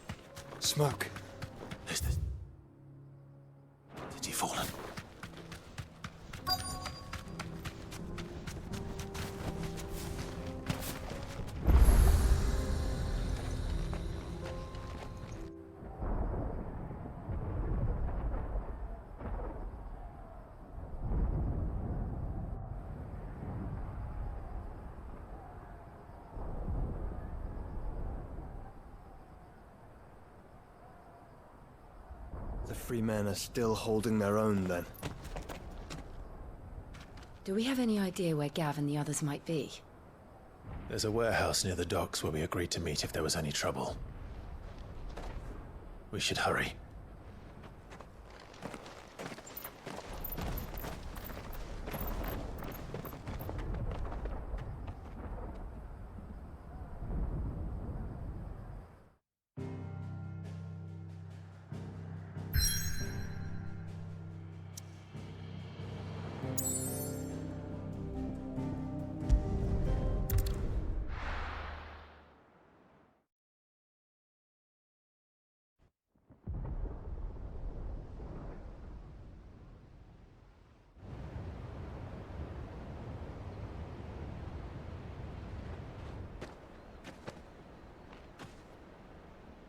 Smoke. Who's this? Did you fall in? The free men are still holding their own, then. Do we have any idea where Gav and the others might be? There's a warehouse near the docks where we agreed to meet if there was any trouble. We should hurry.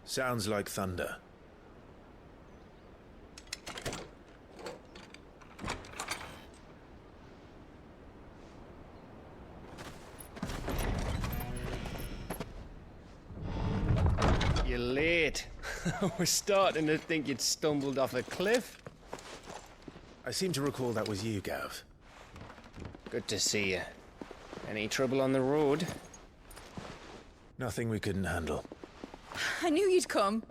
Sounds like thunder. You're late. We're starting to think you'd stumbled off a cliff. I seem to recall that was you, Gav. Good to see you. Any trouble on the road? Nothing we couldn't handle. I knew you'd come.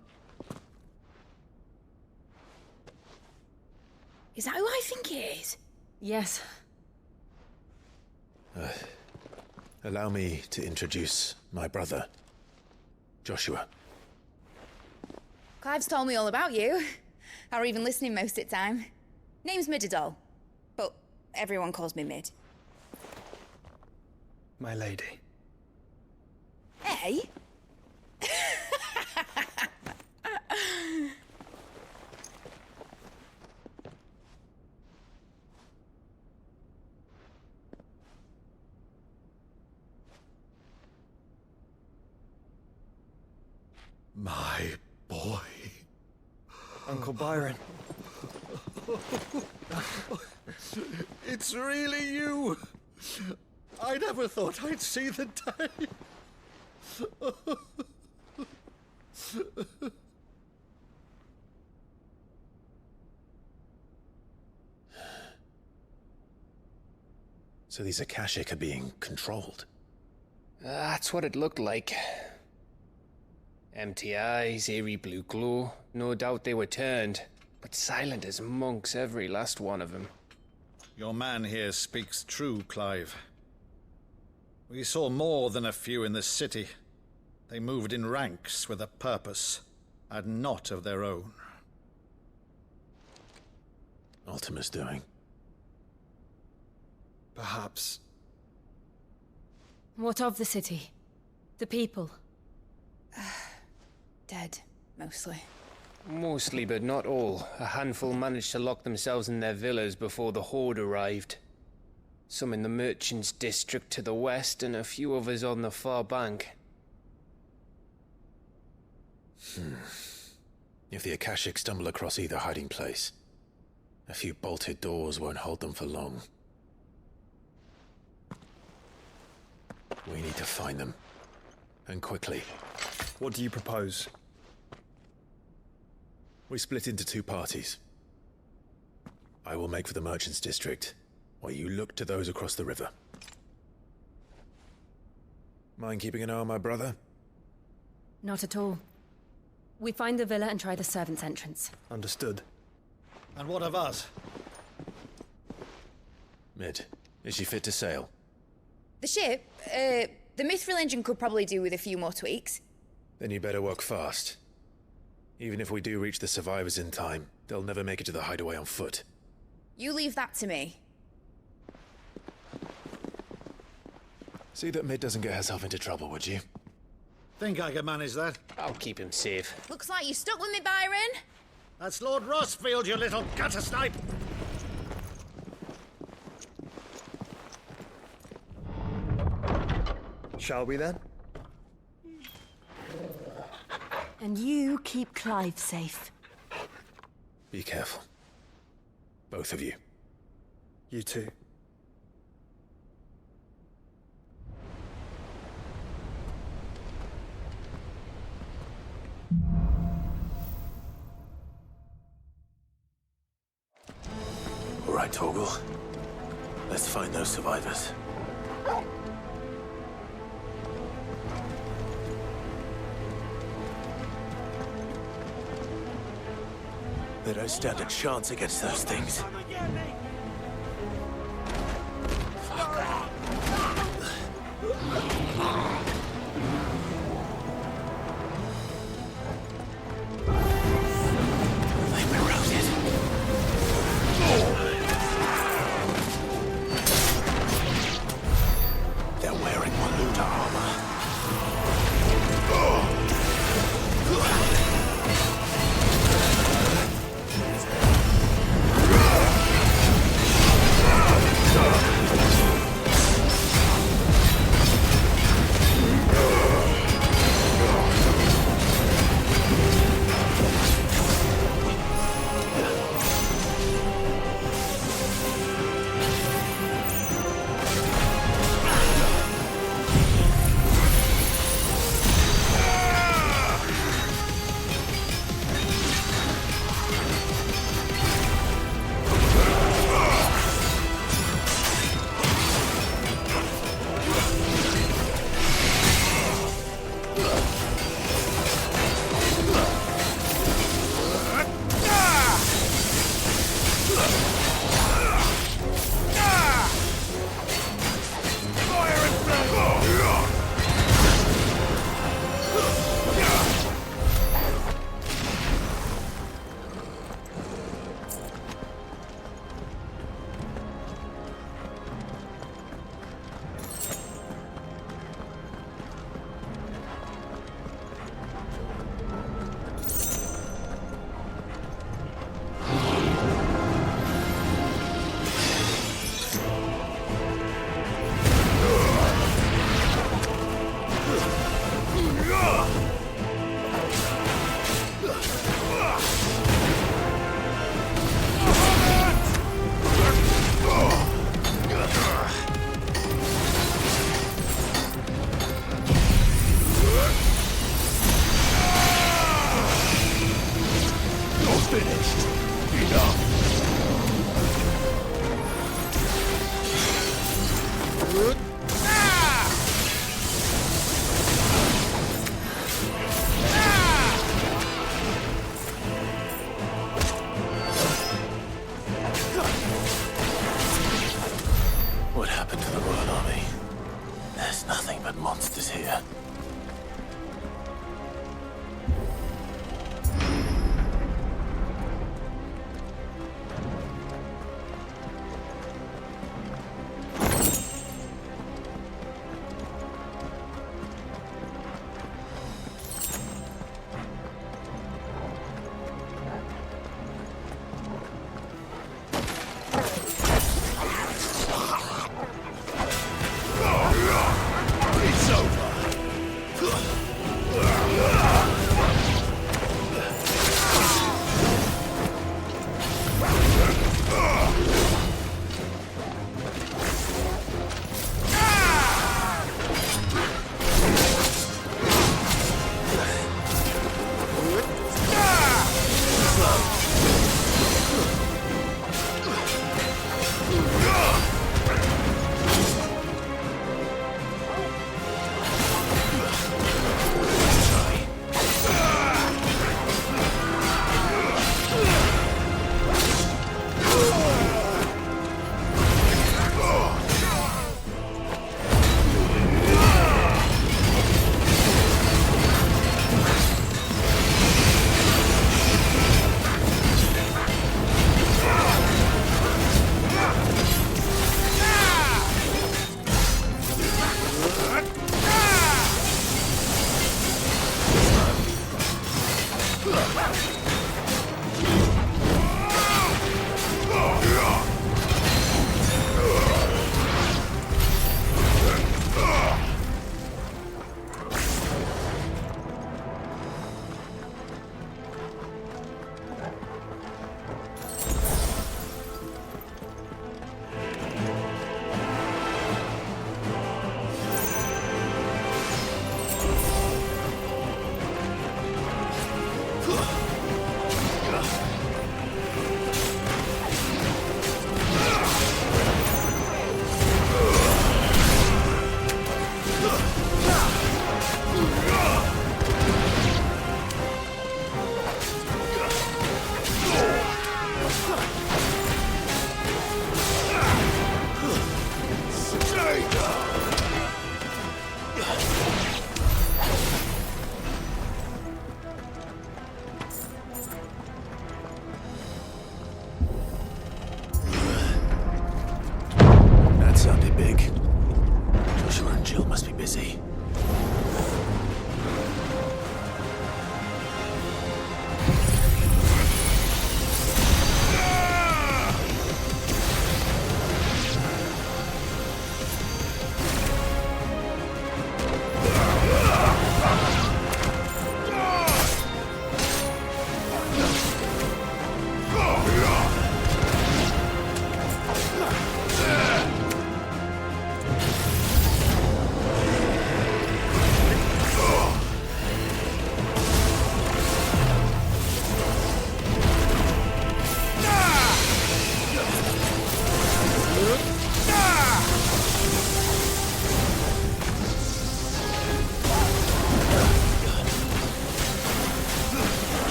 Is that who I think it is? Yes. Allow me to introduce my brother, Joshua. Clive's told me all about you. Or even listening most of the time. Name's Midadol, but everyone calls me Mid. My lady. Hey? My boy. Uncle Byron. It's really you. I never thought I'd see the day. So these Akashic are being controlled? That's what it looked like. Empty eyes, eerie blue glow. No doubt they were turned, but silent as monks, every last one of them. Your man here speaks true, Clive. We saw more than a few in the city. They moved in ranks with a purpose, and not of their own. Ultima's doing. Perhaps. What of the city? The people? Dead, mostly. Mostly, but not all. A handful managed to lock themselves in their villas before the Horde arrived. Some in the Merchants' District to the west, and a few others on the far bank. If the Akashic stumble across either hiding place, a few bolted doors won't hold them for long. We need to find them. And quickly. What do you propose? We split into two parties. I will make for the Merchants' District, while you look to those across the river. Mind keeping an eye on my brother? Not at all. We find the villa and try the servants' entrance. Understood. And what of us? Mid, is she fit to sail? The ship, the Mithril engine could probably do with a few more tweaks. Then you better work fast. Even if we do reach the survivors in time, they'll never make it to the hideaway on foot. You leave that to me. See that Mid doesn't get herself into trouble, would you? Think I can manage that? I'll keep him safe. Looks like you stuck with me, Byron. That's Lord Rossfield, you little gutter snipe! Shall we then? And you keep Clive safe. Be careful. Both of you. You too. All right, Torgal. Let's find those survivors. They don't stand a chance against those things. What happened to the Royal Army? There's nothing but monsters here. It's over!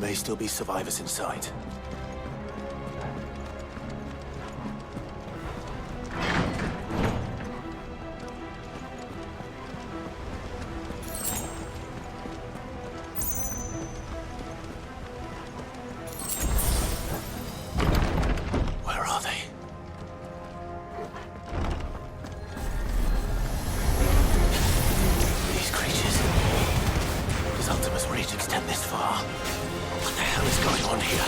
may still be survivors inside. Where are they? These creatures. Does Ultima's reach extend this far? What the hell is going on here?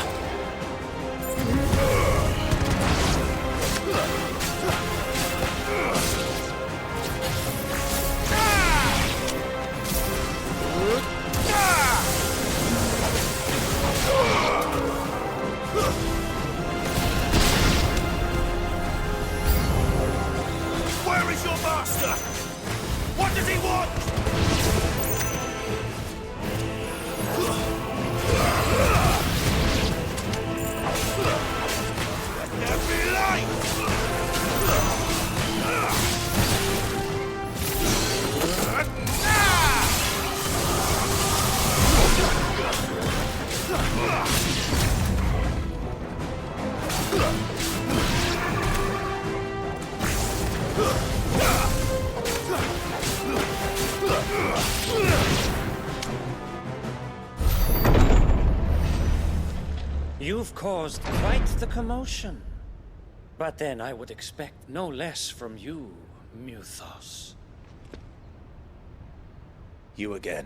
Where is your master? What does he want? Let there be You've caused quite the commotion. But then I would expect no less from you, Muthos. You again.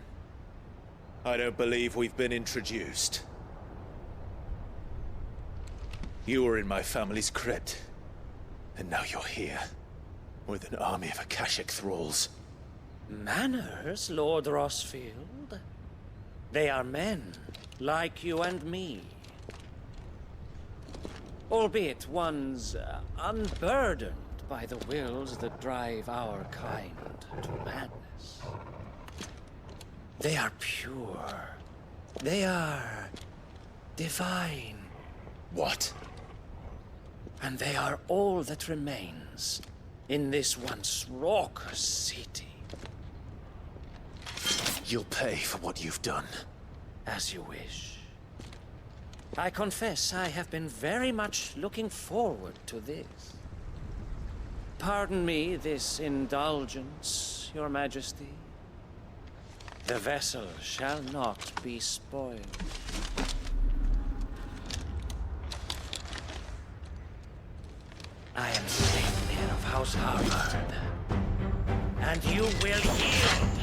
I don't believe we've been introduced. You were in my family's crypt, and now you're here, with an army of Akashic thralls. Manners, Lord Rosfield? They are men, like you and me. Albeit ones unburdened by the wills that drive our kind to madness. They are pure. They are divine. What? And they are all that remains in this once raucous city. You'll pay for what you've done. As you wish. I confess I have been very much looking forward to this. Pardon me this indulgence, Your Majesty. The vessel shall not be spoiled. I am Saintmere of House Harvard, and you will yield.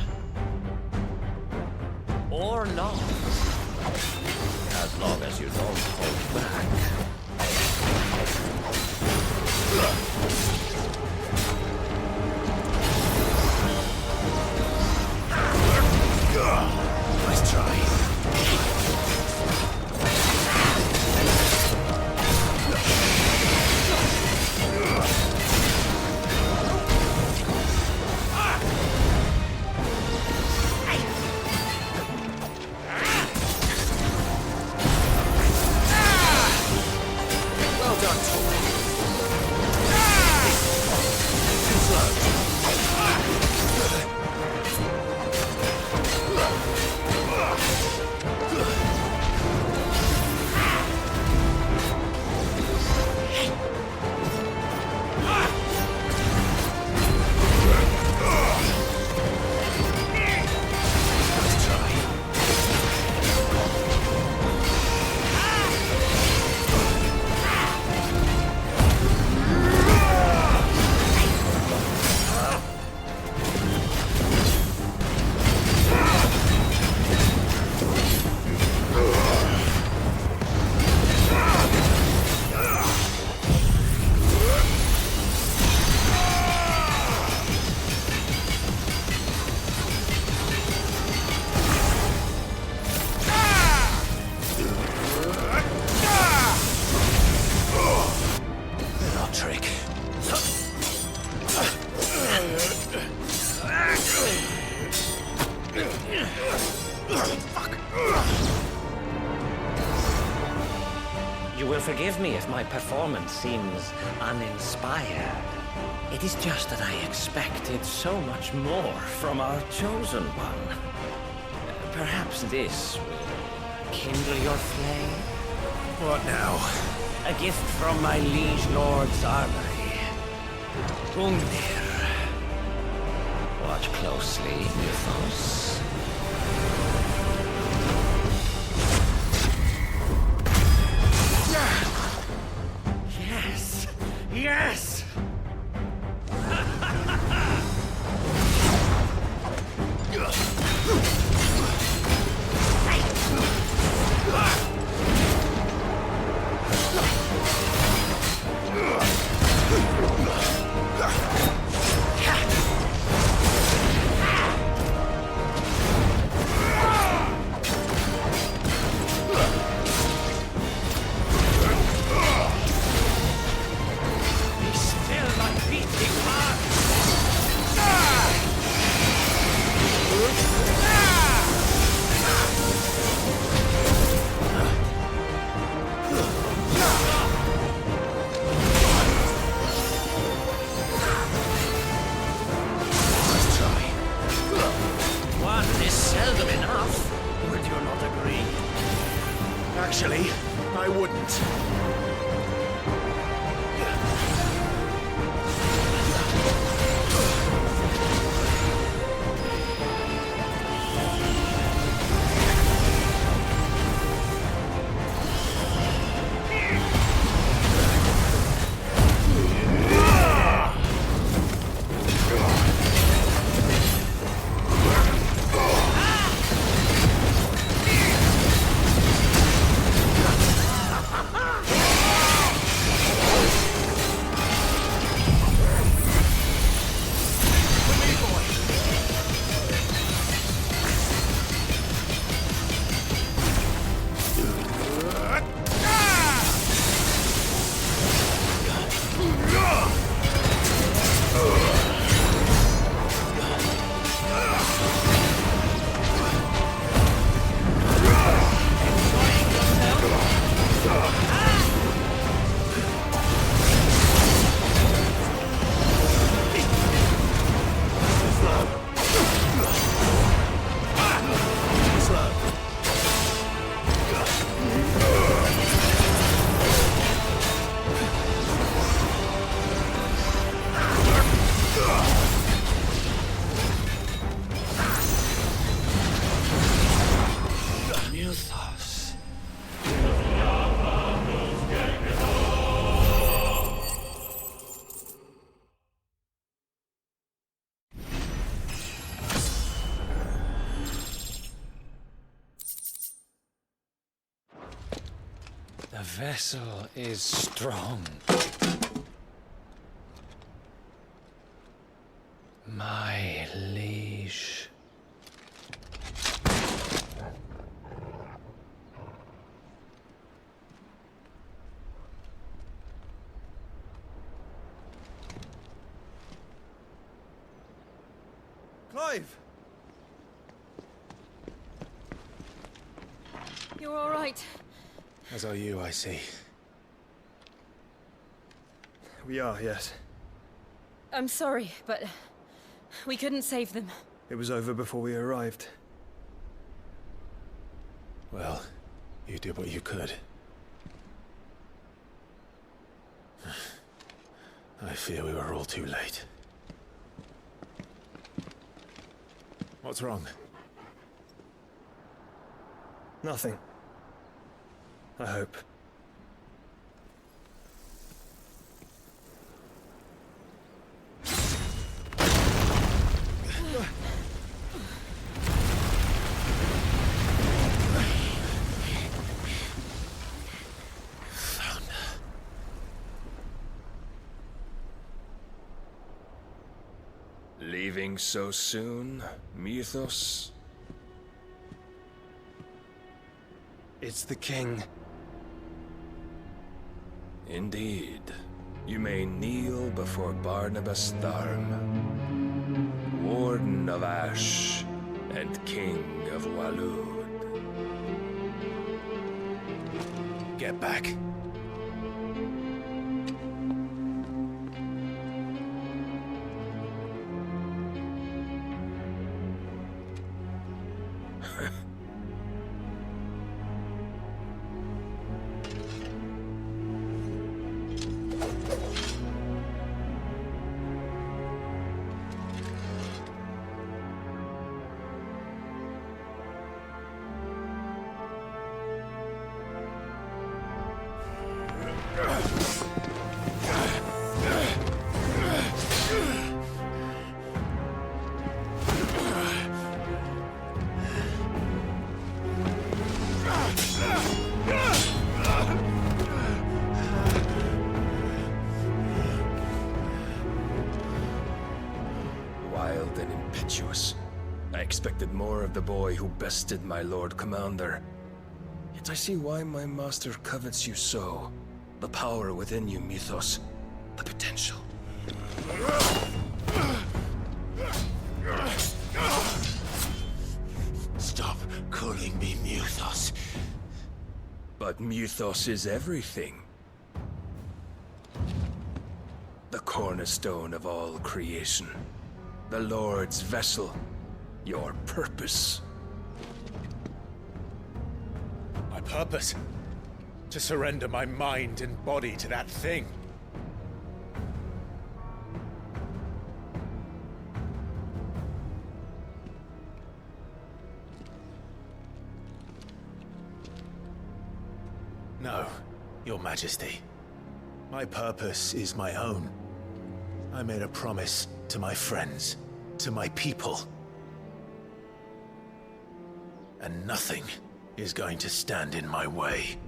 Or not. As long as you don't hold back. Nice try. You will forgive me if my performance seems uninspired. It is just that I expected so much more from our chosen one. Perhaps this will kindle your flame? What now? A gift from my liege lord's armory. Gungnir. Watch closely, Mythos. Yes! Yes! Actually, I wouldn't. The vessel is strong. My liege. Clive! You're all right. As are you, I see. We are, yes. I'm sorry, but we couldn't save them. It was over before we arrived. Well, you did what you could. I fear we were all too late. What's wrong? Nothing. I hope. Leaving so soon, Mythos? It's the king. Indeed. You may kneel before Barnabas Tharm, Warden of Ash and King of Walud. Get back. impetuous. I expected more of the boy who bested my Lord Commander. Yet I see why my master covets you so. The power within you, Mythos. The potential. Stop calling me Mythos. But Mythos is everything. The cornerstone of all creation. The Lord's vessel. Your purpose. My purpose? To surrender my mind and body to that thing. No, Your Majesty. My purpose is my own. I made a promise to my friends, to my people. And nothing is going to stand in my way.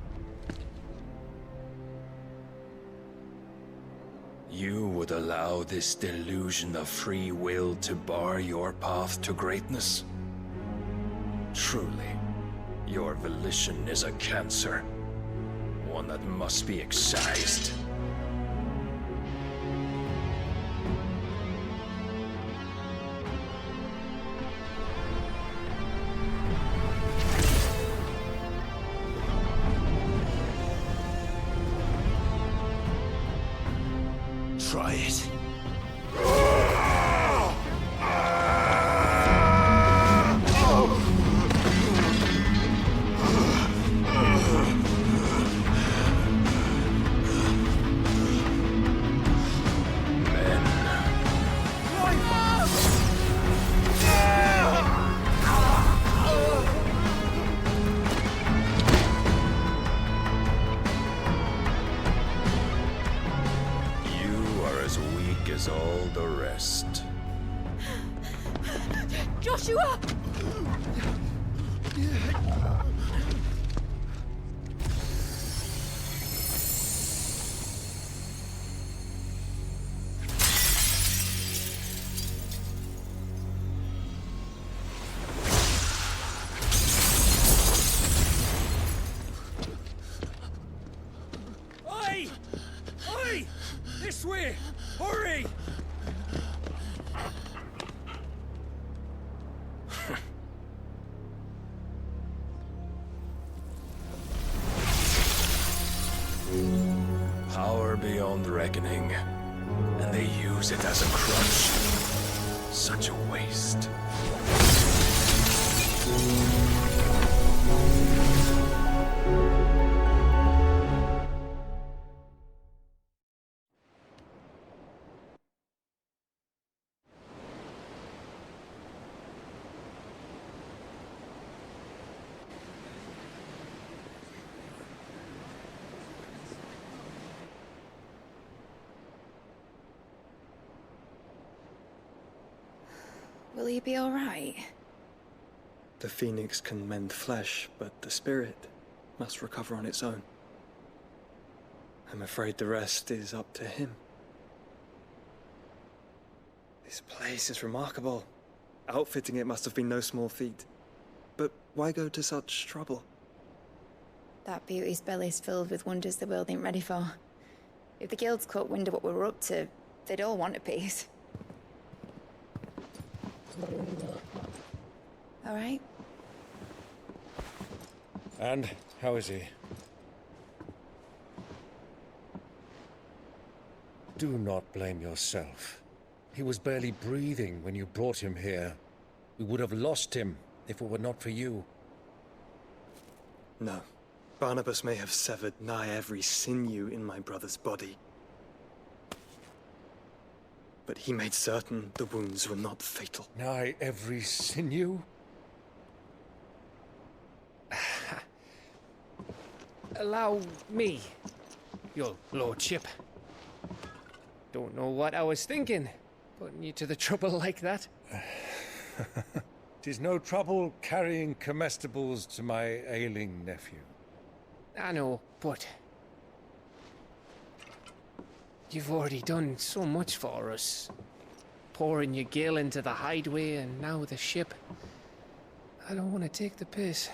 You would allow this delusion of free will to bar your path to greatness? Truly, your volition is a cancer. One that must be excised. Try it. As all the rest. Joshua! Oi! Oi! This way! Hurry! Power beyond reckoning, and they use it as a crutch. Such a waste. Will he be all right? The Phoenix can mend flesh, but the spirit must recover on its own. I'm afraid the rest is up to him. This place is remarkable. Outfitting it must have been no small feat. But why go to such trouble? That beauty's belly's filled with wonders the world ain't ready for. If the guilds caught wind of what we were up to, they'd all want a piece. All right? And how is he? Do not blame yourself. He was barely breathing when you brought him here. We would have lost him if it were not for you. No. Barnabas may have severed nigh every sinew in my brother's body. But he made certain the wounds were not fatal. Nigh every sinew? Allow me, your lordship. Don't know what I was thinking, putting you to the trouble like that. 'Tis no trouble carrying comestibles to my ailing nephew. I know, but you've already done so much for us. pouring your gale into the hideaway and now the ship. I don't want to take the piss.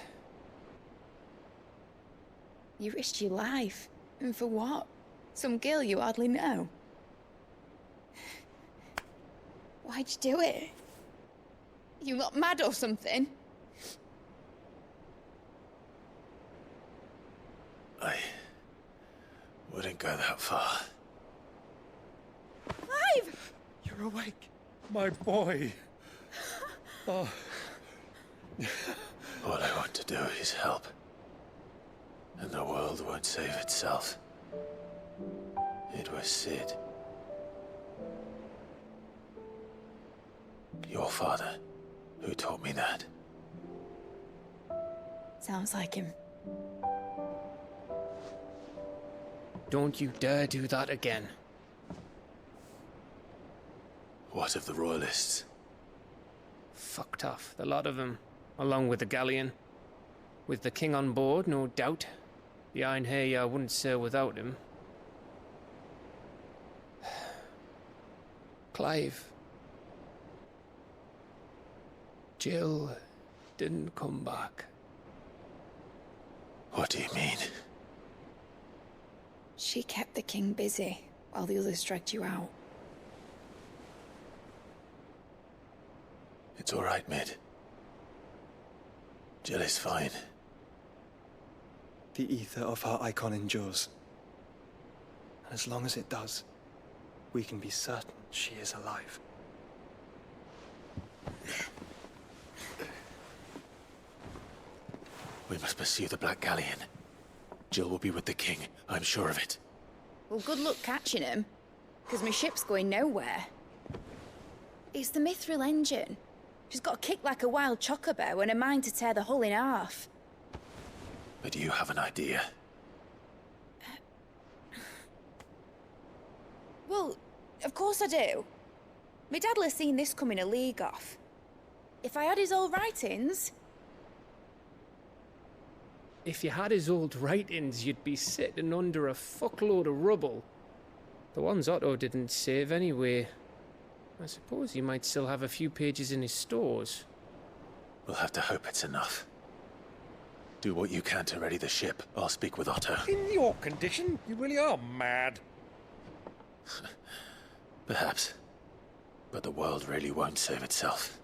You risked your life. And for what? Some girl you hardly know. Why'd you do it? You lot mad or something? I wouldn't go that far. Clive! You're awake. My boy. Oh. All I want to do is help. And the world won't save itself. It was Sid. Your father, who taught me that. Sounds like him. Don't you dare do that again. What of the Royalists? Fucked off, the lot of them, along with the galleon. With the king on board, no doubt. The Iron Hair wouldn't sail without him. Clive. Jill didn't come back. What do you mean? She kept the king busy while the others dragged you out. It's all right, Mid. Jill is fine. The ether of her icon endures. And as long as it does, we can be certain she is alive. We must pursue the Black Galleon. Jill will be with the king, I'm sure of it. Well, good luck catching him, because my ship's going nowhere. It's the Mithril engine. She's got a kick like a wild chocobo and a mind to tear the hull in half. But you have an idea. Well, of course I do. My dad'll have seen this coming a league off. If I had his old writings... If you had his old writings, you'd be sitting under a fuckload of rubble. The ones Otto didn't save anyway. I suppose he might still have a few pages in his stores. We'll have to hope it's enough. Do what you can to ready the ship. I'll speak with Otto. In your condition, you really are mad. Perhaps. But the world really won't save itself.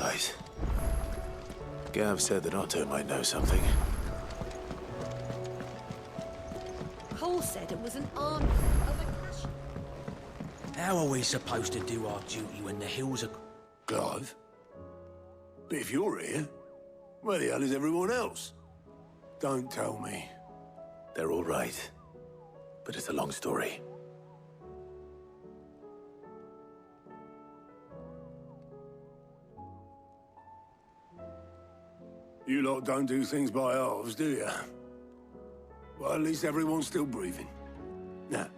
Right. Gav said that Otto might know something. Cole said it was an army of a cash. How are we supposed to do our duty when the hills are... Clive? But if you're here, where the hell is everyone else? Don't tell me. They're all right. But it's a long story. You lot don't do things by halves, do you? Well, at least everyone's still breathing. Now,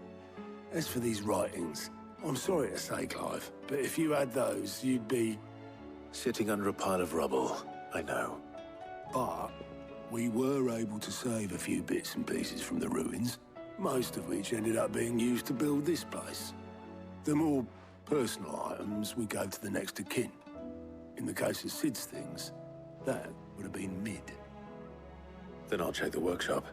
as for these writings, I'm sorry to say, Clive, but if you had those, you'd be... Sitting under a pile of rubble, I know. But we were able to save a few bits and pieces from the ruins, most of which ended up being used to build this place. The more personal items we gave to the next of kin. In the case of Sid's things, that would have been Mid. Then I'll check the workshop.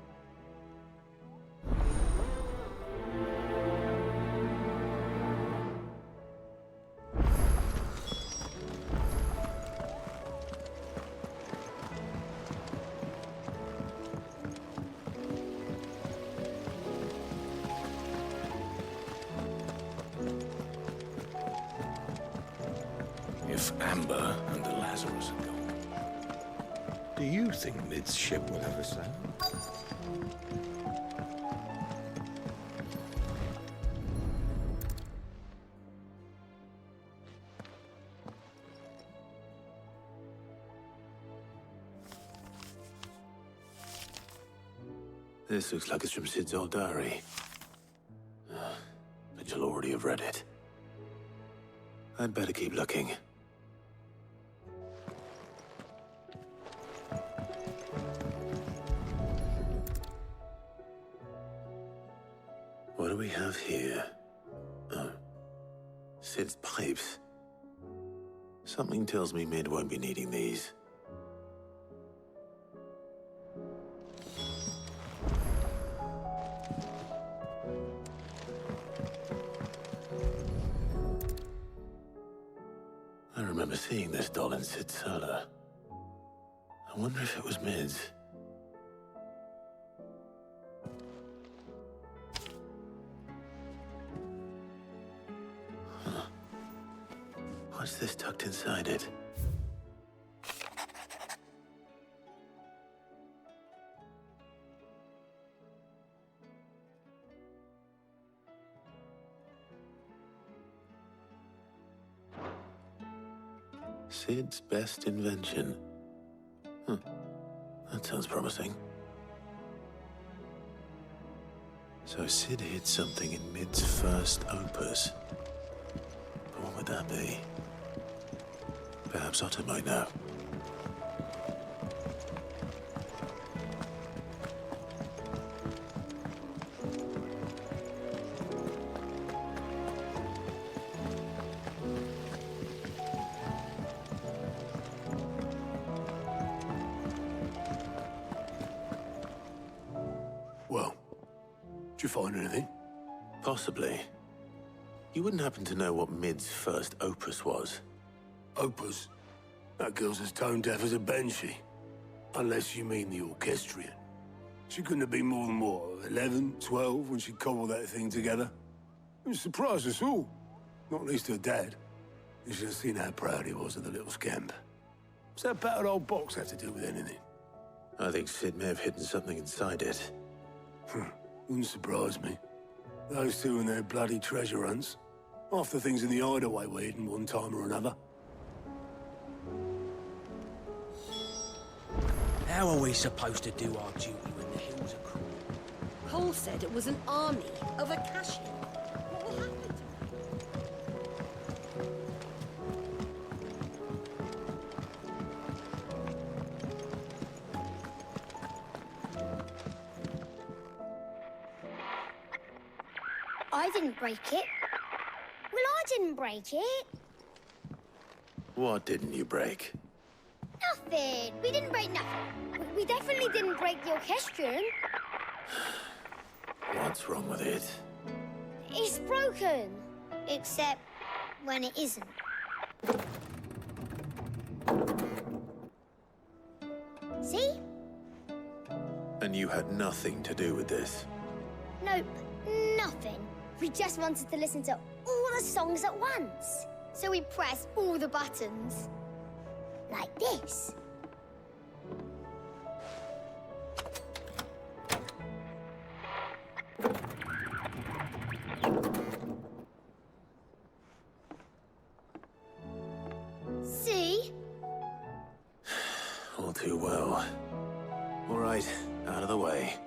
If Amber and the Lazarus are gone, do you think Mid's ship will ever sail? This looks like it's from Sid's old diary. But you'll already have read it. I'd better keep looking. What do we have here? Oh. Sid's pipes. Something tells me Mid won't be needing these. I remember seeing this doll in Sid's cellar. I wonder if it was Mid's. What's this tucked inside it? Sid's best invention. That sounds promising. So Sid hid something in Mid's first opus. But what would that be? Perhaps Otto might know. Well, did you find anything? Possibly. You wouldn't happen to know what Mid's first opus was? Opus? That girl's as tone deaf as a banshee. Unless you mean the orchestrion. She couldn't have been more than, what, 11, 12 when she cobbled that thing together? It surprised us all. Not least her dad. You should have seen how proud he was of the little scamp. What's that battered old box have to do with anything? I think Sid may have hidden something inside it. Wouldn't surprise me. Those two and their bloody treasure hunts. Half the things in the hideaway were hidden one time or another. How are we supposed to do our duty when the hills are cruel? Paul said it was an army of Akashian. What will happen to I didn't break it. Well, I didn't break it. What didn't you break? Nothing. We didn't break nothing. We definitely didn't break the orchestrion. What's wrong with it? It's broken. Except when it isn't. See? And you had nothing to do with this? Nope, nothing. We just wanted to listen to all the songs at once. So we pressed all the buttons. Like this. See? All too well. All right, out of the way.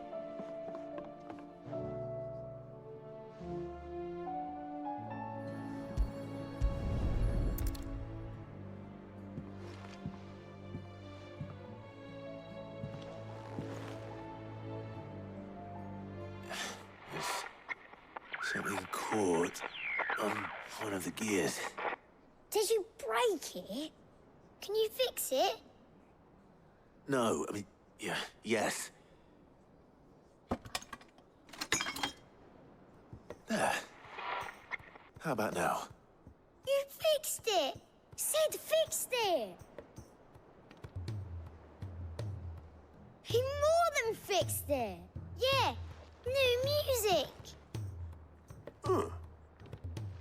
Something caught on one of the gears. Did you break it? Can you fix it? No, I mean, yes. There. How about now? You fixed it! Sid fixed it! He more than fixed it! Yeah, new music! Huh.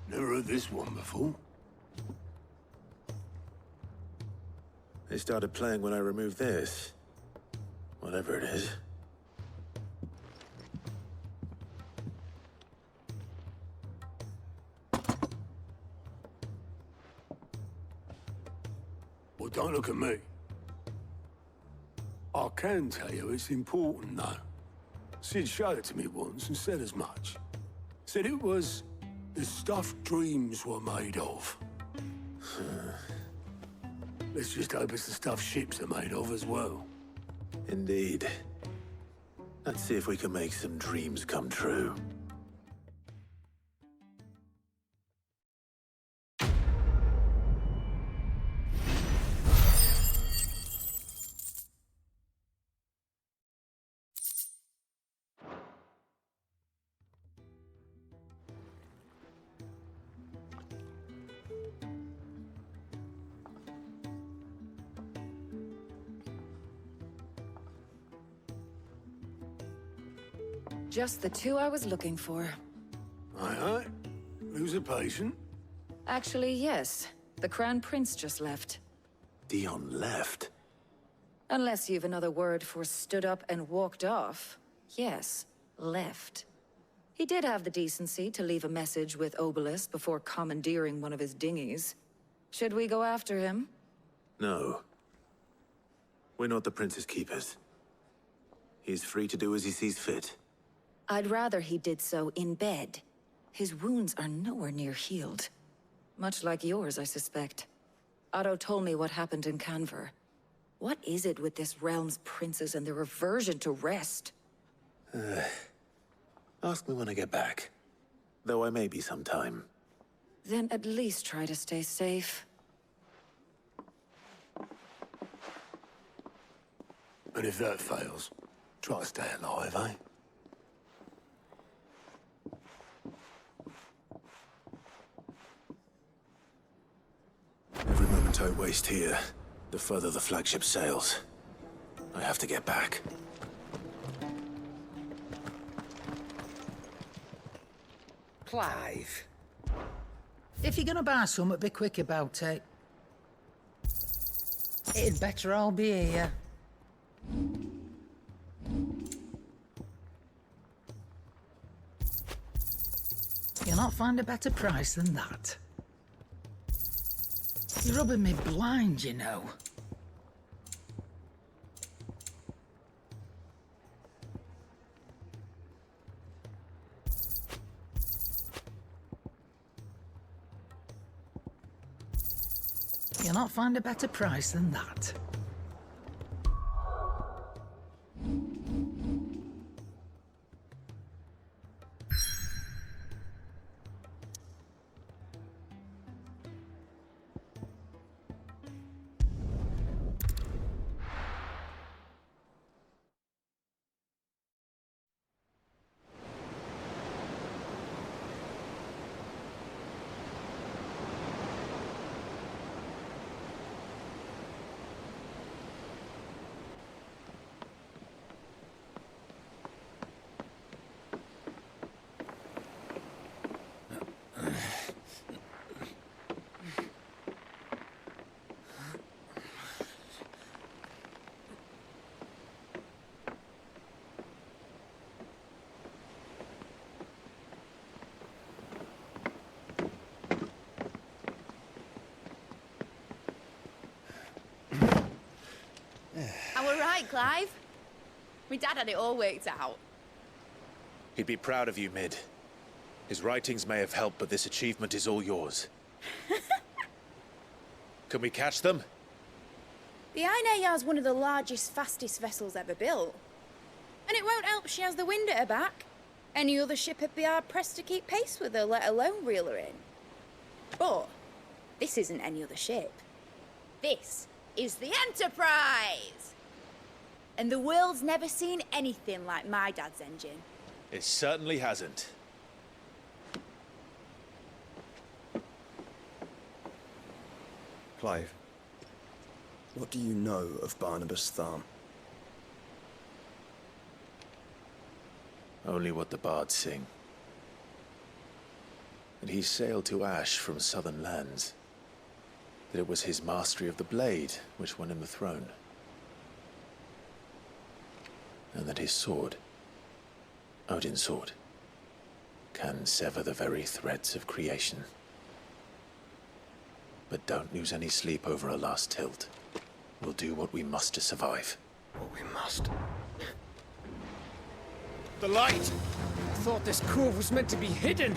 Never heard this one before. They started playing when I removed this. Whatever it is. Well, don't look at me. I can tell you it's important, though. Sid showed it to me once and said as much. Said it was the stuff dreams were made of. Let's just hope it's the stuff ships are made of as well. Indeed. Let's see if we can make some dreams come true. Just the two I was looking for. Aye. Lose a patient? Actually, yes. The Crown Prince just left. Dion left? Unless you've another word for stood up and walked off. Yes, left. He did have the decency to leave a message with Obelisk before commandeering one of his dinghies. Should we go after him? No. We're not the Prince's keepers. He's free to do as he sees fit. I'd rather he did so in bed. His wounds are nowhere near healed. Much like yours, I suspect. Otto told me what happened in Canver. What is it with this realm's princes and their aversion to rest? Ask me when I get back. Though I may be sometime. Then at least try to stay safe. And if that fails, try to stay alive, eh? Every moment I waste here, the further the flagship sails. I have to get back. Clive. If you're gonna buy something, be quick about it. It'd better all be here. You'll not find a better price than that. You're rubbing me blind, you know. You'll not find a better price than that. I were right, Clive. My dad had it all worked out. He'd be proud of you, Mid. His writings may have helped, but this achievement is all yours. Can we catch them? The Ainayar's one of the largest, fastest vessels ever built. And it won't help she has the wind at her back. Any other ship would be hard-pressed to keep pace with her, let alone reel her in. But this isn't any other ship. This is the Enterprise! And the world's never seen anything like my dad's engine. It certainly hasn't. Clive, what do you know of Barnabas Tharm? Only what the bards sing. That he sailed to Ash from southern lands. That it was his mastery of the blade which won him the throne. And that his sword, Odin's sword, can sever the very threads of creation. But don't lose any sleep over a last tilt. We'll do what we must to survive. What we must. The light! I thought this cove was meant to be hidden.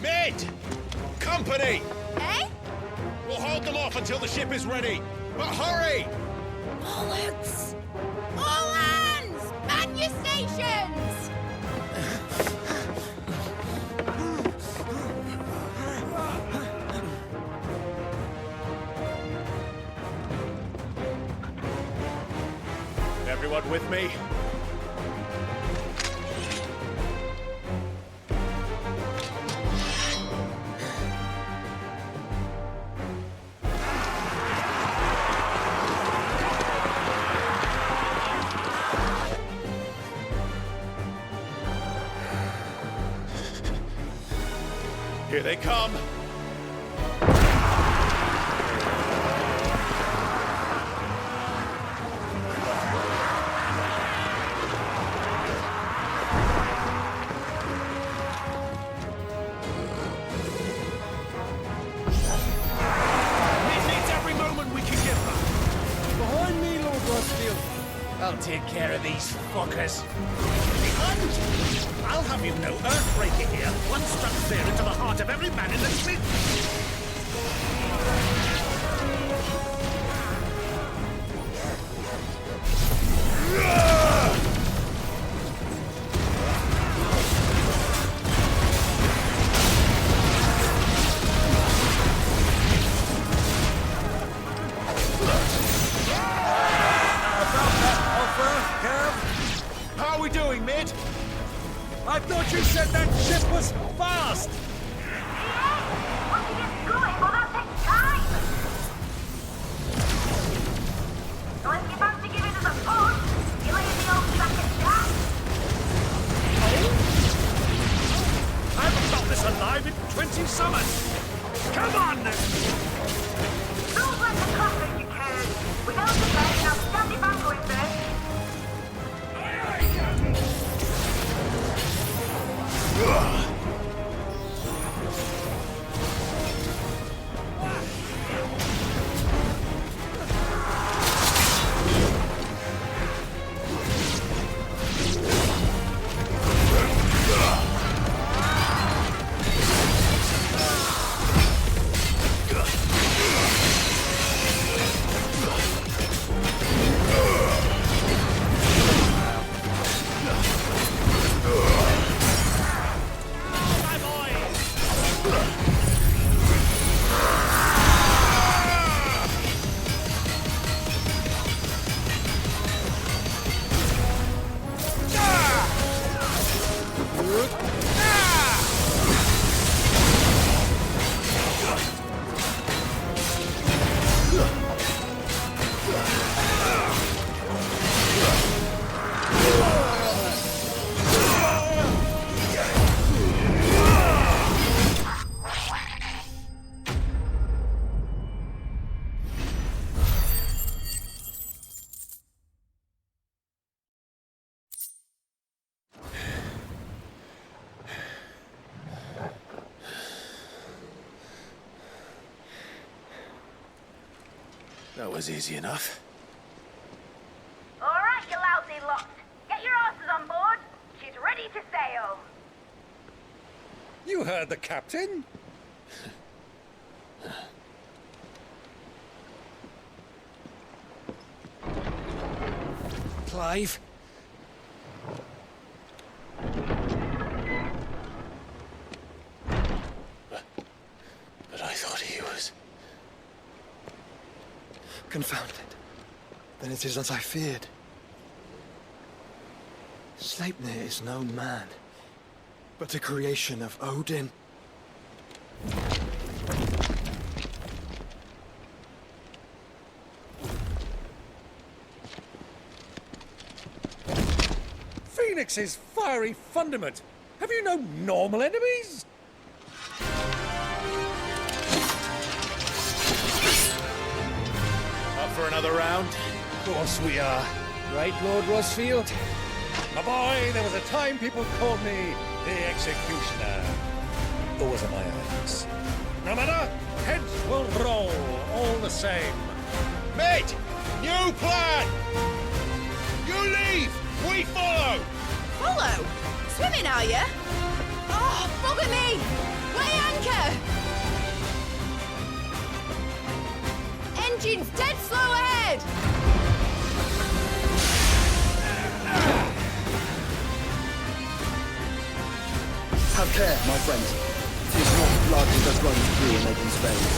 Mid! Company! Eh? We'll hold them off until the ship is ready. But hurry! Bollocks! All hands! Man your stations! Everyone with me? Here they come! I'll take care of these fuckers. Behind! I'll have you know, Earthbreaker here, once struck fear into the heart of every man in the street. How are we doing, Mid? I thought you said that ship was fast! I haven't felt this alive in 20 summers! Come on! Don't let the conflict you can. Without the bed, I'll stand the back with this. That was easy enough. All right, you lousy lot. Get your asses on board. She's ready to sail. You heard the captain? Clive? But I thought he was... Confound it. Then it is as I feared. Sleipnir is no man, but a creation of Odin. Phoenix's fiery fundament. Have you no normal enemies? Up for another round? Of course we are. Right, Lord Rosfield? My boy, there was a time people called me the Executioner. Those are my hands. No matter, heads will roll all the same. Mate! New plan! You leave! We follow! Follow? Swimming, are you? Oh, bugger me! Weigh anchor! Engine's dead slow ahead! Have care, my friends. It is not blood that runs through Megan's veins.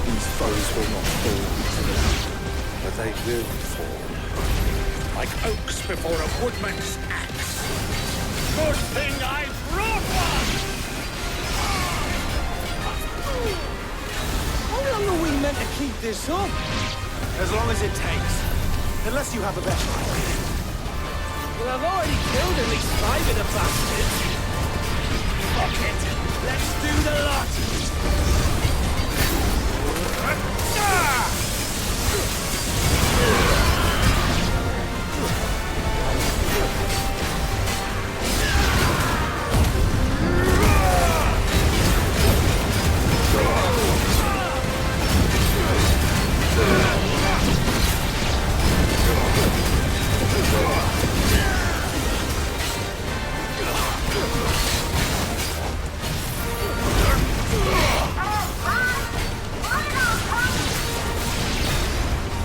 These foes will not fall easily, But they will fall. Like oaks before a woodman's axe. Good thing I brought one! How long are we meant to keep this up? As long as it takes. Unless you have a better idea. Well, I've already killed at least 5 of the bastards. Fuck it! Let's do the lot!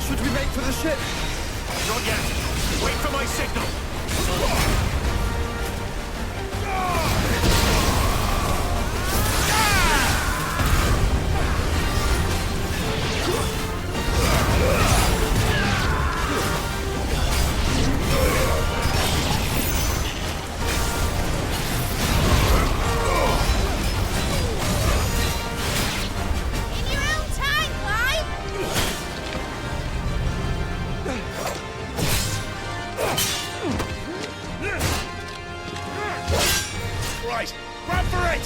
Should we make for the ship? Not yet. Wait for my signal. In your own time, Clive! Right, grab for it!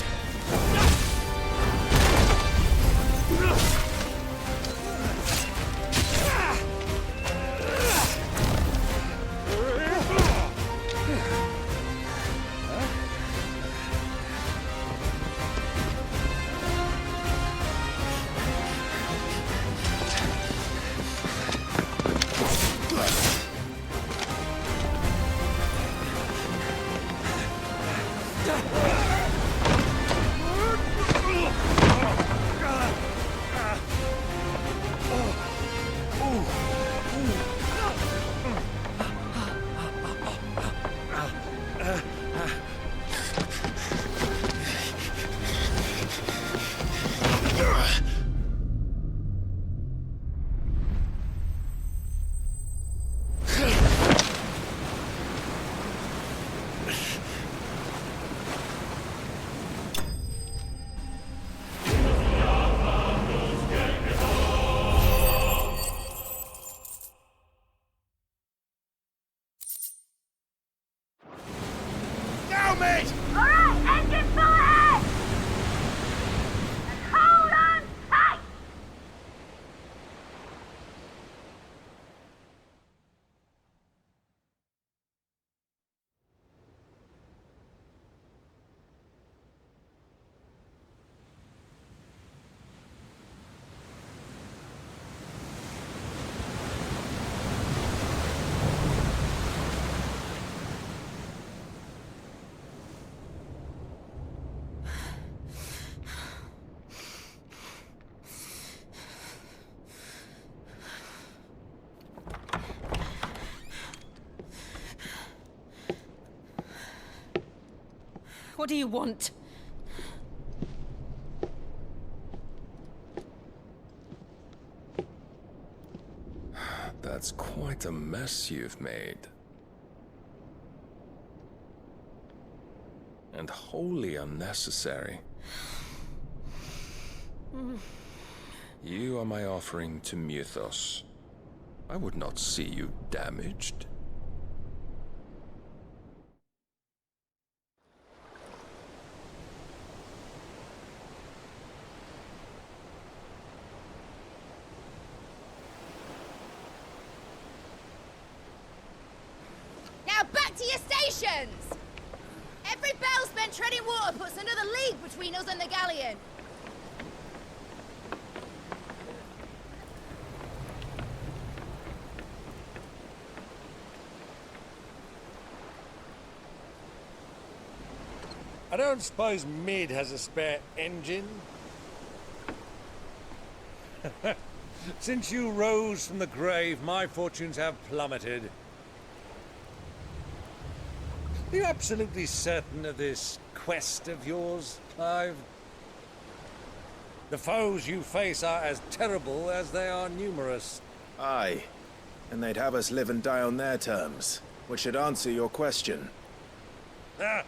Now, mate! Alright, engine full ahead! And hold on tight! What do you want? That's quite a mess you've made. And wholly unnecessary. You are my offering to Mythos. I would not see you damaged. Now back to your stations! Every bell spent treading water puts another league between us and the galleon. I don't suppose Mid has a spare engine? Since you rose from the grave, my fortunes have plummeted. Are you absolutely certain of this quest of yours, Clive? The foes you face are as terrible as they are numerous. Aye. And they'd have us live and die on their terms, which should answer your question. Ah!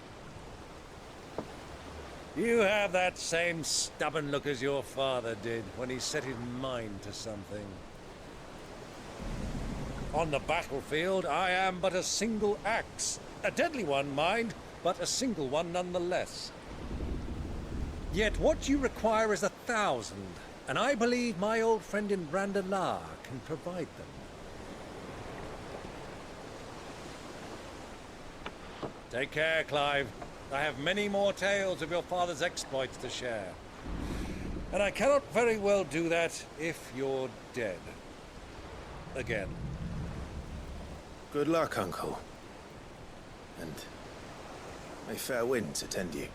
You have that same stubborn look as your father did when he set his mind to something. On the battlefield, I am but a single axe. A deadly one, mind, but a single one nonetheless. Yet what you require is 1,000, and I believe my old friend in Brandalar can provide them. Take care, Clive. I have many more tales of your father's exploits to share. And I cannot very well do that if you're dead. Again. Good luck, Uncle. And may fair winds attend you.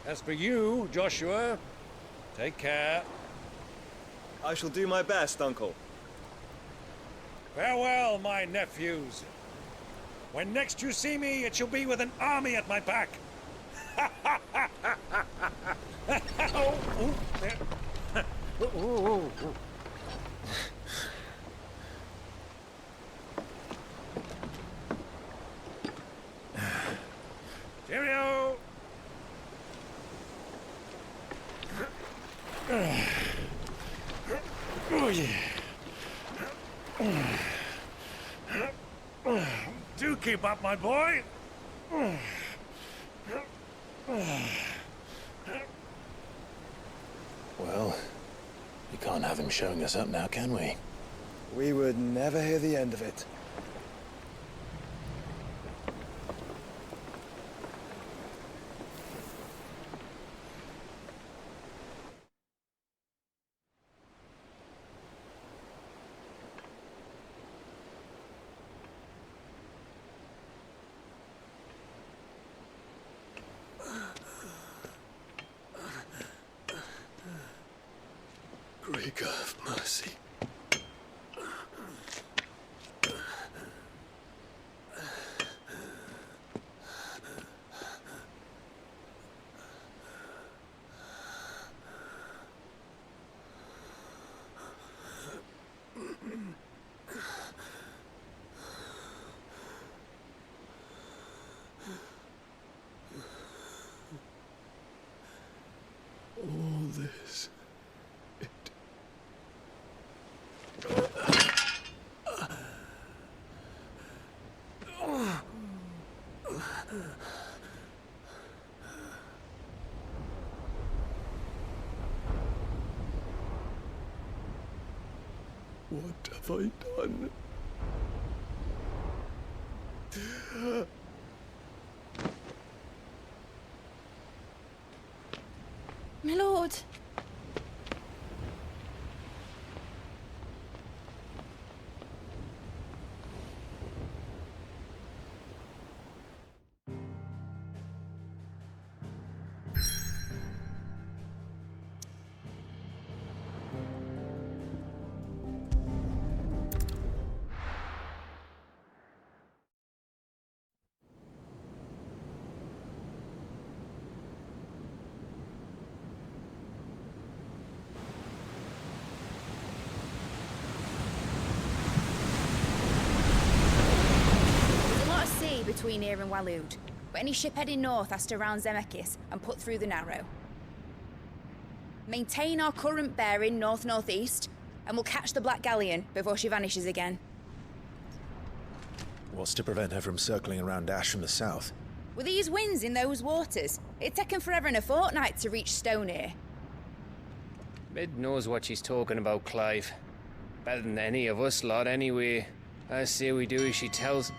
As for you, Joshua, take care. I shall do my best, Uncle. Farewell, my nephews. When next you see me, it shall be with an army at my back. Cheerio! Oh, yeah. Do keep up, my boy. Well, we can't have him showing us up now, can we? We would never hear the end of it. Great God of mercy. All this. What have I done? My lord. Between here and Waloed, but any ship heading north has to round Zemeckis and put through the Narrow. Maintain our current bearing north-northeast, and we'll catch the Black Galleon before she vanishes again. What's to prevent her from circling around Ash from the south? With these winds in those waters, it'd taken forever and a fortnight to reach Stonehere. Mid knows what she's talking about, Clive. Better than any of us lot, anyway. I say we do as she tells.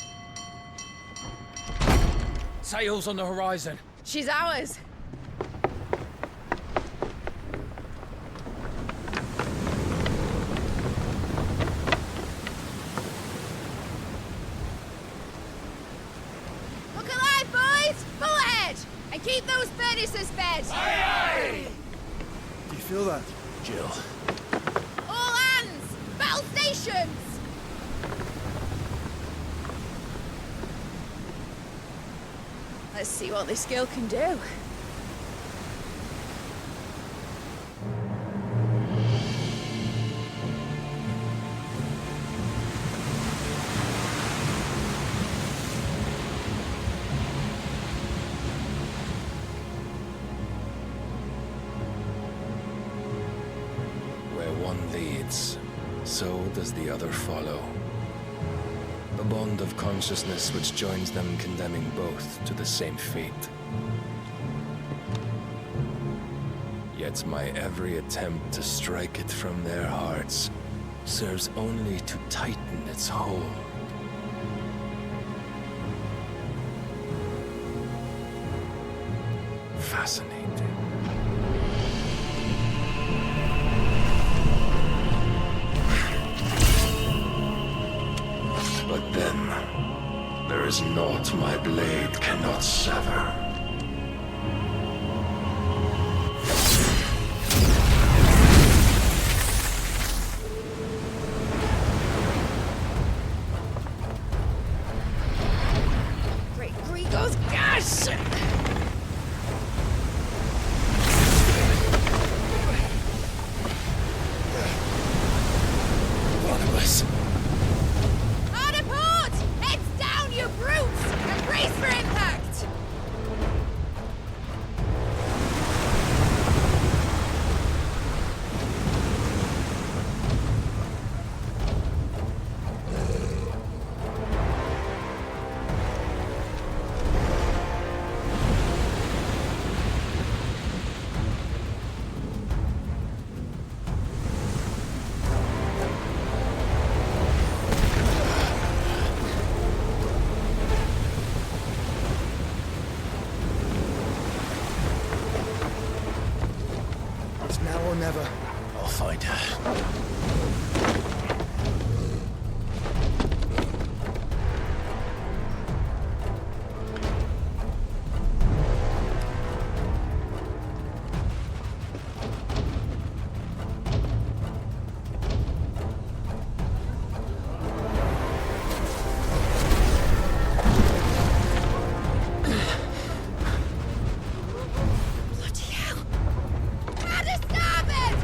Sails on the horizon. She's ours. Look Keep those furnaces fed! Aye, Do you feel that? Jill. All hands! Battle stations! Let's see what this girl can do. Where one leads, so does the other follow. A bond of consciousness which joins them, condemning both to the same fate. Yet my every attempt to strike it from their hearts serves only to tighten its hold. Fascinating. But then, there is naught my blade cannot sever. Great Grigor's gas! Barnabas. Harder port! Heads down, you brutes! And brace for impact! It's now or never. I'll find her. Bloody hell! Harder starboard!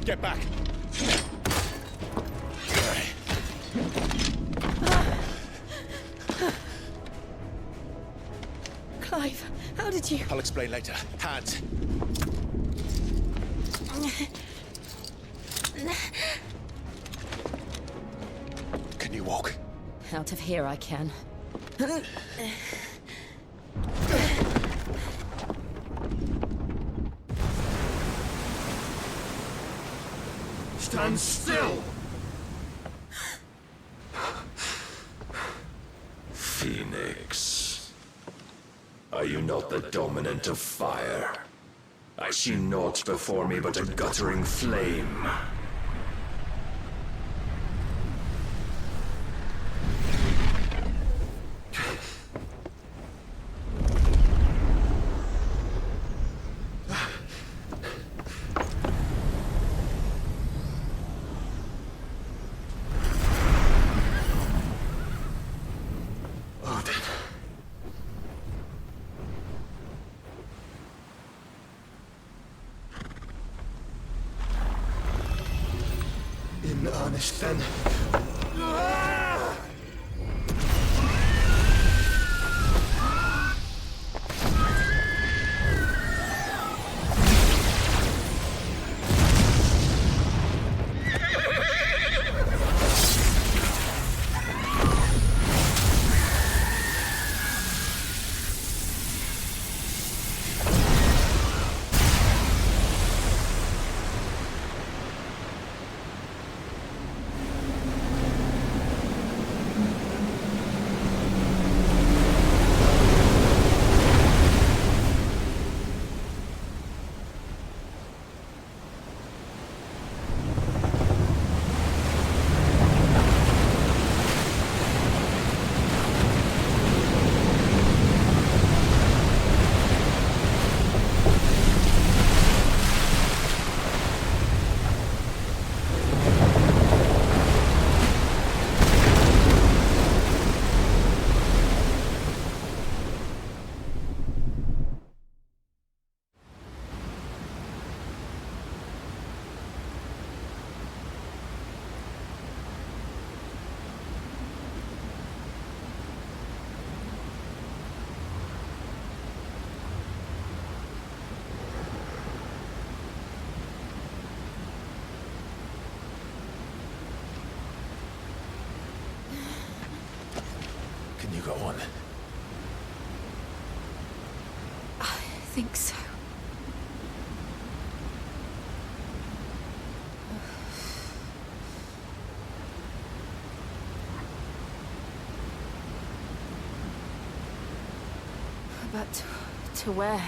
Get back! Clive, how did you... I'll explain later. Hands. Can you walk? Out of here I can. Stand still! Phoenix. Are you not the dominant of fire? I see naught before me but a guttering flame. In earnest, then. think so. But to where?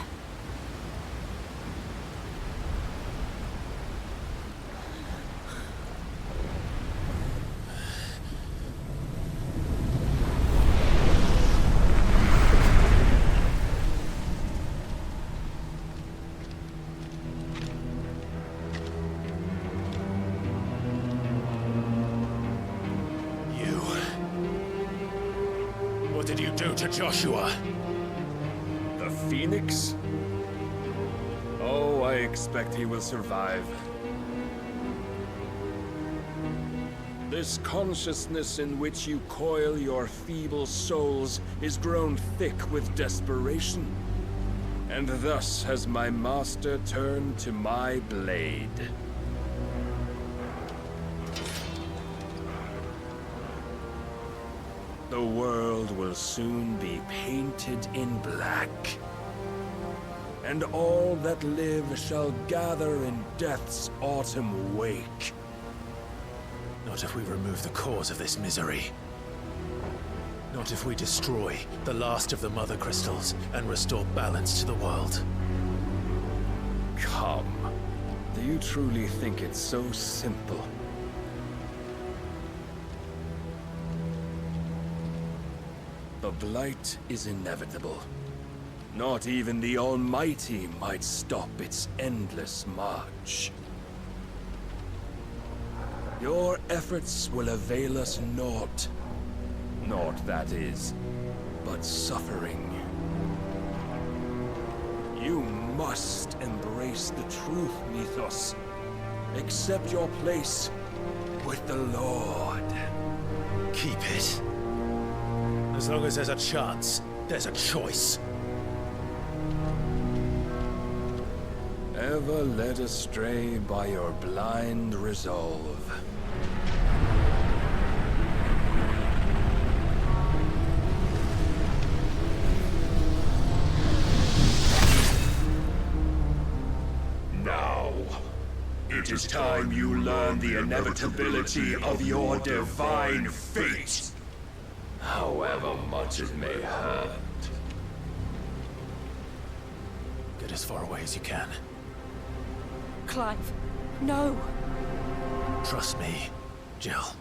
What did you do to Joshua? The Phoenix? Oh, I expect he will survive. This consciousness in which you coil your feeble souls is grown thick with desperation. And thus has my master turned to my blade. The world will soon be painted in black. And all that live shall gather in death's autumn wake. Not if we remove the cause of this misery. Not if we destroy the last of the Mother Crystals and restore balance to the world. Come. Do you truly think it's so simple? The Blight is inevitable. Not even the Almighty might stop its endless march. Your efforts will avail us naught. Naught, that is, but suffering. You must embrace the truth, Mythos. Accept your place with the Lord. Keep it. As long as there's a chance, there's a choice. Ever led astray by your blind resolve. Now, it is time you learn the inevitability of your divine fate. However much it may hurt. Get as far away as you can. Clive, no! Trust me, Jill.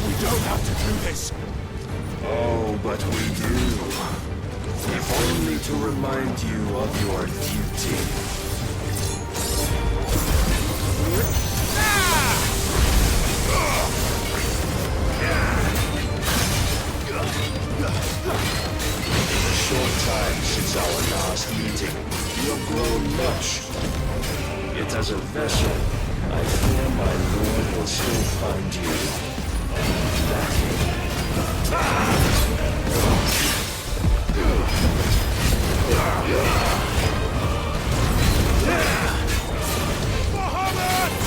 We don't have to do this. Oh, but we do. If only to remind you of your duty. In a short time since our last meeting, you have grown much. Yet as a vessel, I fear my lord will still find you lacking.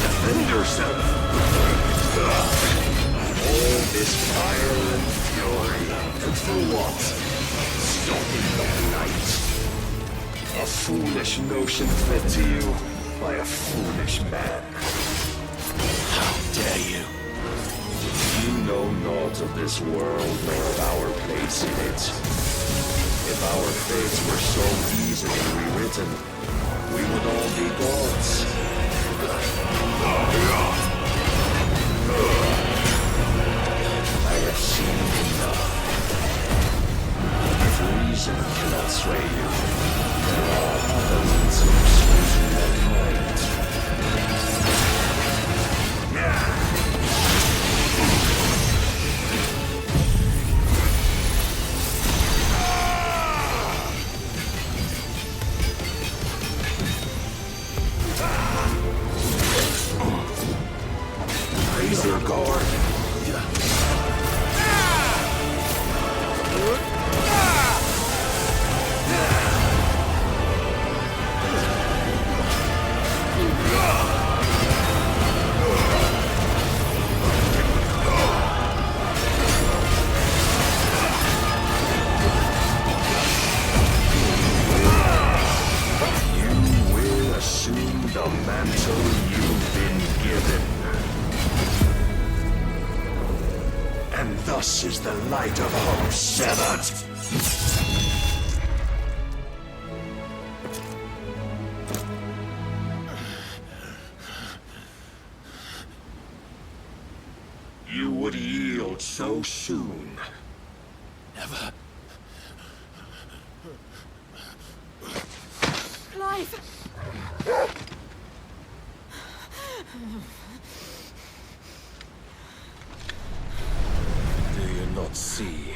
Defend yourself. All this fire and fury, and for what? Stopping the light. A foolish notion fed to you by a foolish man. How dare you? You know naught of this world nor of our place in it. If our fates were so easily rewritten, we would all be gods. I have seen enough. If reason cannot sway you, there are other means of excusing that might. Razor guard. the mantle you've been given. And thus is the light of hope severed. You would yield so soon. Never. Clive! Do you not see?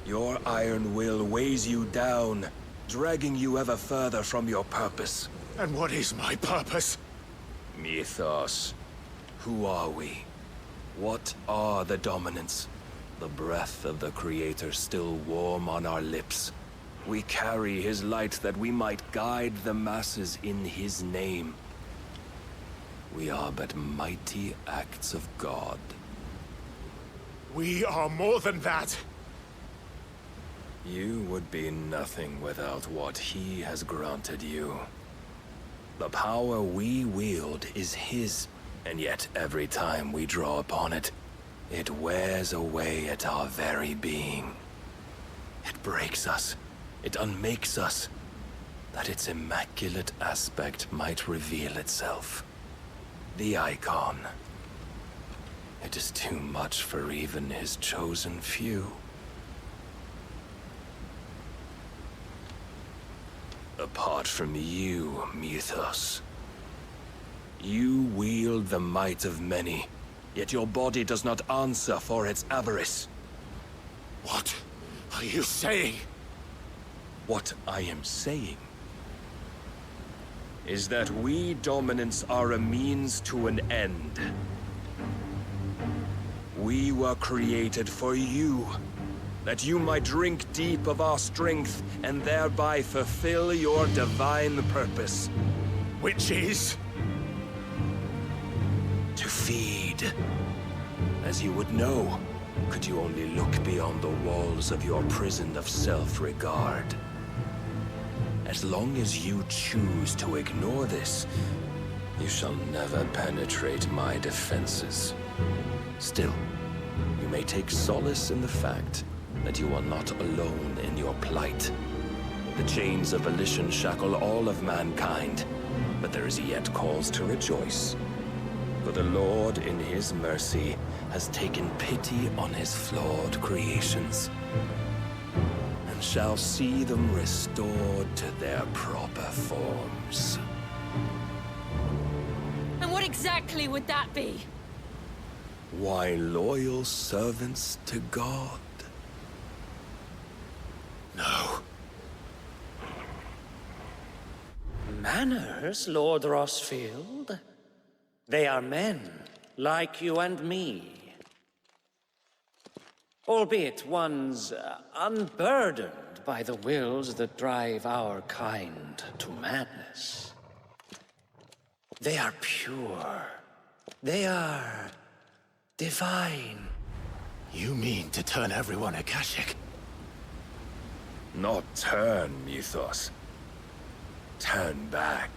Your iron will weighs you down, dragging you ever further from your purpose. And what is my purpose? Mythos. Who are we? What are the dominants? The breath of the Creator still warm on our lips. We carry his light that we might guide the masses in his name. We are but mighty acts of God. We are more than that. You would be nothing without what he has granted you. The power we wield is his. And yet, every time we draw upon it, it wears away at our very being. It breaks us. It unmakes us, that its immaculate aspect might reveal itself. The icon. It is too much for even his chosen few. Apart from you, Mythos, you wield the might of many, yet your body does not answer for its avarice. What are you saying? What I am saying is that we dominants are a means to an end. We were created for you, that you might drink deep of our strength and thereby fulfill your divine purpose. Which is? To feed. As you would know, could you only look beyond the walls of your prison of self-regard. As long as you choose to ignore this, you shall never penetrate my defenses. Still, you may take solace in the fact that you are not alone in your plight. The chains of volition shackle all of mankind, but there is yet cause to rejoice. For the Lord, in his mercy, has taken pity on his flawed creations, and shall see them restored to their proper forms. And what exactly would that be? Why, loyal servants to God. No. Manners, Lord Rossfield? They are men, like you and me. Albeit ones unburdened by the wills that drive our kind to madness. They are pure. They are divine. You mean to turn everyone Akashic? Not turn, Mythos. Turn back.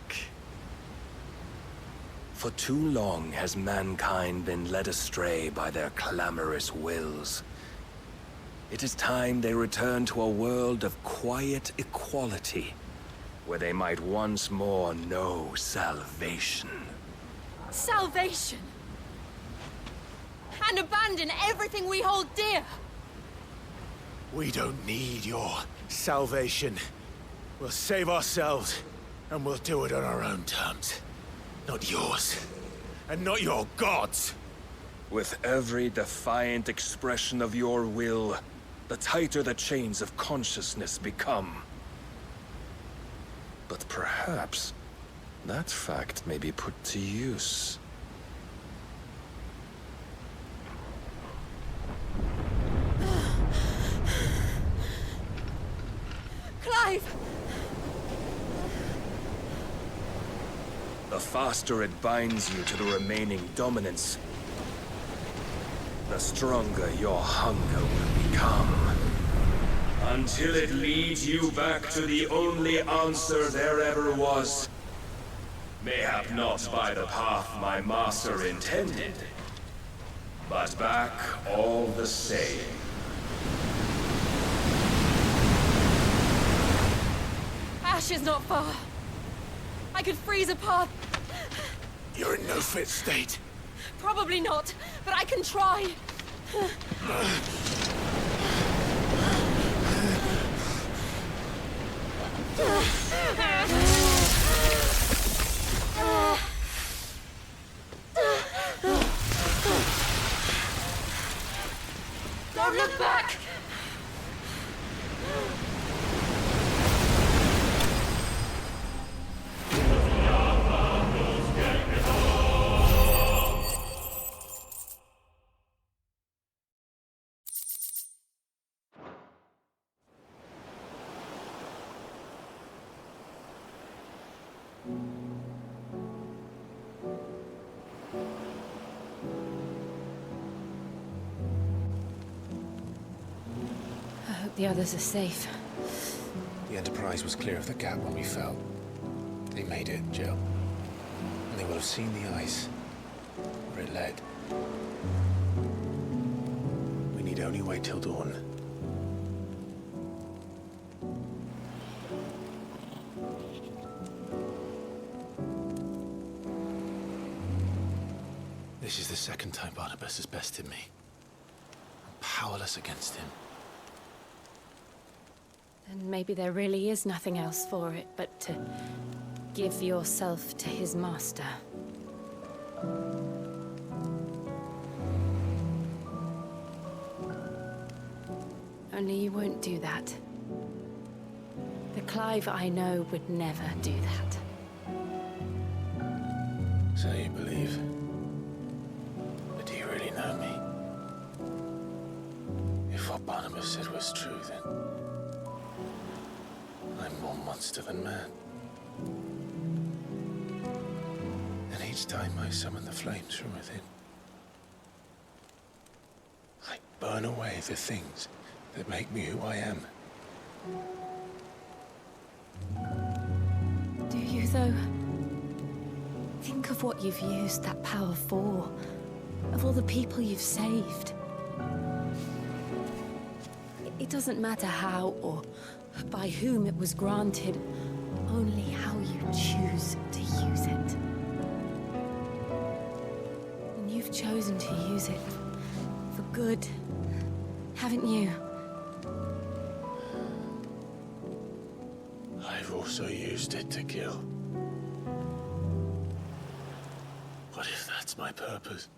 For too long has mankind been led astray by their clamorous wills. It is time they return to a world of quiet equality, where they might once more know salvation. Salvation! And abandon everything we hold dear! We don't need your salvation. We'll save ourselves, and we'll do it on our own terms. Not yours. And not your gods. With every defiant expression of your will, the tighter the chains of consciousness become. But perhaps that fact may be put to use. Clive! The faster it binds you to the remaining dominance, the stronger your hunger will become. Until it leads you back to the only answer there ever was. Mayhap not by the path my master intended, but back all the same. Ash is not far. I could freeze a path. You're in no fit state. Probably not, but I can try. Don't look back! I hope the others are safe. The Enterprise was clear of the gap when we fell. They made it, Jill. And they will have seen the ice, where it led. We need only wait till dawn. This is the second time Barnabas has bested me. I'm powerless against him. Then maybe there really is nothing else for it but to give yourself to his master. Only you won't do that. The Clive I know would never do that. So you believe? But do you really know me? If what Barnabas said was true, then I'm more monster than man. And each time I summon the flames from within, I burn away the things that make me who I am. Do you, though? Think of what you've used that power for. Of all the people you've saved. It doesn't matter how or by whom it was granted, only how you choose to use it. And you've chosen to use it for good, haven't you? I've also used it to kill. What if that's my purpose?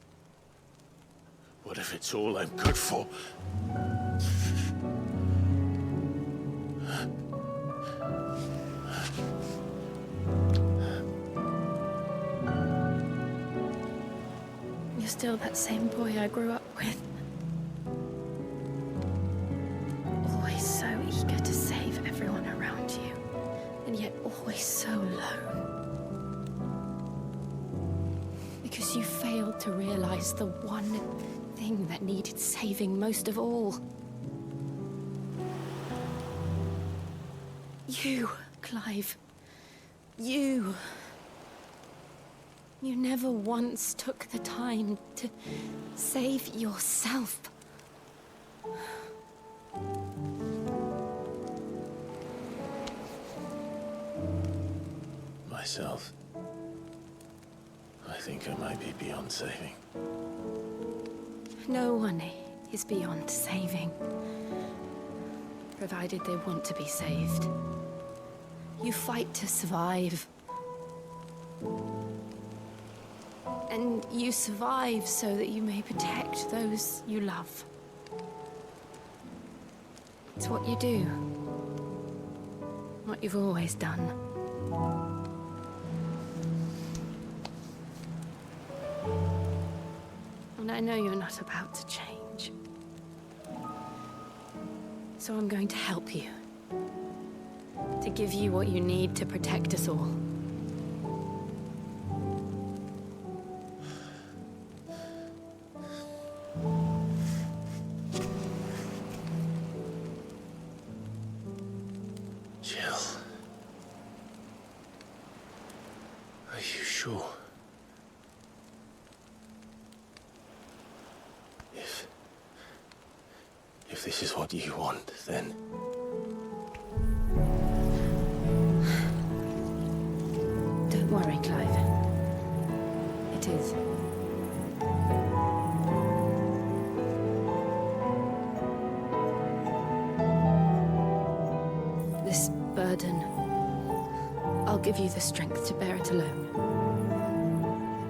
What if it's all I'm good for? You're still that same boy I grew up with. Always so eager to save everyone around you, and yet always so alone. Because you failed to realize the one thing that needed saving most of all. You, Clive. You. You never once took the time to save yourself. Myself. I think I might be beyond saving. No one is beyond saving. Provided they want to be saved. You fight to survive. And you survive so that you may protect those you love. It's what you do. What you've always done. And I know you're not about to change. So I'm going to help you. To give you what you need to protect us all. Are you sure? If this is what you want, then... Don't worry, Clive. It is. This burden, I'll give you the strength to bear it alone.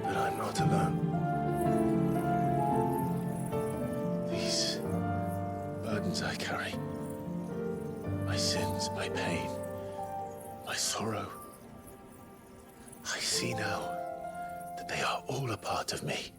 But I'm not alone. These burdens I carry, my sins, my pain, my sorrow, I see now that they are all a part of me.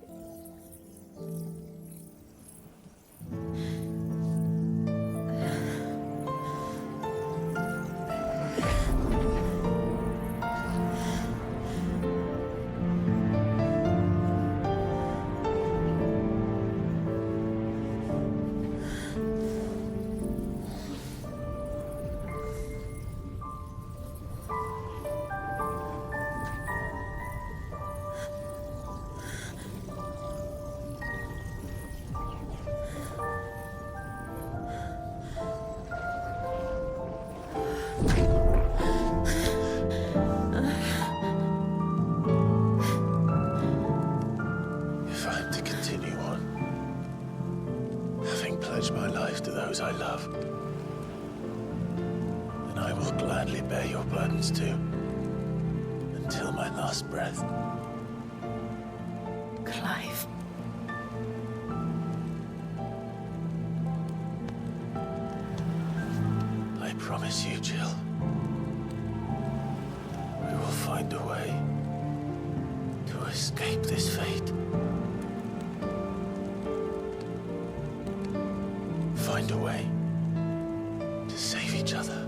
If I'm to continue on, having pledged my life to those I love, then I will gladly bear your burdens too, until my last breath. Clive. I promise you, Jill, we will find a way to escape this fate. Find a way to save each other.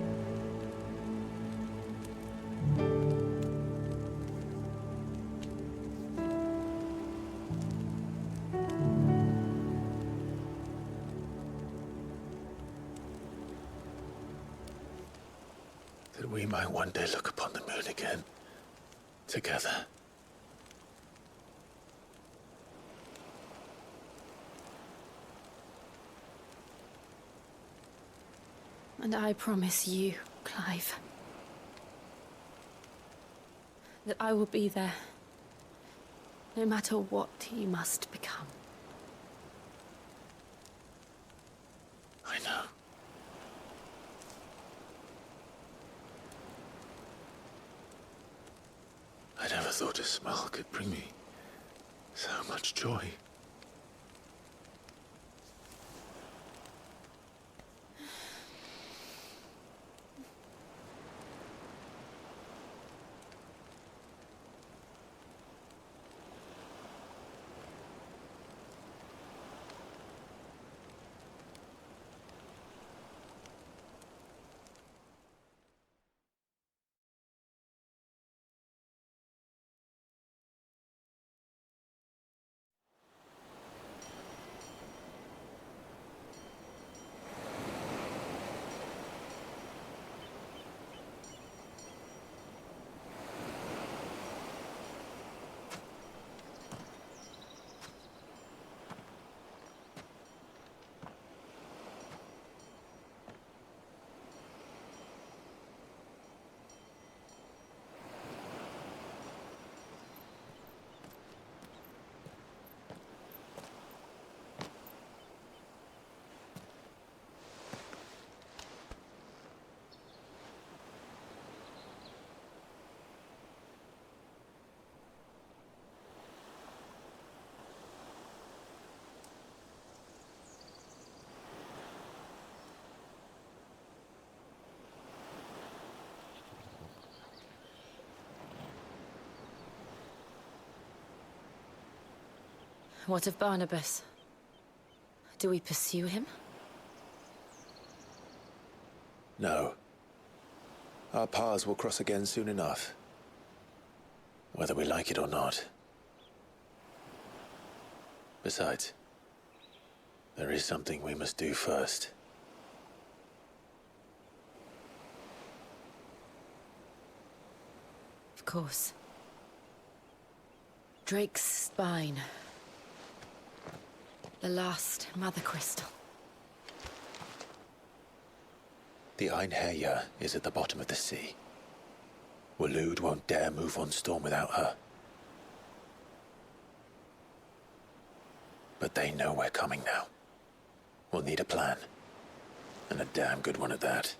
That we might one day look upon the moon again, together. And I promise you, Clive, that I will be there, no matter what you must become. I know. I never thought a smile could bring me so much joy. What of Barnabas? Do we pursue him? No. Our paths will cross again soon enough. Whether we like it or not. Besides, there is something we must do first. Of course. Drake's spine. The last Mother Crystal. The Einherjar is at the bottom of the sea. Waloed won't dare move on Storm without her. But they know we're coming now. We'll need a plan. And a damn good one at that.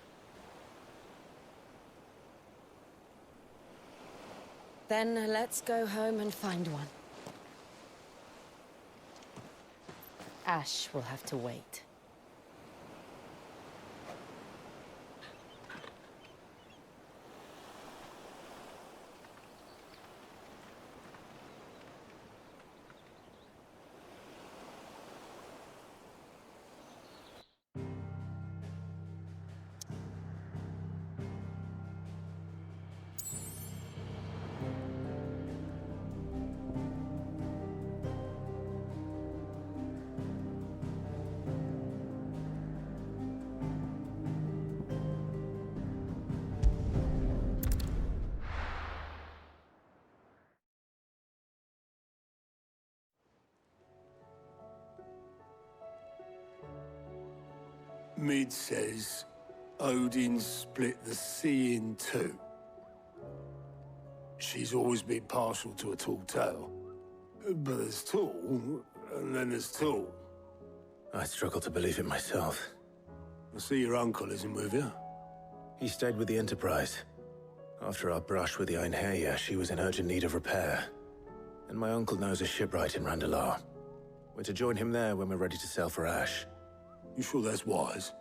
Then let's go home and find one. Ash will have to wait. Mid says Odin split the sea in two. She's always been partial to a tall tale. But there's tall, and then there's tall. I struggle to believe it myself. I see your uncle isn't with you. He stayed with the Enterprise. After our brush with the Einherjar, she was in urgent need of repair. And my uncle knows a shipwright in Randalar. We're to join him there when we're ready to sail for Ash. You sure that's wise?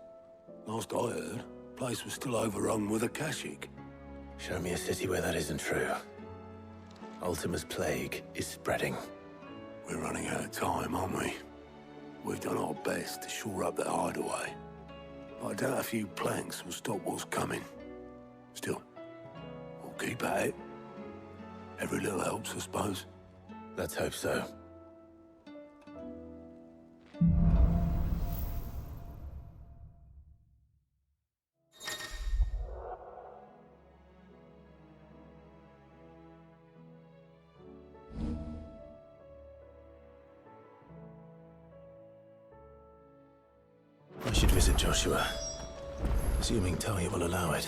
Last I heard, the place was still overrun with Akashic. Show me a city where that isn't true. Ultima's plague is spreading. We're running out of time, aren't we? We've done our best to shore up that hideaway. But I doubt a few planks will stop what's coming. Still, we'll keep at it. Every little helps, I suppose. Let's hope so. I should visit Joshua, assuming Talia will allow it.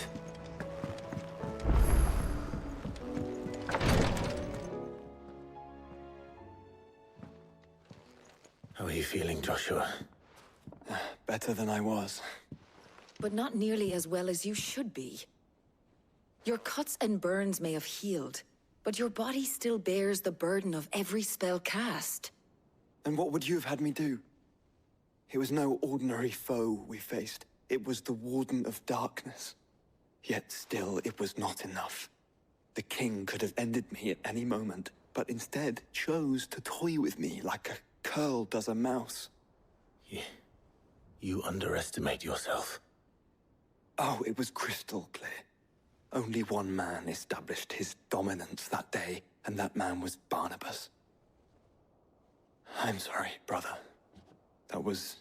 How are you feeling, Joshua? Better than I was. But not nearly as well as you should be. Your cuts and burns may have healed, but your body still bears the burden of every spell cast. And what would you have had me do? It was no ordinary foe we faced. It was the Warden of Darkness. Yet still, it was not enough. The king could have ended me at any moment, but instead chose to toy with me like a curl does a mouse. You underestimate yourself. Oh, it was crystal clear. Only one man established his dominance that day, and that man was Barnabas. I'm sorry, brother. That was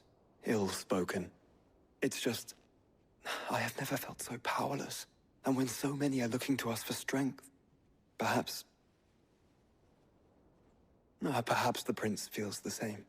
ill-spoken. It's just, I have never felt so powerless. And when so many are looking to us for strength, perhaps the prince feels the same.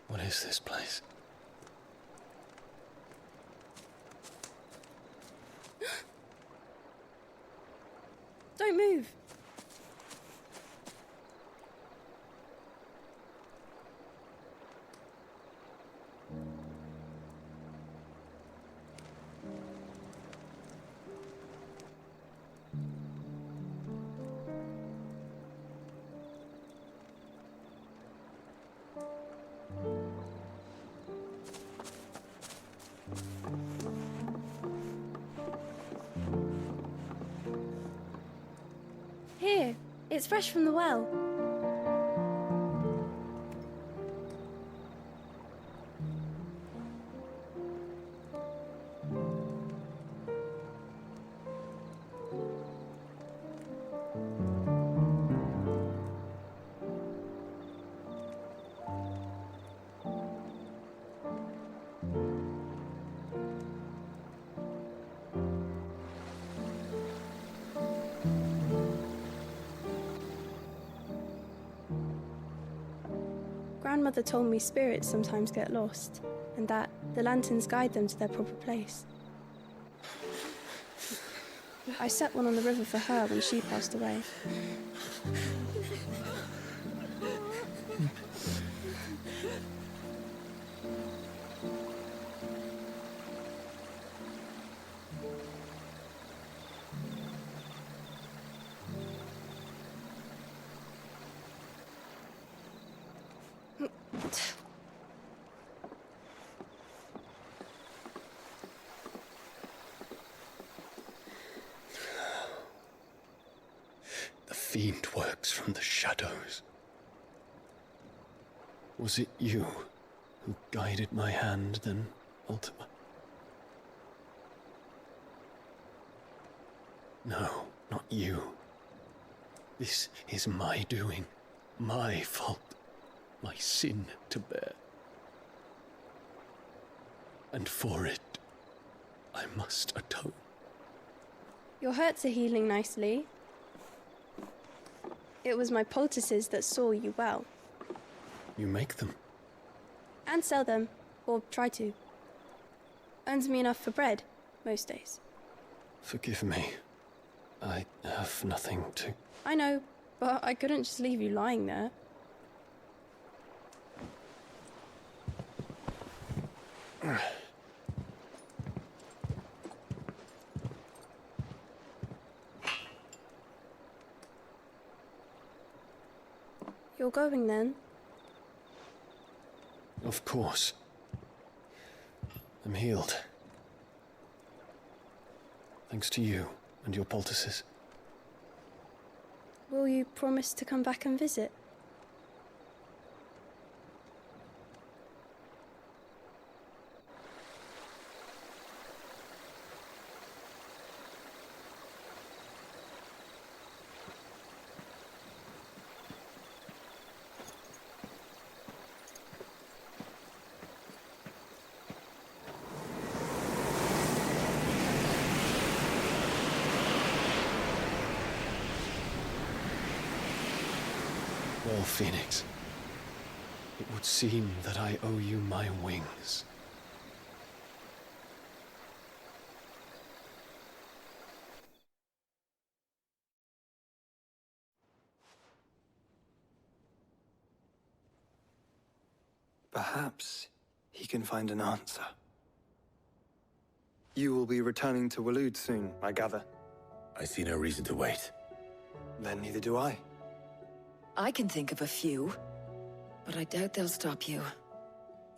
What is this place? Don't move. Here, it's fresh from the well. Grandmother told me spirits sometimes get lost, and that the lanterns guide them to their proper place. I set one on the river for her when she passed away. The fiend works from the shadows. Was it you who guided my hand then, Ultima? No, not you. This is my doing, my fault, my sin to bear. And for it, I must atone. Your hurts are healing nicely. It was my poultices that saw you well. You make them? And sell them, or try to. Earns me enough for bread, most days. Forgive me. I have nothing to... I know, but I couldn't just leave you lying there. You're going then? Of course. I'm healed. Thanks to you and your poultices. Will you promise to come back and visit? Well, Phoenix, it would seem that I owe you my wings. Perhaps he can find an answer. You will be returning to Waloed soon, I gather. I see no reason to wait. Then neither do I. I can think of a few, but I doubt they'll stop you.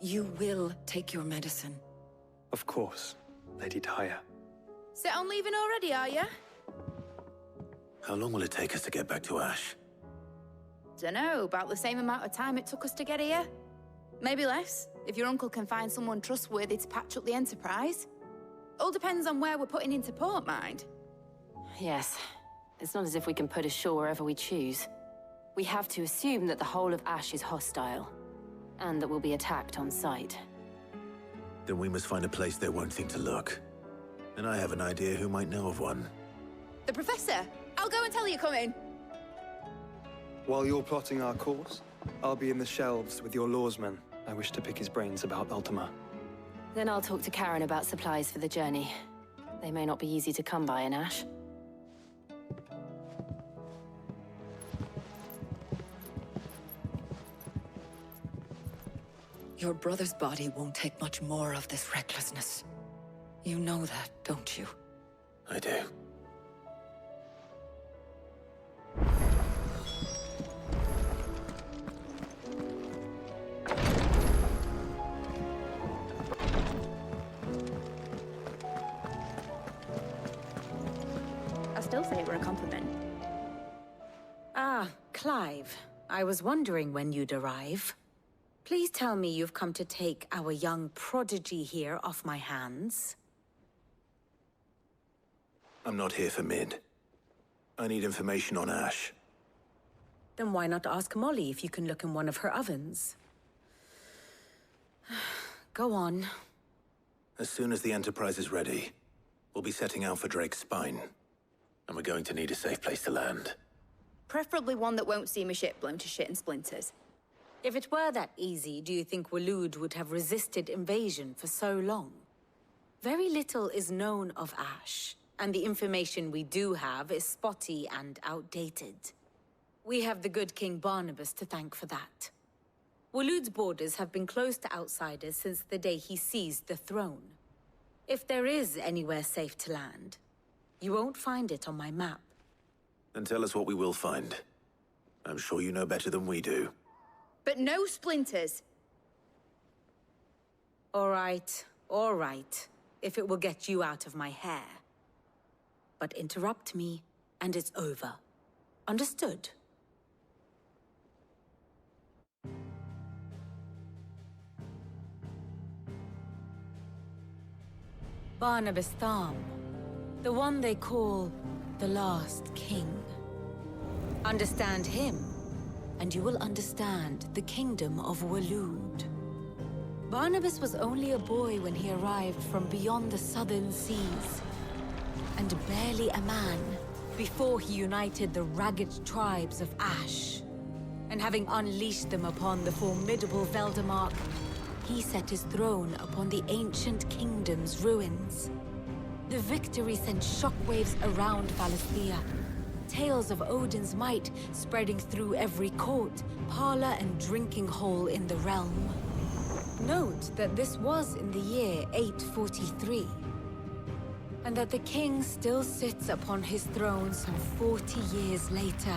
You will take your medicine. Of course, Lady Daya. Set on leaving already, are ya? How long will it take us to get back to Ash? Dunno, about the same amount of time it took us to get here. Maybe less, if your uncle can find someone trustworthy to patch up the Enterprise. All depends on where we're putting into port, mind. Yes. It's not as if we can put ashore wherever we choose. We have to assume that the whole of Ash is hostile, and that we'll be attacked on sight. Then we must find a place they won't think to look. And I have an idea who might know of one. The Professor! I'll go and tell you coming! While you're plotting our course, I'll be in the shelves with your lawsman. I wish to pick his brains about Ultima. Then I'll talk to Karen about supplies for the journey. They may not be easy to come by in Ash. Your brother's body won't take much more of this recklessness. You know that, don't you? I do. I still say it were a compliment. Clive, I was wondering when you'd arrive. Please tell me you've come to take our young prodigy here off my hands. I'm not here for Mid. I need information on Ash. Then why not ask Molly if you can look in one of her ovens? Go on. As soon as the Enterprise is ready, we'll be setting out for Drake's Spine. And we're going to need a safe place to land. Preferably one that won't see my ship blown to shit and splinters. If it were that easy, do you think Waloed would have resisted invasion for so long? Very little is known of Ash, and the information we do have is spotty and outdated. We have the good King Barnabas to thank for that. Waloed's borders have been closed to outsiders since the day he seized the throne. If there is anywhere safe to land, you won't find it on my map. Then tell us what we will find. I'm sure you know better than we do. But no splinters. All right. If it will get you out of my hair. But interrupt me, and it's over. Understood? Barnabas Tham, the one they call the Last King. Understand him, and you will understand the kingdom of Waloed. Barnabas was only a boy when he arrived from beyond the southern seas, and barely a man before he united the ragged tribes of Ash. And having unleashed them upon the formidable Veldamark, he set his throne upon the ancient kingdom's ruins. The victory sent shockwaves around Valisthea. Tales of Odin's might spreading through every court, parlor, and drinking hole in the realm. Note that this was in the year 843, and that the king still sits upon his throne some 40 years later,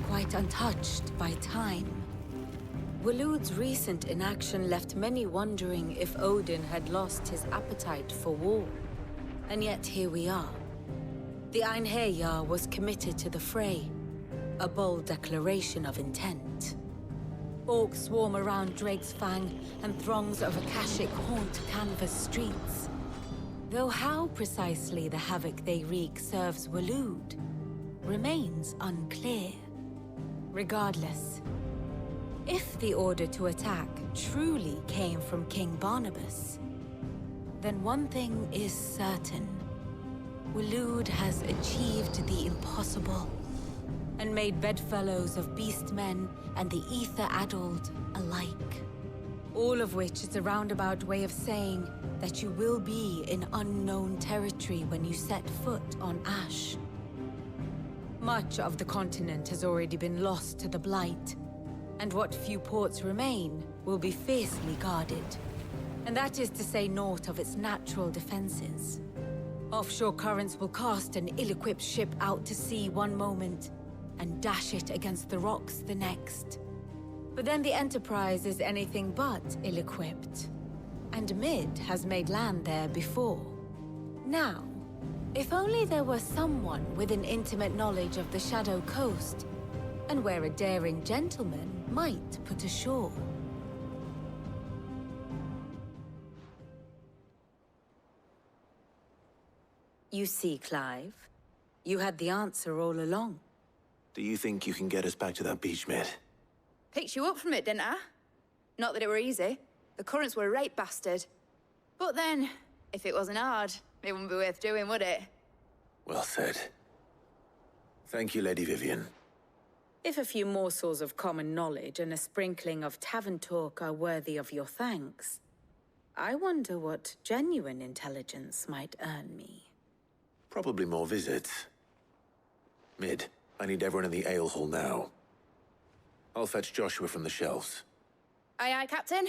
quite untouched by time. Waloed's recent inaction left many wondering if Odin had lost his appetite for war. And yet here we are. The Einherjar was committed to the fray, a bold declaration of intent. Orcs swarm around Drake's Fang, and throngs of Akashic haunt Canvas streets. Though how precisely the havoc they wreak serves Waloed remains unclear. Regardless, if the order to attack truly came from King Barnabas, then one thing is certain. Waloed has achieved the impossible, and made bedfellows of beastmen and the ether-addled alike. All of which is a roundabout way of saying that you will be in unknown territory when you set foot on Ash. Much of the continent has already been lost to the Blight, and what few ports remain will be fiercely guarded. And that is to say naught of its natural defenses. Offshore currents will cast an ill-equipped ship out to sea one moment, and dash it against the rocks the next. But then the Enterprise is anything but ill-equipped, and Mid has made land there before. Now, if only there were someone with an intimate knowledge of the Shadow Coast, and where a daring gentleman might put ashore. You see, Clive, you had the answer all along. Do you think you can get us back to that beach, Mid? Picked you up from it, didn't I? Not that it were easy. The currents were a right bastard. But then, if it wasn't hard, it wouldn't be worth doing, would it? Well said. Thank you, Lady Vivian. If a few morsels of common knowledge and a sprinkling of tavern talk are worthy of your thanks, I wonder what genuine intelligence might earn me. Probably more visits. Mid, I need everyone in the ale hall now. I'll fetch Joshua from the shelves. Aye, aye, Captain.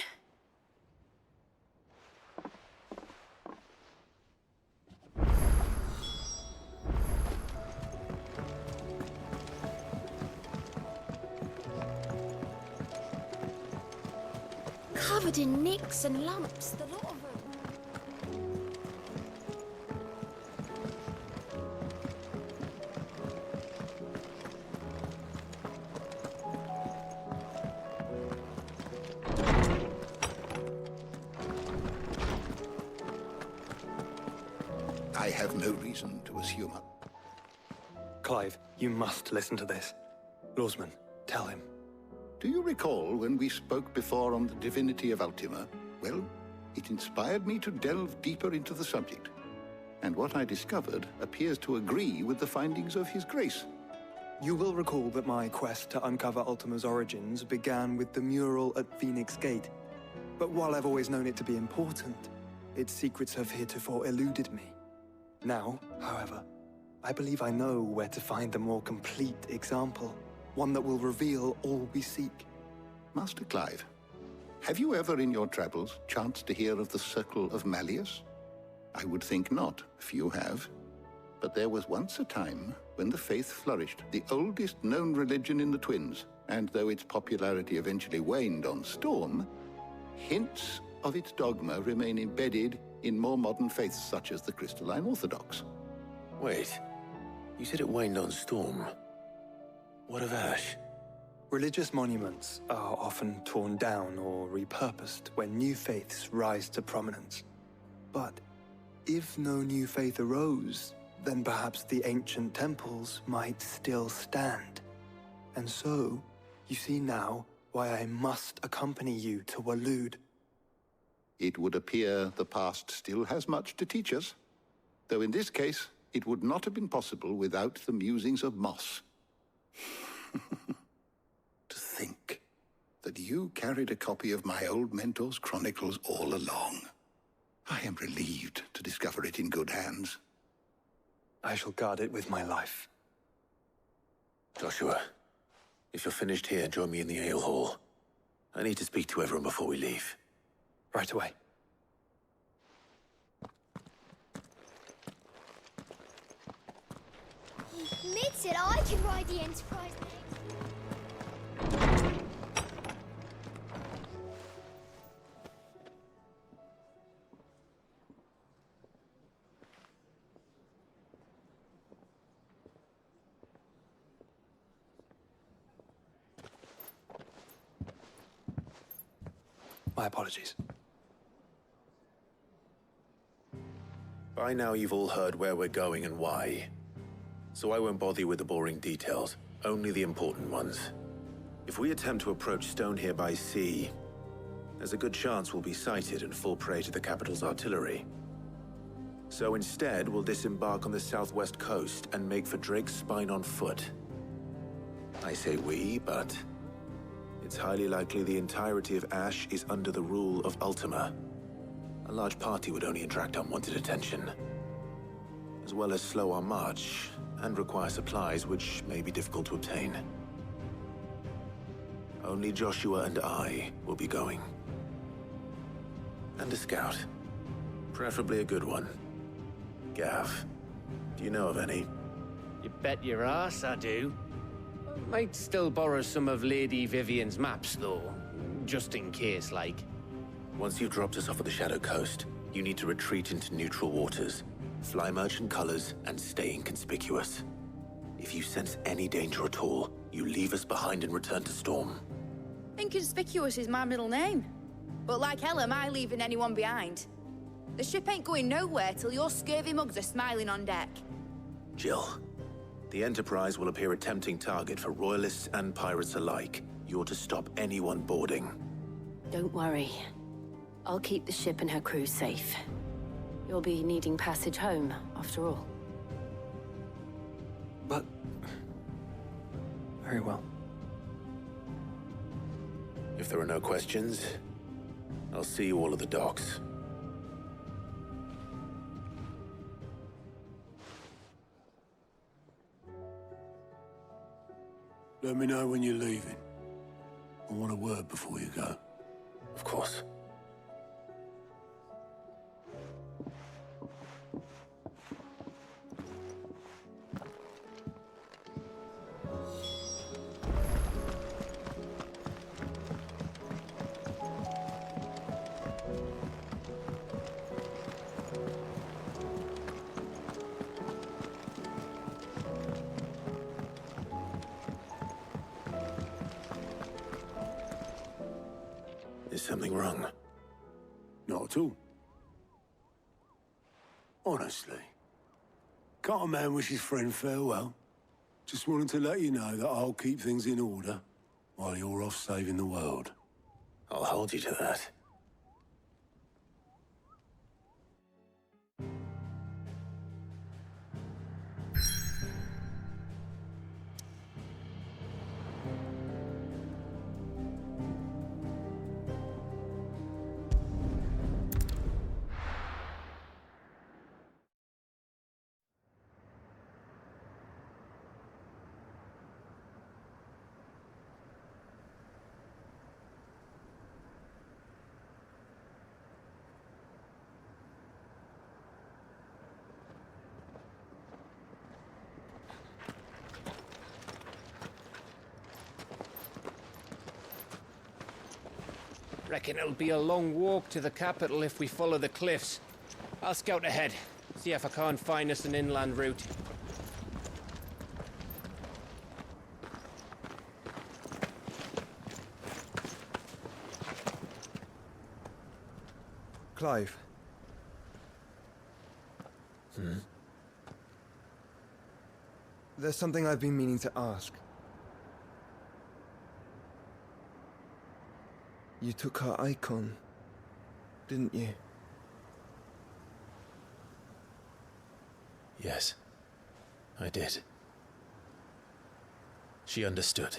Covered in nicks and lumps, the lot of them. I have no reason to assume. Clive, you must listen to this. Lawsman, tell him. Do you recall when we spoke before on the divinity of Ultima? Well, it inspired me to delve deeper into the subject. And what I discovered appears to agree with the findings of His Grace. You will recall that my quest to uncover Ultima's origins began with the mural at Phoenix Gate. But while I've always known it to be important, its secrets have heretofore eluded me. Now, however, I believe I know where to find the more complete example, one that will reveal all we seek. Master Clive, have you ever in your travels chanced to hear of the Circle of Malleus? I would think not, few have. But there was once a time when the faith flourished, the oldest known religion in the Twins, and though its popularity eventually waned on Storm, hints of its dogma remain embedded in more modern faiths such as the Crystalline Orthodox. Wait, you said it waned on Storm. What of Ash? Religious monuments are often torn down or repurposed when new faiths rise to prominence. But if no new faith arose, then perhaps the ancient temples might still stand. And so, you see now why I must accompany you to Waloed. It would appear the past still has much to teach us, though in this case, it would not have been possible without the musings of Moss. To think that you carried a copy of my old mentor's chronicles all along. I am relieved to discover it in good hands. I shall guard it with my life. Joshua, if you're finished here, join me in the ale hall. I need to speak to everyone before we leave. Right away. Mid said I can ride the Enterprise next. My apologies. By now you've all heard where we're going and why. So I won't bother you with the boring details, only the important ones. If we attempt to approach Stone here by sea, there's a good chance we'll be sighted and fall prey to the capital's artillery. So instead, we'll disembark on the southwest coast and make for Drake's Spine on foot. I say we, but it's highly likely the entirety of Ash is under the rule of Ultima. A large party would only attract unwanted attention, as well as slow our march and require supplies which may be difficult to obtain. Only Joshua and I will be going. And a scout. Preferably a good one. Gav, do you know of any? You bet your ass I do. Might still borrow some of Lady Vivian's maps, though. Just in case, like. Once you've dropped us off at the Shadow Coast, you need to retreat into neutral waters, fly merchant colors, and stay inconspicuous. If you sense any danger at all, you leave us behind and return to Storm. Inconspicuous is my middle name. But like hell am I leaving anyone behind. The ship ain't going nowhere till your scurvy mugs are smiling on deck. Jill, the Enterprise will appear a tempting target for royalists and pirates alike. You're to stop anyone boarding. Don't worry. I'll keep the ship and her crew safe. You'll be needing passage home, after all. But... very well. If there are no questions, I'll see you all at the docks. Let me know when you're leaving. I want a word before you go. Of course. something wrong? Not at all. Honestly. Can't a man wish his friend farewell? Just wanted to let you know that I'll keep things in order while you're off saving the world. I'll hold you to that. Reckon it'll be a long walk to the capital if we follow the cliffs. I'll scout ahead, see if I can't find us an inland route. Clive. There's something I've been meaning to ask. You took her icon, didn't you? Yes, I did. She understood.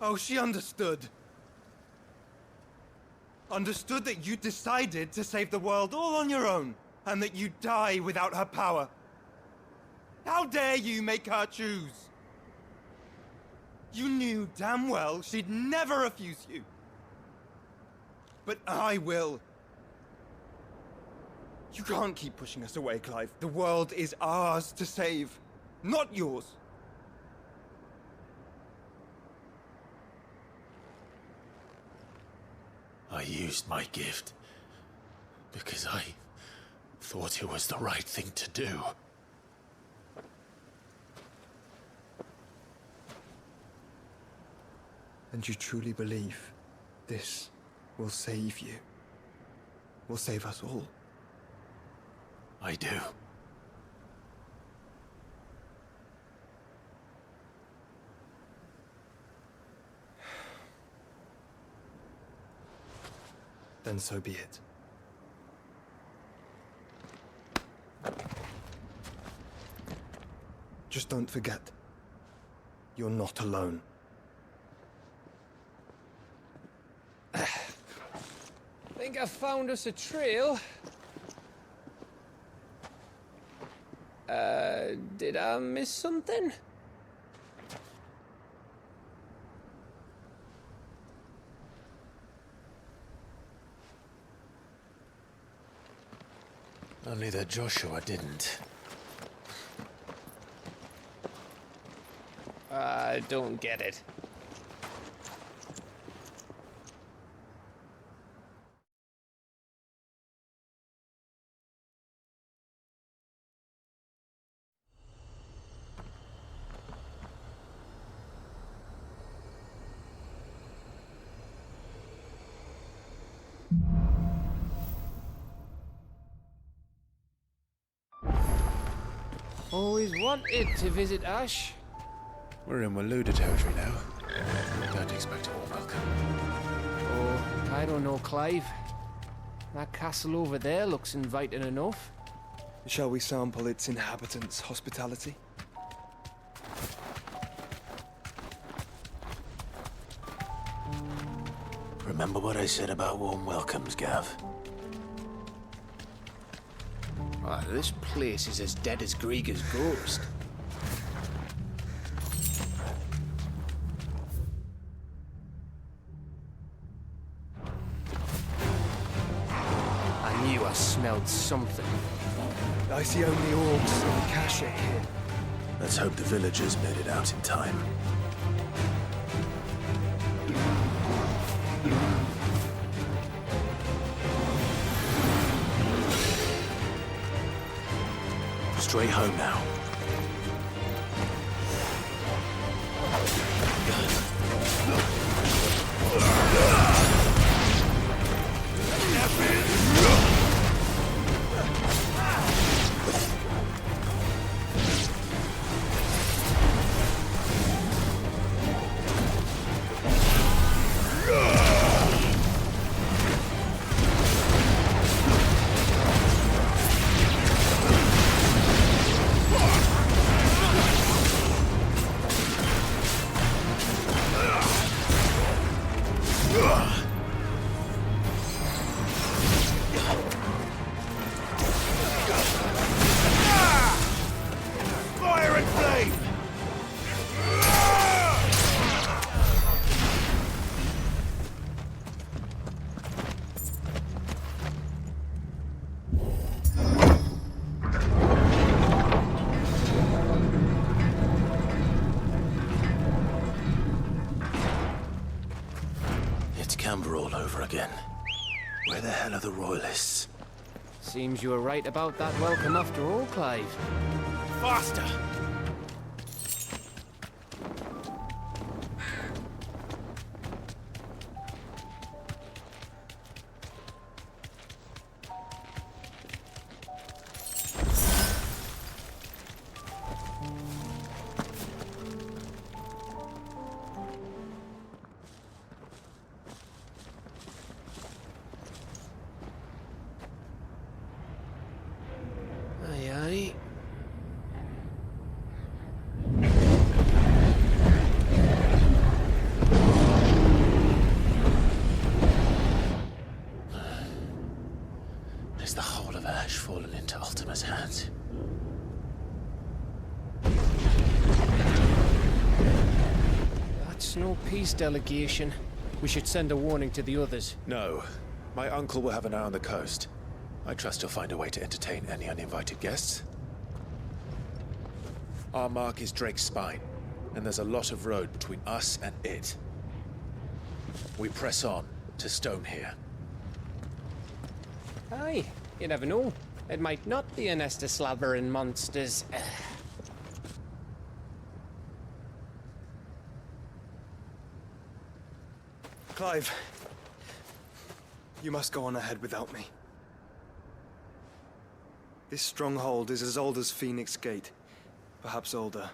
Oh, she understood. Understood that you decided to save the world all on your own, and that you'd die without her power. How dare you make her choose? You knew damn well she'd never refuse you. But I will. You can't keep pushing us away, Clive. The world is ours to save, not yours. I used my gift because I thought it was the right thing to do. And you truly believe this will save you? Will save us all? I do. Then so be it. Just don't forget, you're not alone. Think I found us a trail. Did I miss something? Only that Joshua didn't. I don't get it. Always wanted to visit Ash. We're in Waluda territory now. Don't expect a warm welcome. Oh, I don't know, Clive. That castle over there looks inviting enough. Shall we sample its inhabitants' hospitality? Remember what I said about warm welcomes, Gav? Ah, this place is as dead as Grieger's ghost. I knew I smelled something. I see only orcs and Kashik here. Let's hope the villagers made it out in time. straight home now. Fire and flame! It's Camber all over again. Where the hell are the Royalists? Seems you were right about that welcome after all, Clive. Faster! Aye, aye. Is the whole of Ash fallen into Ultima's hands? That's no peace delegation. We should send a warning to the others. No. My uncle will have an eye on the coast. I trust he'll find a way to entertain any uninvited guests. Our mark is Drake's Spine, and there's a lot of road between us and it. We press on to Stone here. Aye, you never know. It might not be a nest of slavering monsters. Clive, you must go on ahead without me. This stronghold is as old as Phoenix Gate, perhaps older.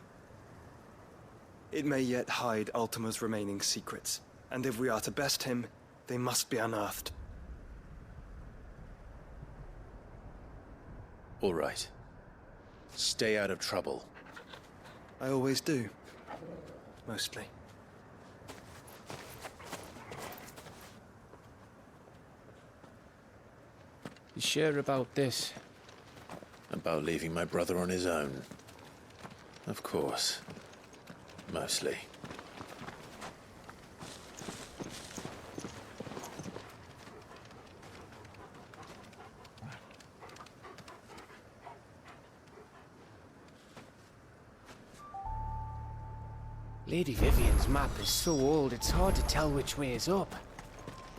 It may yet hide Ultima's remaining secrets, and if we are to best him, they must be unearthed. All right. Stay out of trouble. I always do. Mostly. You sure about this? About leaving my brother on his own. Of course. Mostly. Lady Vivian's map is so old it's hard to tell which way is up.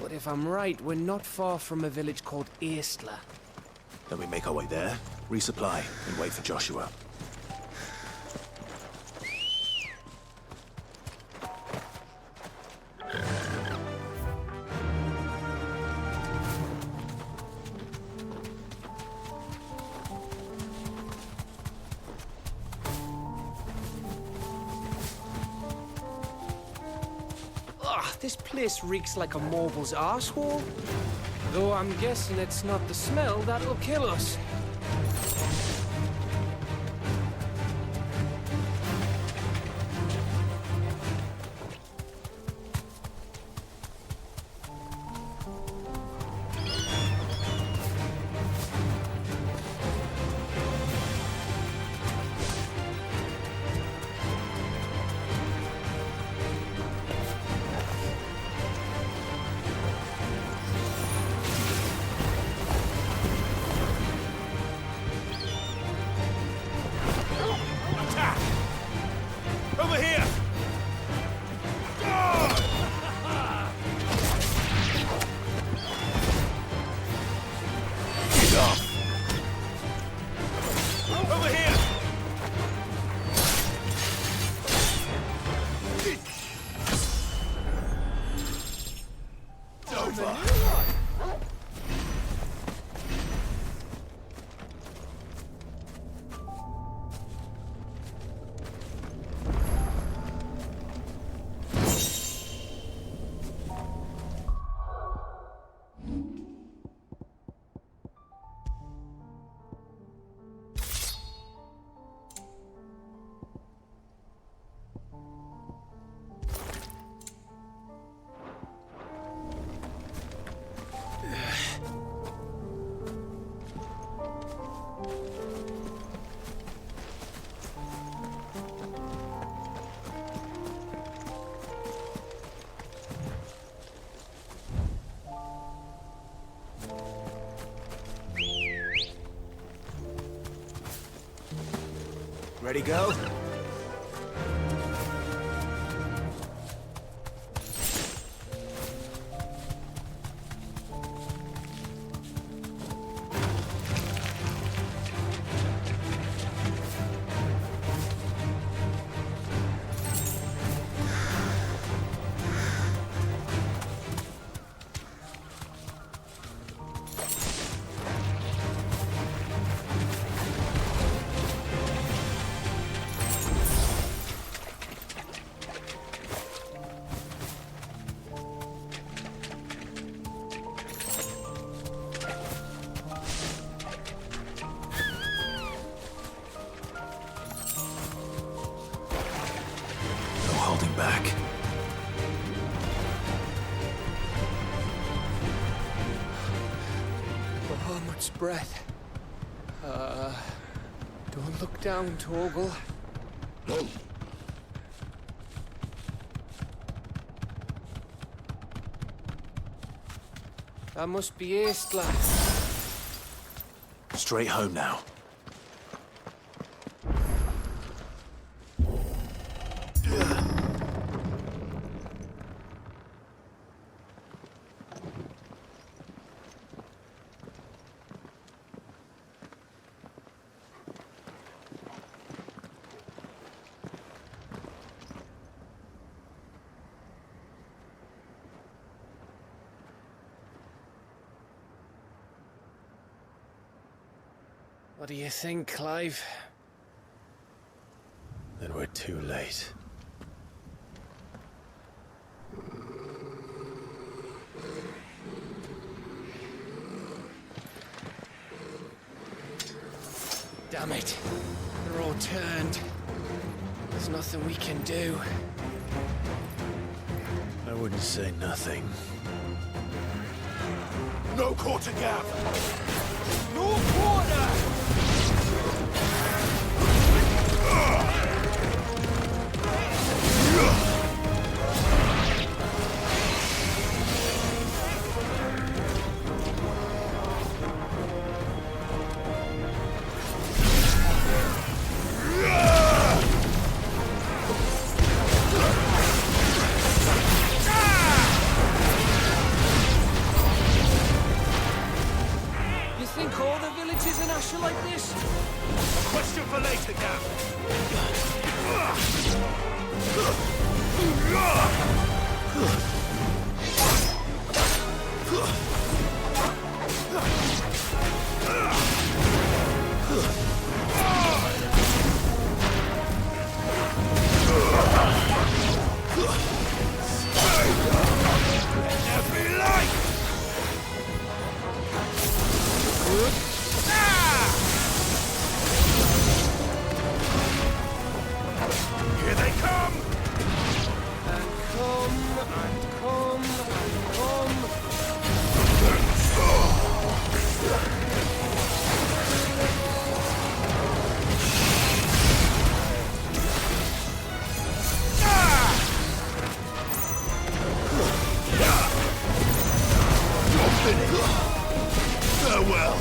But if I'm right, we're not far from a village called Aistla. Then we make our way there, resupply, and wait for Joshua. This place reeks like a moble's arsehole. Though I'm guessing it's not the smell that'll kill us. over! Ready, go? Back. Oh, much breath. Don't look down, Torgal. That must be east, lads. Straight home now. What do you think, Clive? Then we're too late. Damn it. They're all turned. There's nothing we can do. I wouldn't say nothing. No quarter gap! No quarter! You think all the villages in Ash are like this? A question for later, Gap. Every life! Here they come! And come, and come, and come. You're finished! Farewell!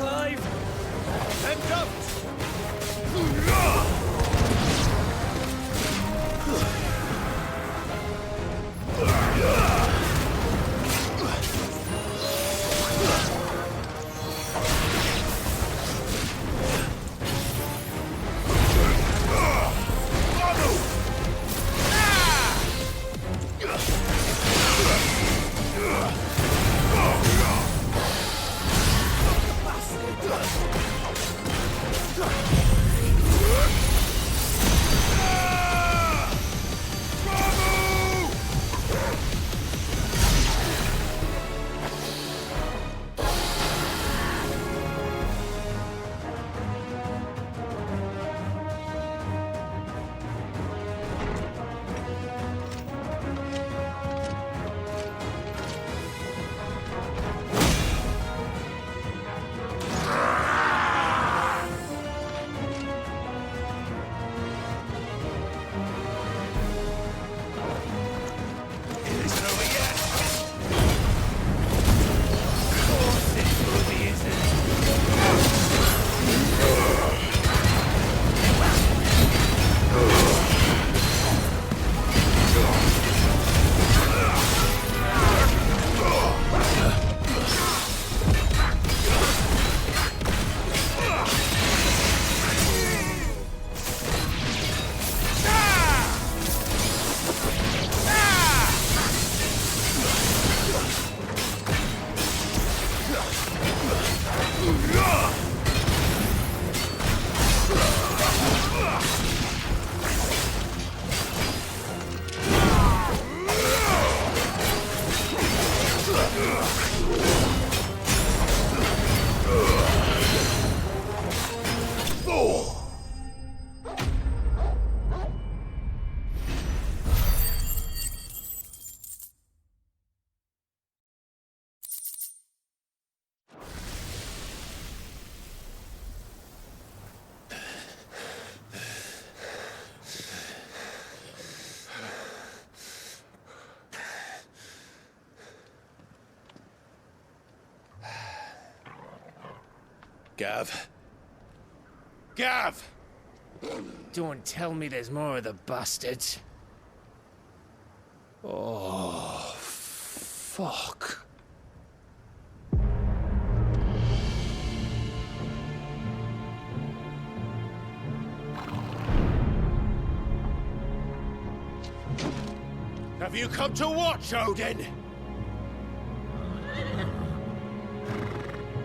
alive! And don't! Gav. Gav! Don't tell me there's more of the bastards. Oh, fuck. Have you come to watch, Odin?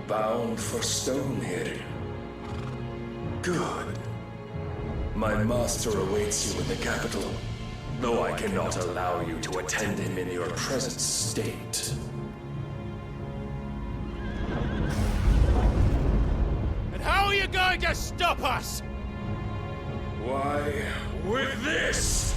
Bound for Stonehill. Good. My master awaits you in the capital, though I cannot allow you to attend him in your present state. And how are you going to stop us? Why, with this!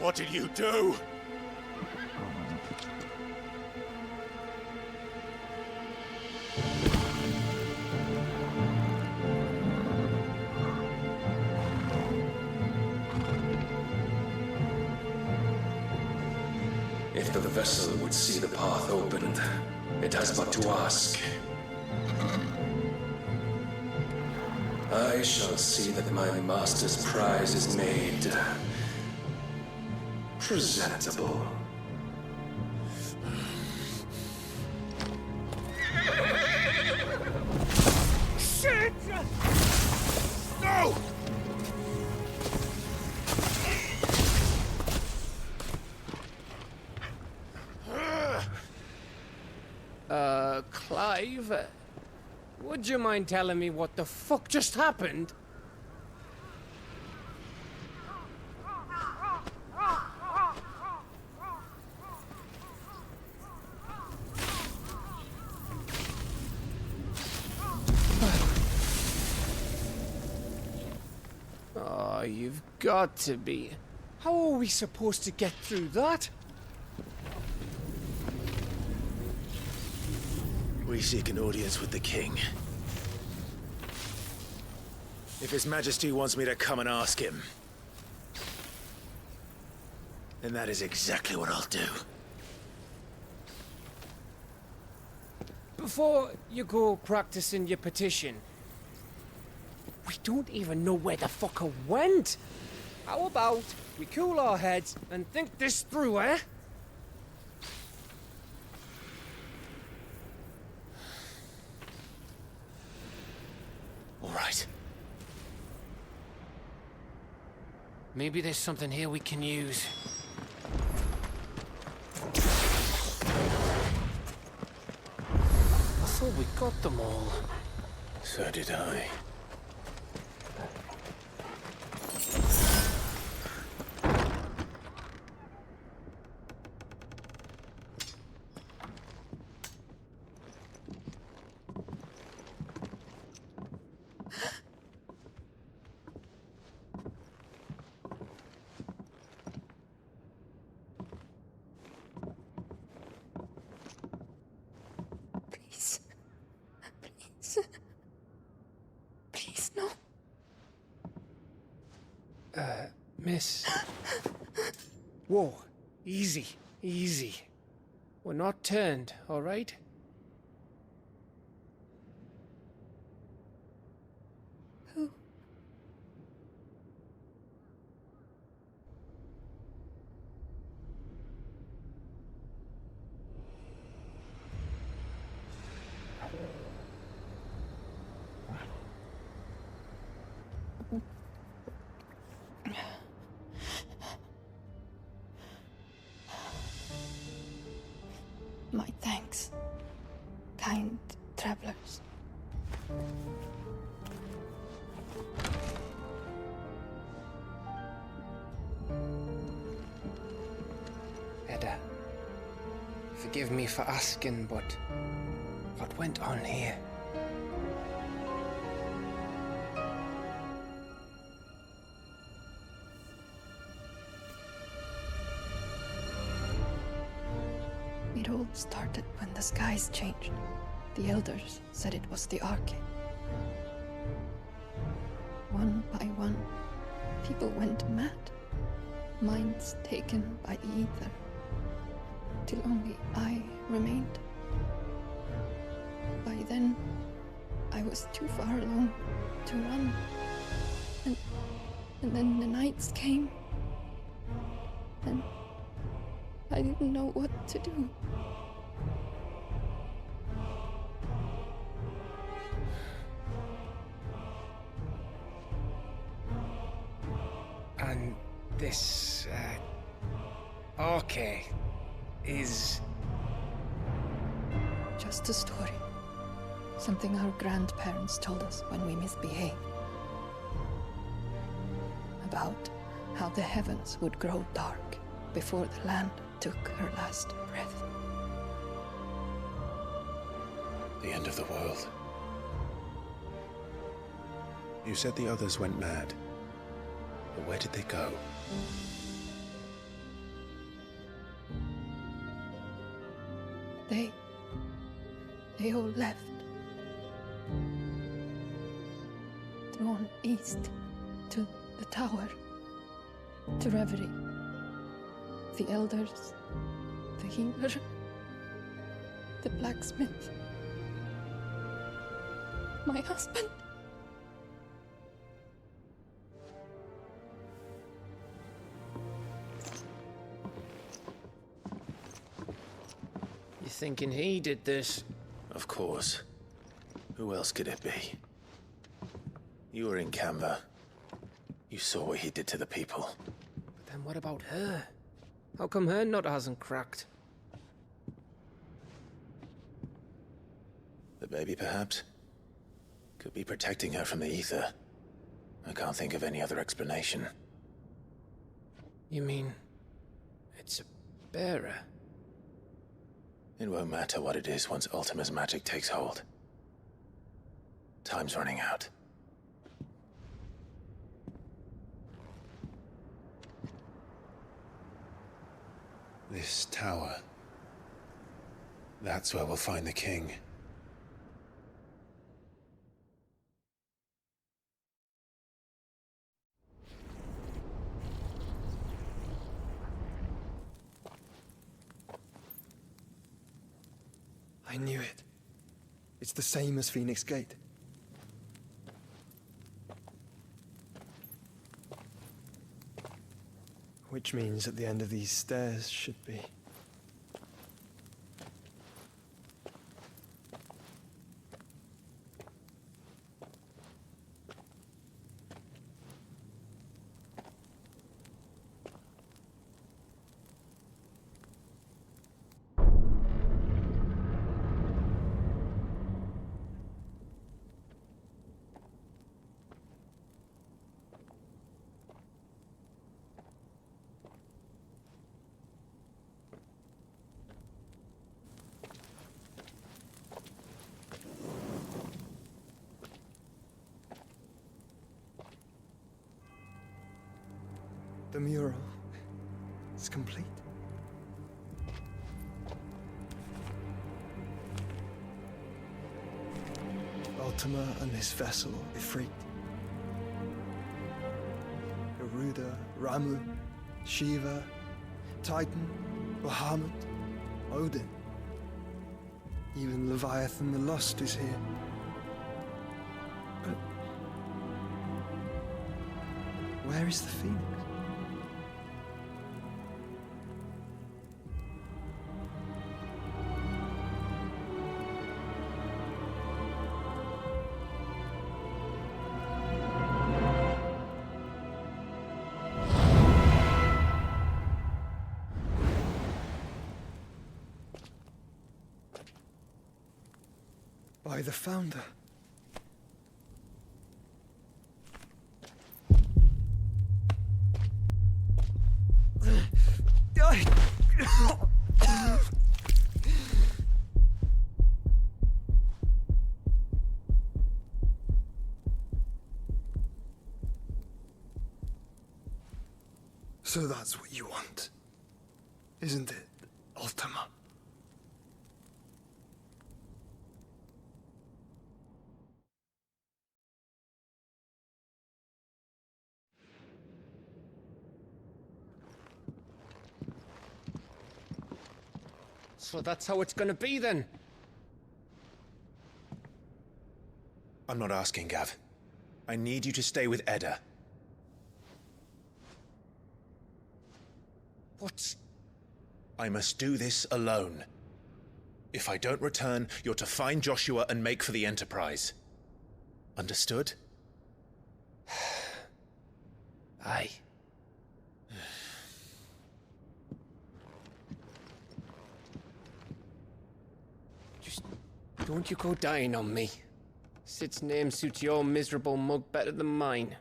What did you do? If the vessel would see the path opened, it has but to ask. I shall see that my master's prize is made presentable. Shit! No! alive. Would you mind telling me what the fuck just happened? Oh, you've got to be. How are we supposed to get through that? We seek an audience with the king. If His Majesty wants me to come and ask him, then that is exactly what I'll do. Before you go practicing your petition, we don't even know where the fucker went. How about we cool our heads and think this through, eh? All right. Maybe there's something here we can use. I thought we got them all. So did I. Please. Please, no. Miss. Whoa. Easy. Easy. We're not turned, all right? Who? My thanks, kind travelers. Edda, forgive me for asking, but what went on here? It all started when the skies changed. The elders said it was the Arcade. One by one, people went mad. Minds taken by the ether. Till only I remained. By then, I was too far along to run. And then the nights came. And I didn't know what to do. And this, Arcade is... Just a story. Something our grandparents told us when we misbehaved. About how the heavens would grow dark before the land took her last breath. The end of the world. You said the others went mad. But where did they go? They all left. Drawn east to the tower, to reverie. The elders, the healer, the blacksmith, my husband. You thinking he did this? Of course. Who else could it be? You were in Canva. You saw what he did to the people. But then what about her? How come her nut hasn't cracked? The baby, perhaps? Could be protecting her from the ether. I can't think of any other explanation. You mean... it's a bearer? It won't matter what it is once Ultima's magic takes hold. Time's running out. This tower. That's where we'll find the king. I knew it. It's the same as Phoenix Gate. Which means at the end of these stairs should be... The mural is complete. Ultima and his vessel, Ifrit. Garuda, Ramu, Shiva, Titan, Bahamut, Odin. Even Leviathan the Lost is here. But where is the Phoenix? By the Founder. So that's what you want, isn't it, Ultima? So that's how it's gonna be then? I'm not asking, Gav. I need you to stay with Edda. What? I must do this alone. If I don't return, you're to find Joshua and make for the Enterprise. Understood? Aye. Just don't you go dying on me. Sid's name suits your miserable mug better than mine.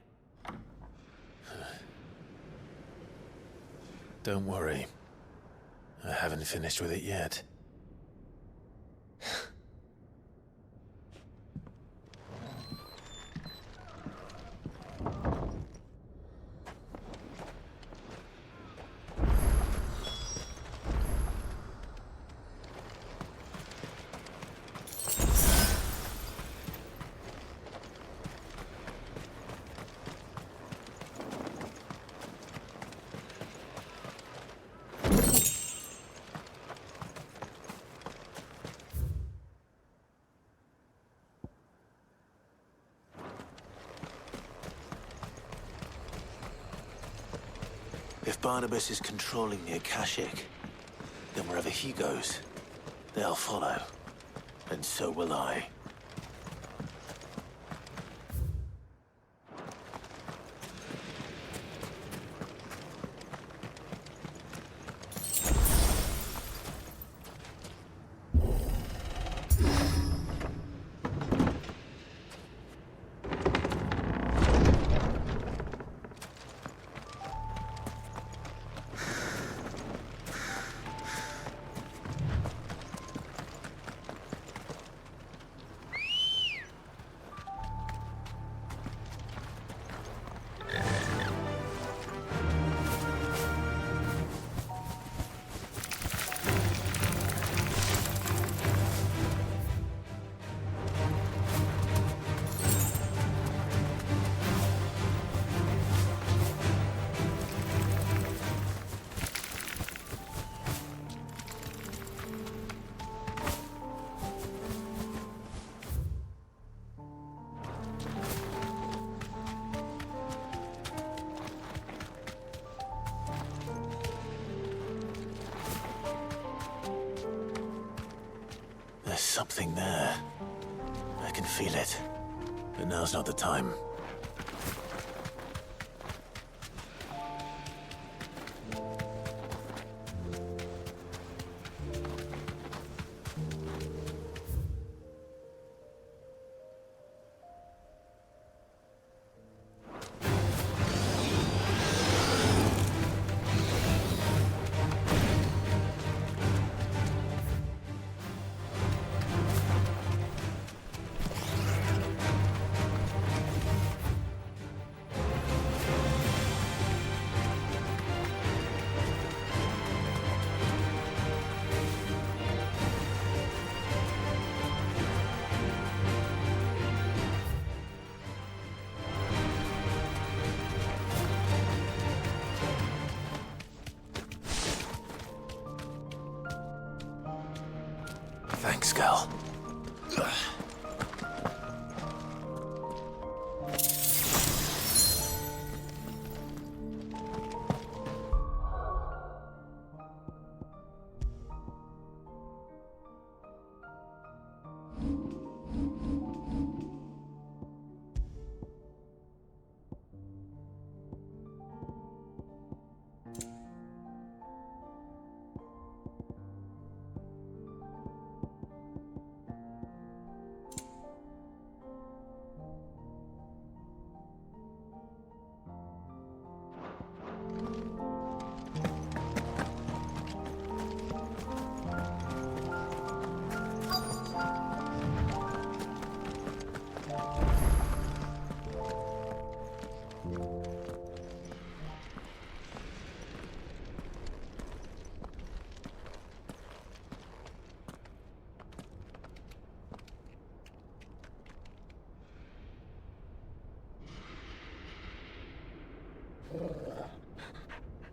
Don't worry. I haven't finished with it yet. If Barnabas is controlling the Akashic, then wherever he goes, they'll follow. And so will I. something there. I can feel it. But now's not the time. Thanks, Gal.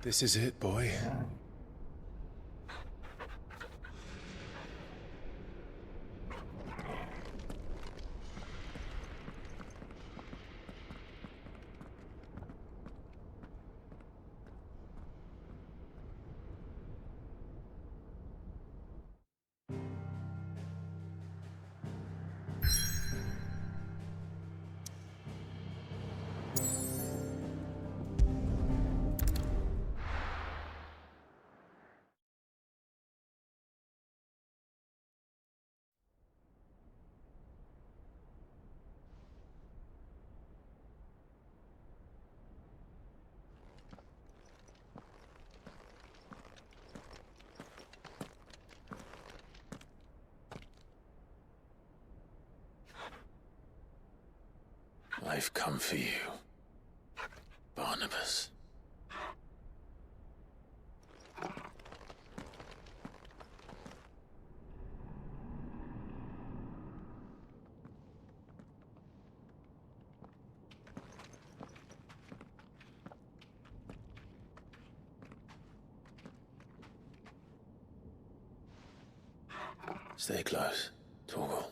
This is it, boy. I've come for you, Barnabas. Stay close, Torgal.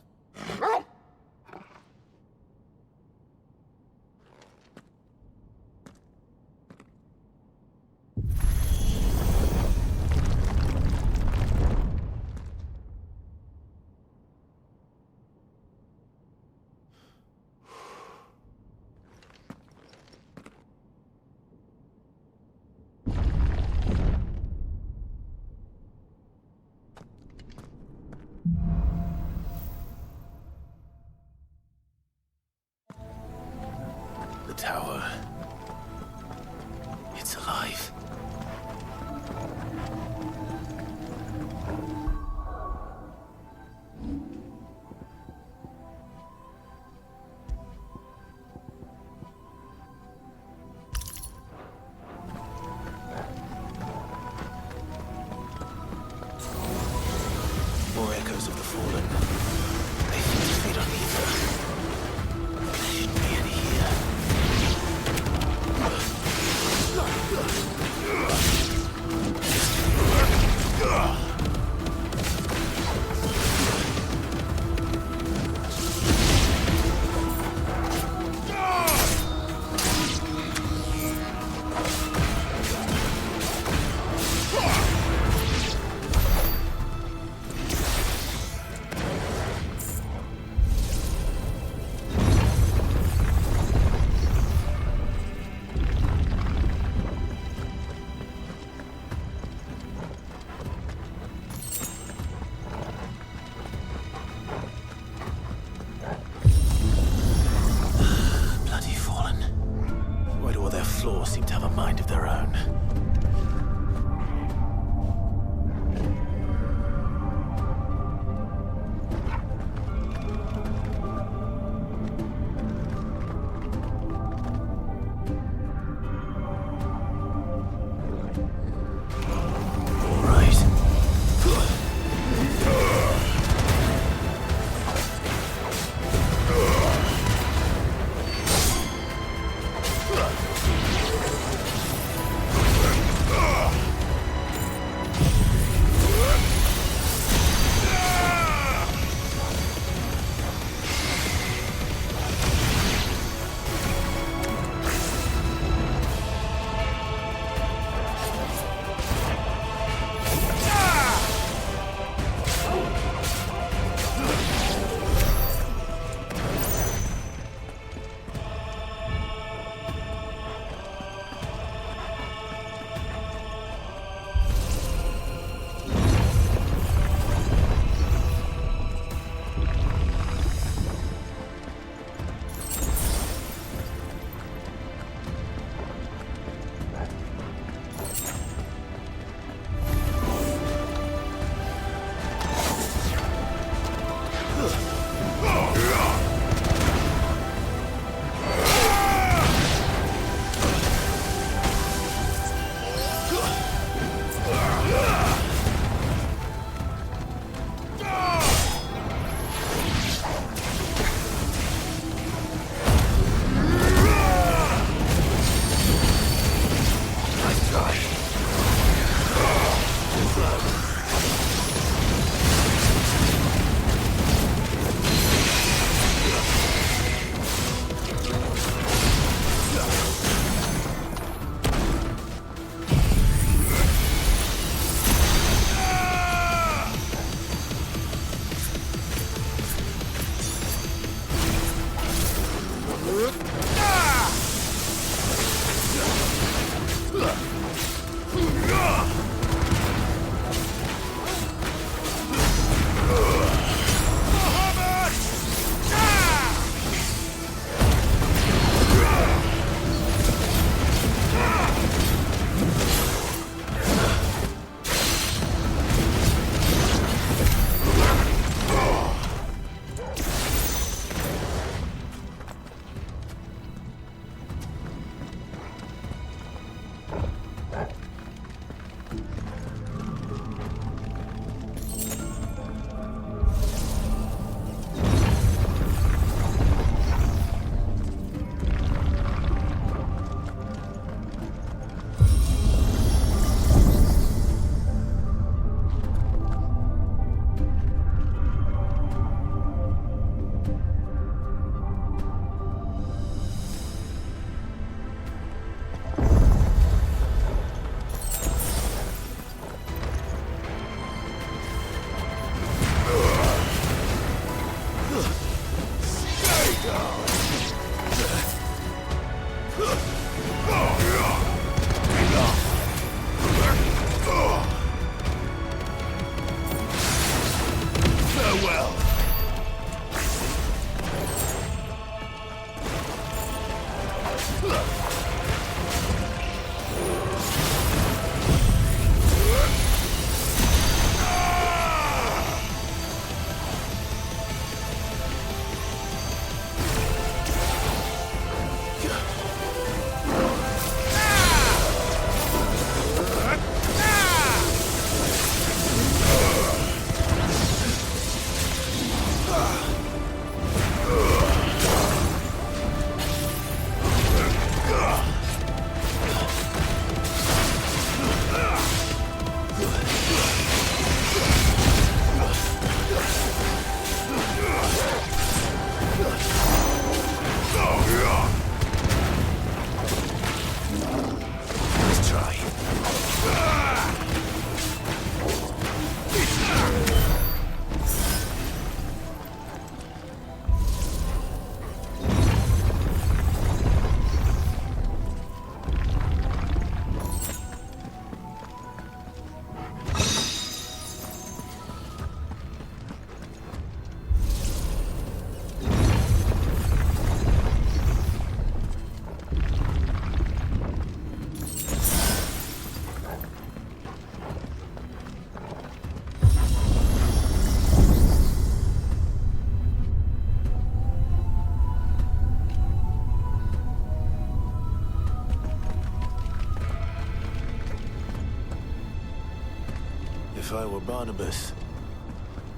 If I were Barnabas,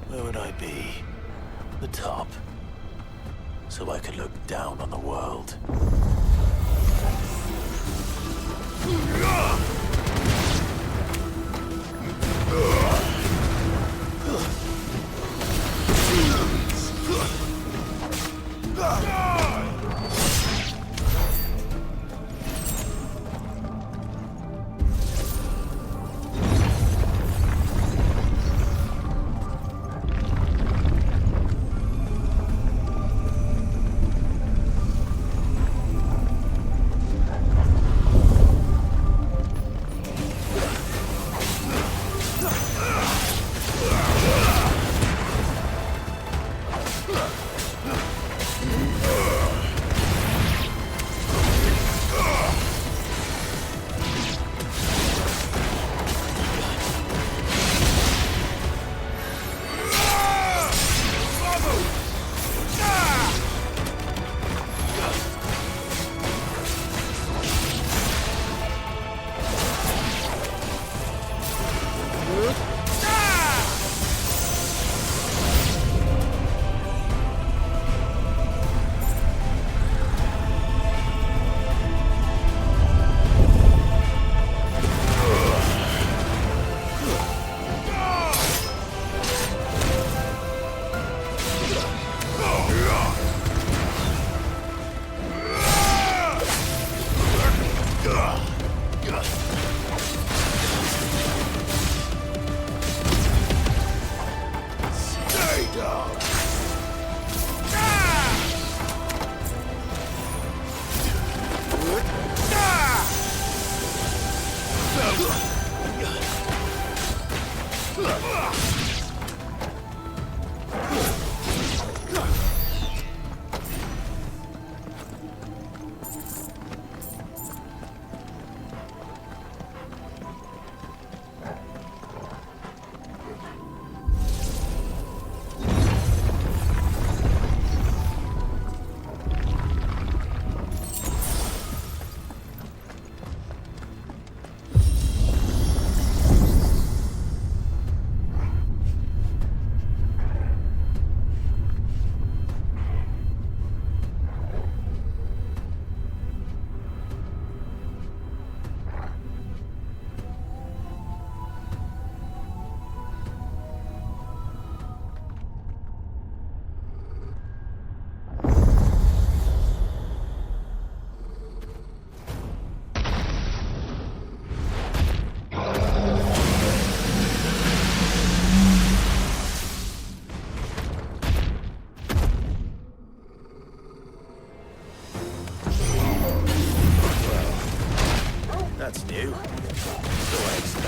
where would I be? The top. So I could look down on the world.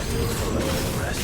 handle fuller than the rest.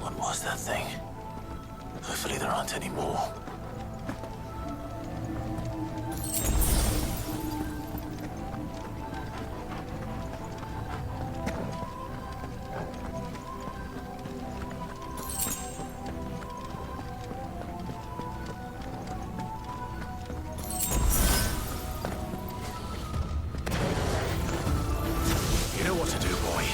What was that thing? Hopefully there aren't any more. You know what to do, boy.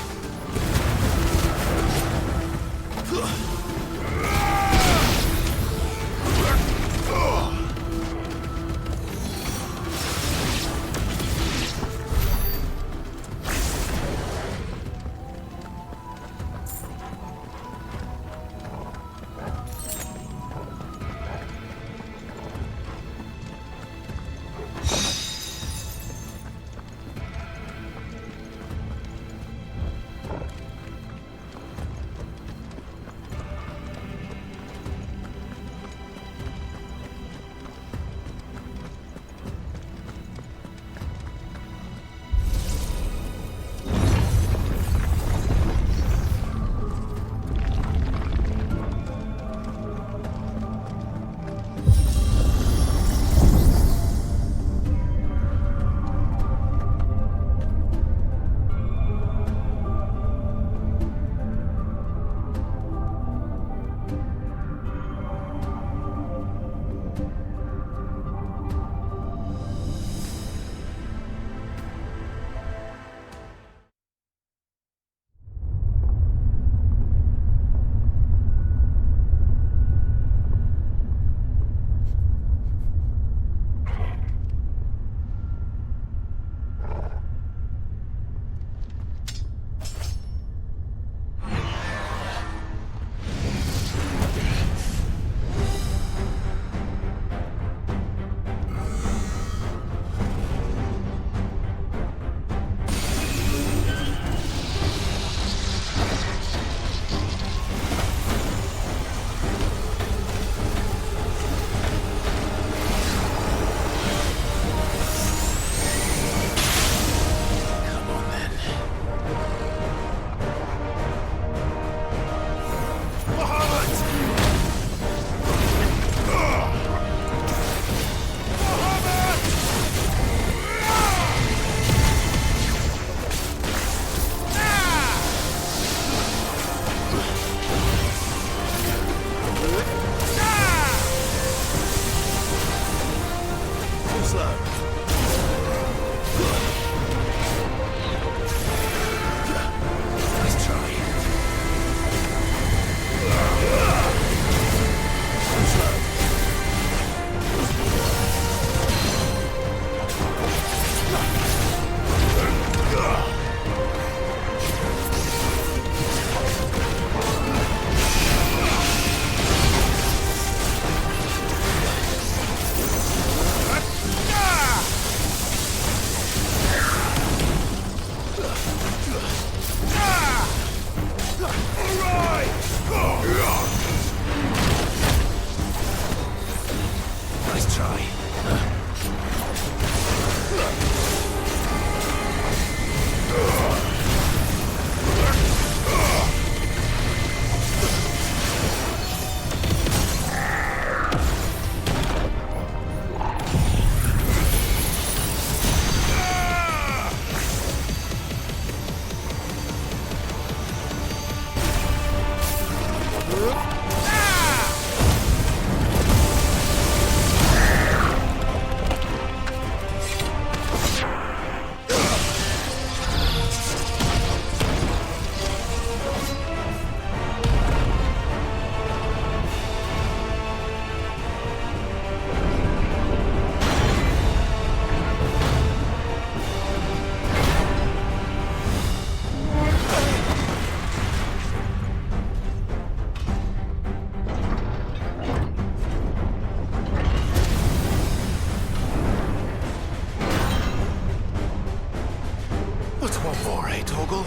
What's one more, eh, Toggle?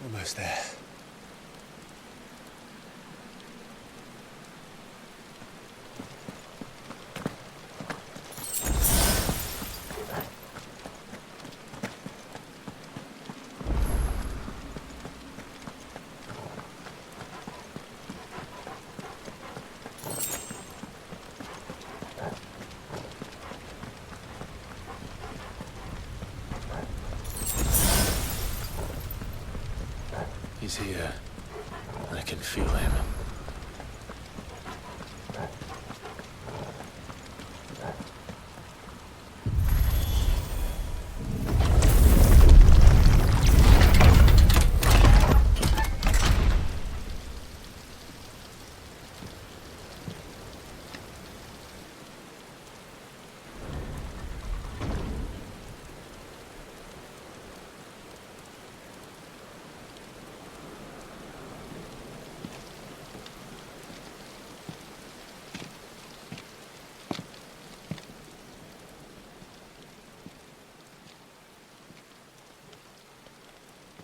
Almost there. He's here. I can feel him.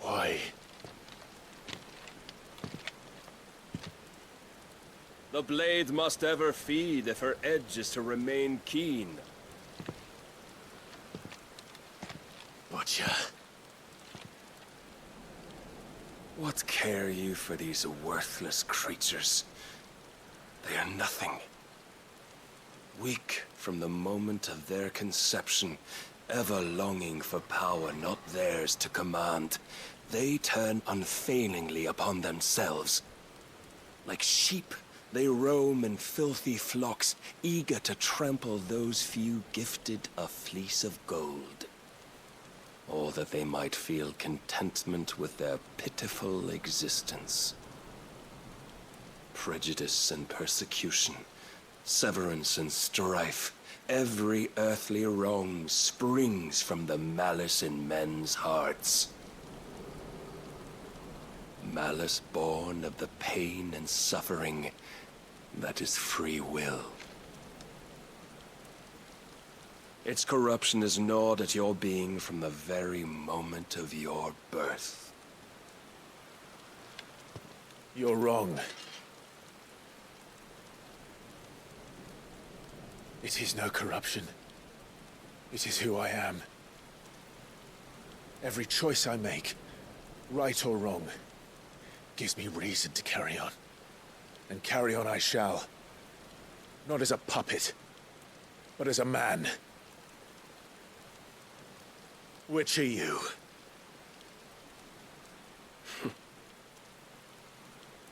Why? The blade must ever feed if her edge is to remain keen. Butcher. What care you for these worthless creatures? They are nothing. Weak from the moment of their conception, ever longing for power not theirs to command, they turn unfailingly upon themselves. Like sheep, they roam in filthy flocks, eager to trample those few gifted a fleece of gold. Or that they might feel contentment with their pitiful existence. Prejudice and persecution, severance and strife, every earthly wrong springs from the malice in men's hearts. Malice born of the pain and suffering that is free will. Its corruption is gnawed at your being from the very moment of your birth. You're wrong. It is no corruption. It is who I am. Every choice I make, right or wrong, gives me reason to carry on. And carry on I shall. Not as a puppet, but as a man. Which are you?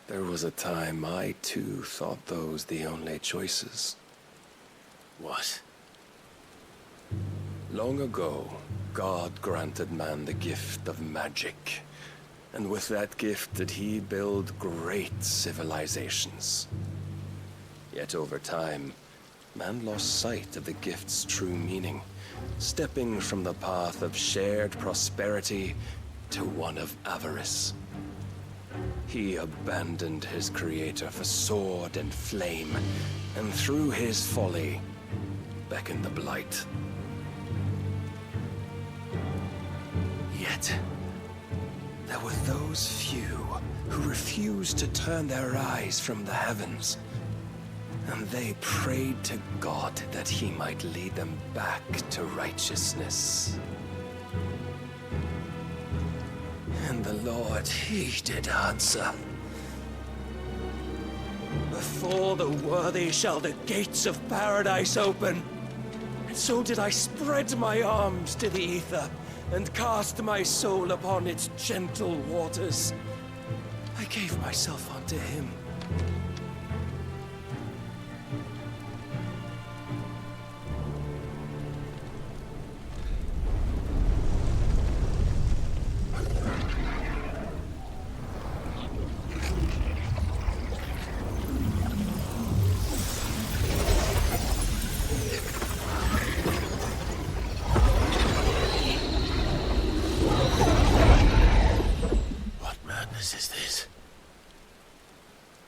There was a time I too thought those the only choices. What? Long ago, God granted man the gift of magic. And with that gift did he build great civilizations. Yet over time, man lost sight of the gift's true meaning, stepping from the path of shared prosperity to one of avarice. He abandoned his creator for sword and flame, and through his folly, beckoned the blight. Yet, there were those few who refused to turn their eyes from the heavens, and they prayed to God that he might lead them back to righteousness. And the Lord, he did answer. Before the worthy shall the gates of paradise open. And so did I spread my arms to the ether, and cast my soul upon its gentle waters. I gave myself unto him.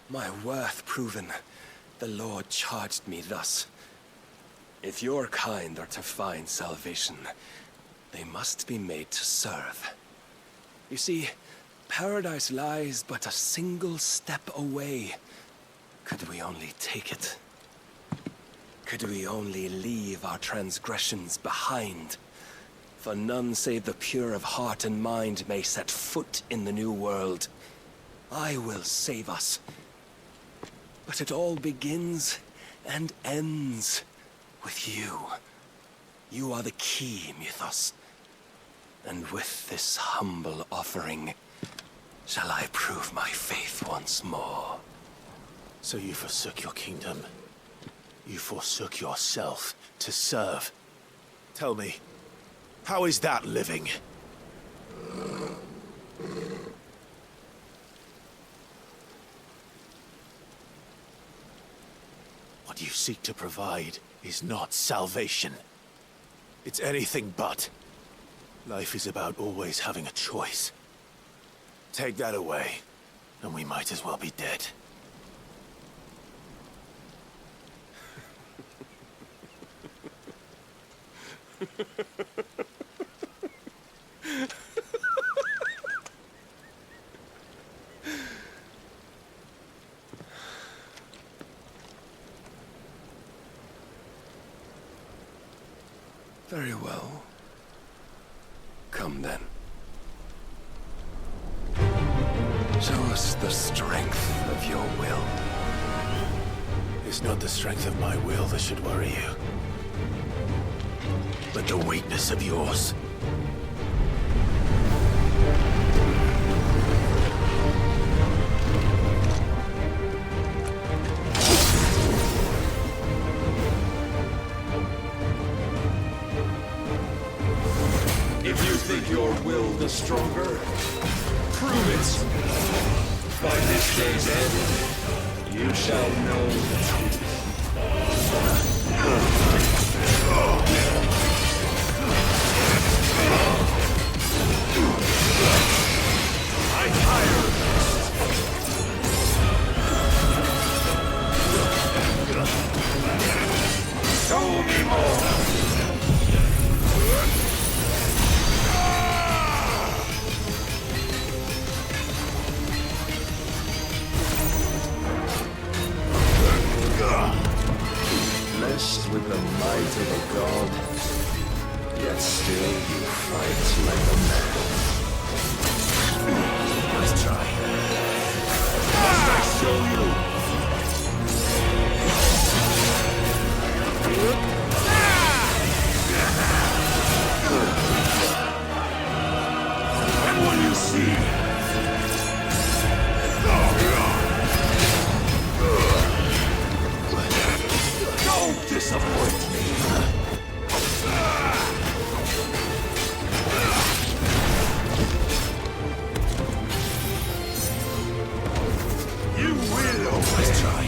My worth proven, the Lord charged me thus. If your kind are to find salvation, they must be made to serve. You see, paradise lies but a single step away. Could we only take it? Could we only leave our transgressions behind? For none save the pure of heart and mind may set foot in the new world. I will save us. But it all begins and ends with you. You are the key, Mythos. And with this humble offering, shall I prove my faith once more. So you forsook your kingdom. You forsook yourself to serve. Tell me, how is that living? What you seek to provide is not salvation. It's anything but. Life is about always having a choice. Take that away, and we might as well be dead. Very well. Come then. Show us the strength of your will. It's not the strength of my will that should worry you, but the weakness of yours. If you think your will the stronger, prove it. By this day's end, you shall know the truth. I tire. Show me more. Blessed with the might of a god, yet still you fight like a man. Let's try. Must I show you? And when you see don't disappoint me. You will always try.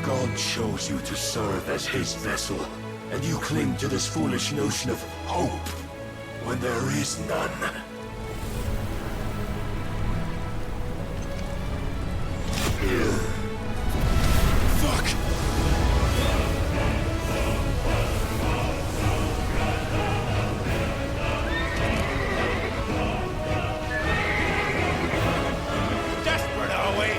God chose you to serve as his vessel, and you cling to this foolish notion of hope when there is none. Fuck! Desperate, are we?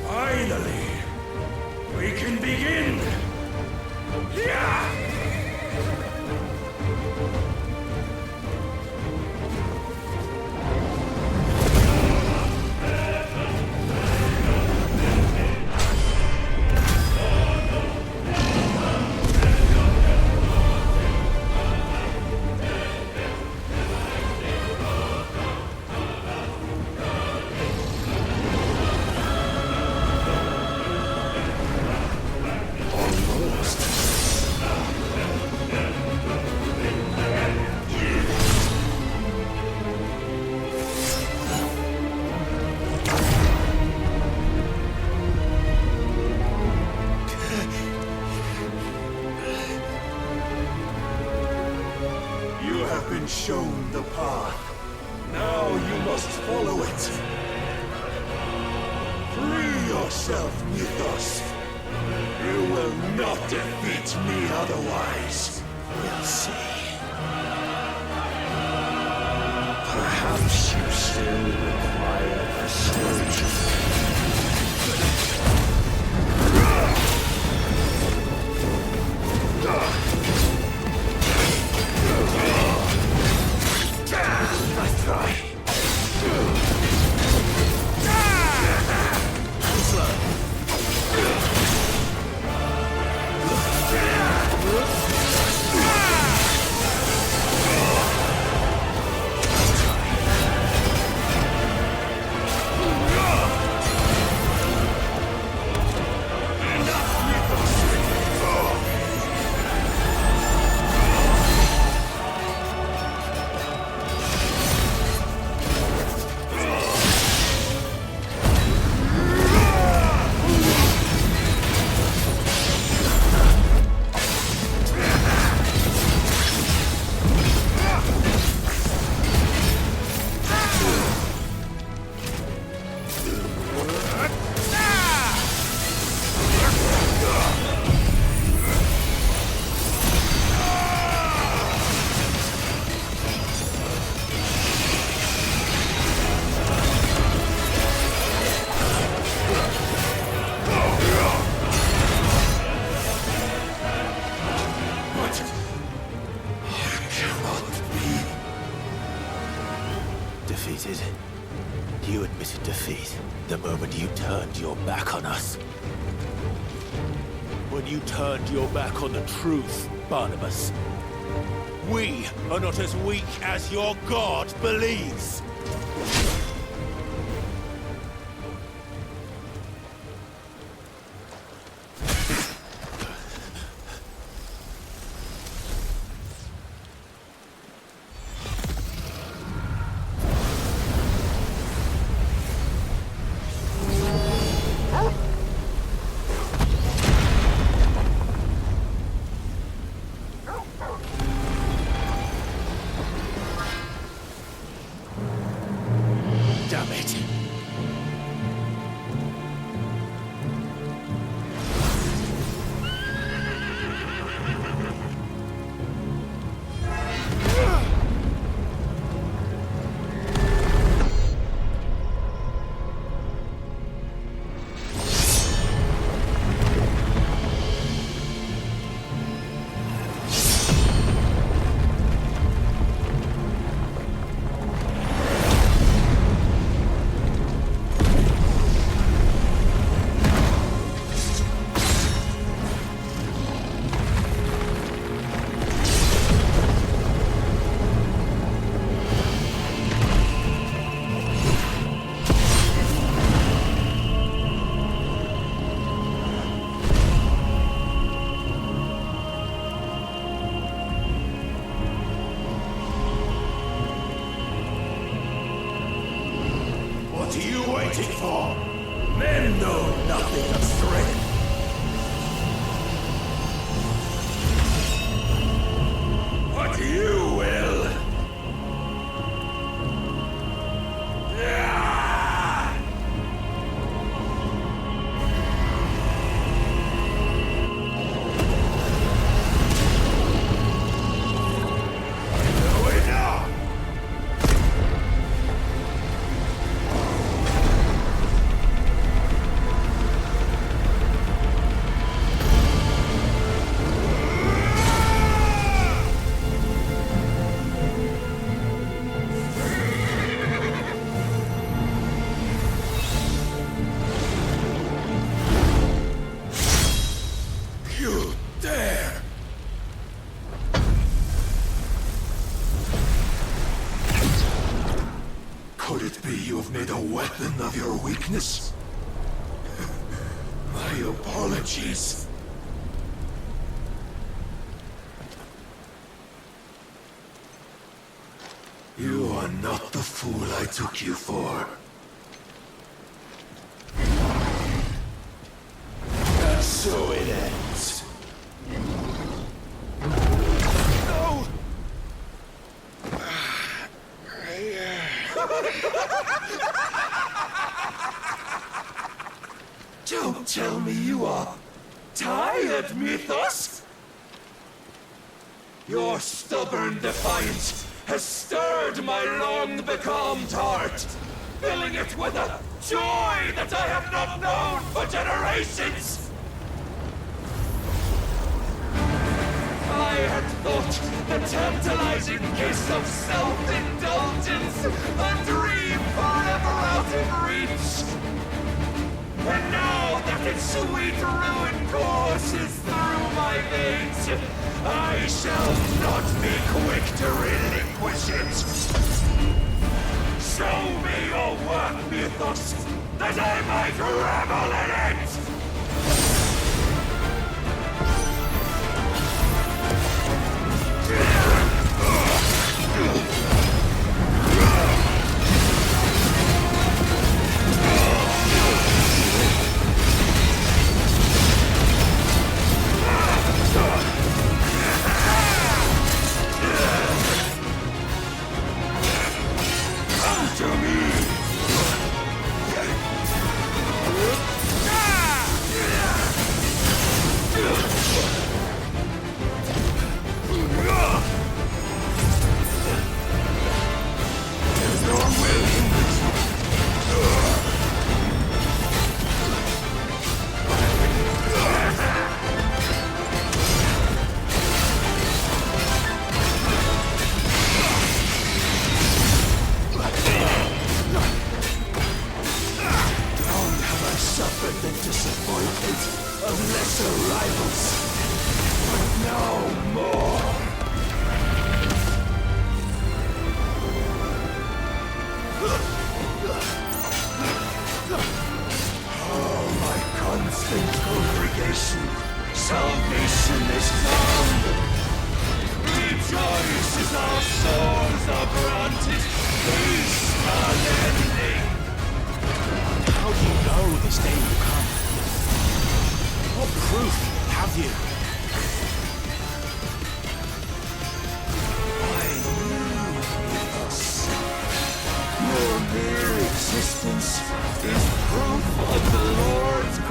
Finally, we can begin. Yeah! You have been shown the path. Now you must follow it. Free yourself with us. You will not defeat me otherwise. We'll see. Perhaps you still require persuasion. I try. defeated. You admitted defeat the moment you turned your back on us. When you turned your back on the truth, Barnabas. We are not as weak as your god believes. Damn it. What are you waiting for? Men know nothing of strength. What you will. You dare! Could it be you have made a weapon of your weakness? My apologies. You are not the fool I took you for. And so it ends. No! Don't tell me you are tired, Mythos! Your stubborn defiance has stirred my long-becalmed heart, filling it with a joy that I have not known for generations! I had thought the tantalizing kiss of self-indulgence a dream forever out of reach. And now that its sweet ruin courses through my veins, I shall not be quick to relinquish it. Show me your work, Mythos, that I might revel in it! Come to me!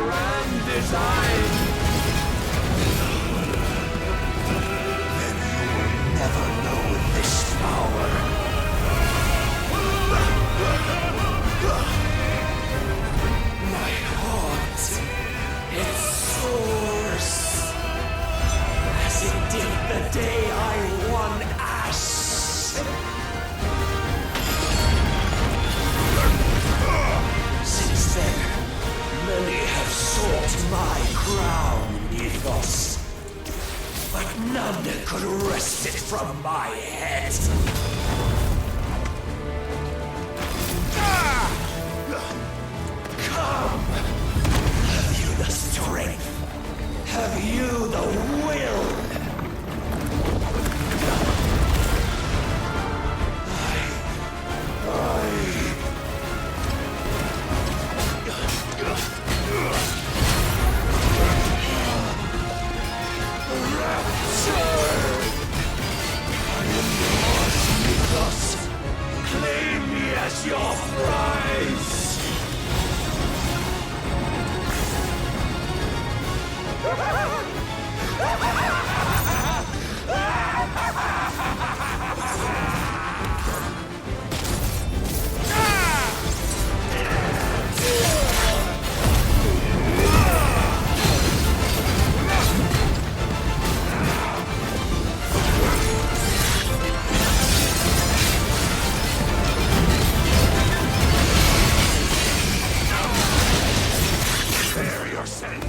grand design. Then you will never know this power. My heart, it soars, as it did the day I won Ash. Since then, many have sought my crown, Ethos, but none could wrest it from my head. Come! Have you the strength? Have you the will? Claim me as your prize! Prepare yourself!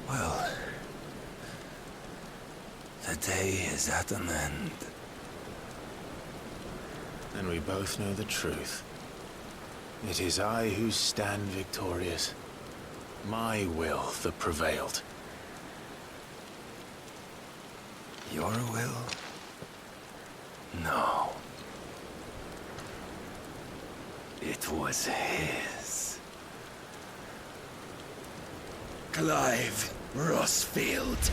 Well, the day is at an end. And we both know the truth. It is I who stand victorious. My will that prevailed. Your will? No. It was his. Clive Rossfield.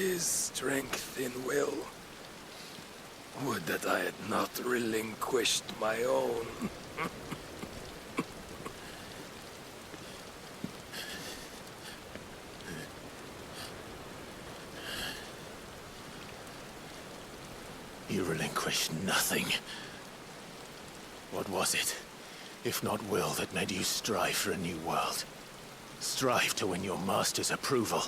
is strength in will. Would that I had not relinquished my own. You relinquished nothing. What was it, if not will, that made you strive for a new world? Strive to win your master's approval?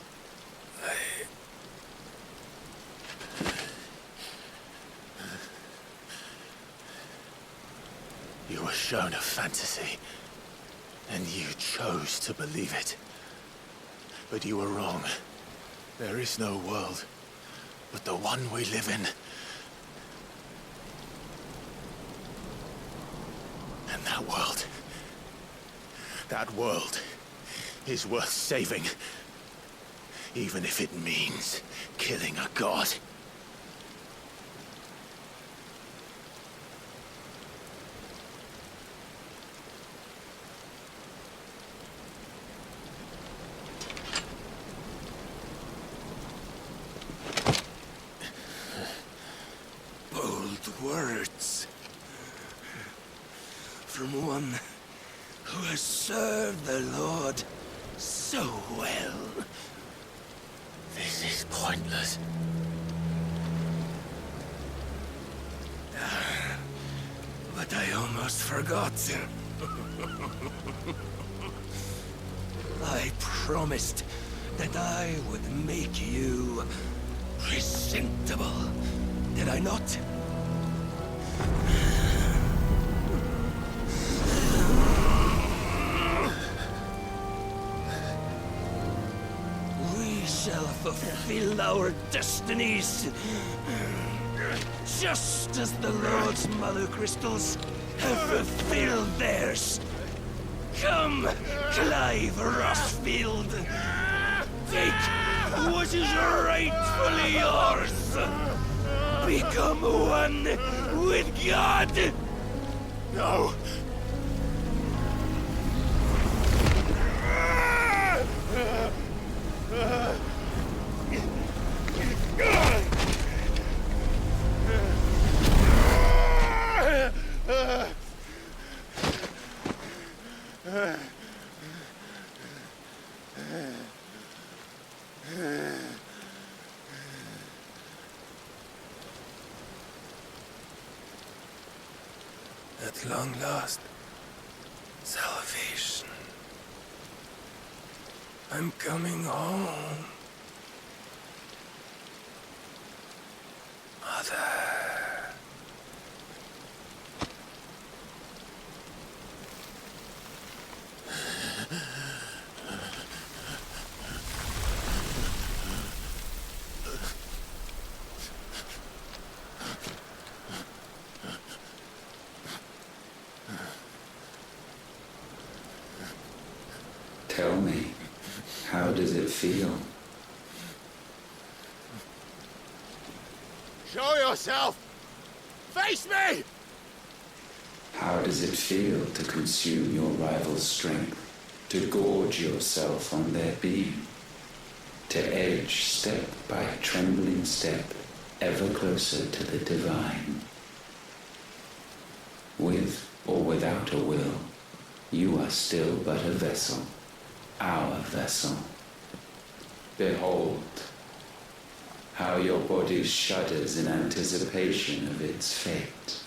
You were shown a fantasy, and you chose to believe it. But you were wrong. There is no world, but the one we live in. And that world is worth saving, even if it means killing a god. Bold words. From one who has served the Lord so well. This is pointless. But I almost forgot. I promised that I would make you presentable. Did I not? We shall fulfill our destinies, just as the Lord's Mother Crystals have fulfilled theirs. Come, Clive Rossfield. Take what is rightfully yours. Become one with God. No. At long last, salvation. I'm coming home. Mother. Tell me, how does it feel? Show yourself! Face me! How does it feel to consume your rival's strength, to gorge yourself on their beam, to edge step by trembling step ever closer to the divine? With or without a will, you are still but a vessel, our vessel. Behold, how your body shudders in anticipation of its fate.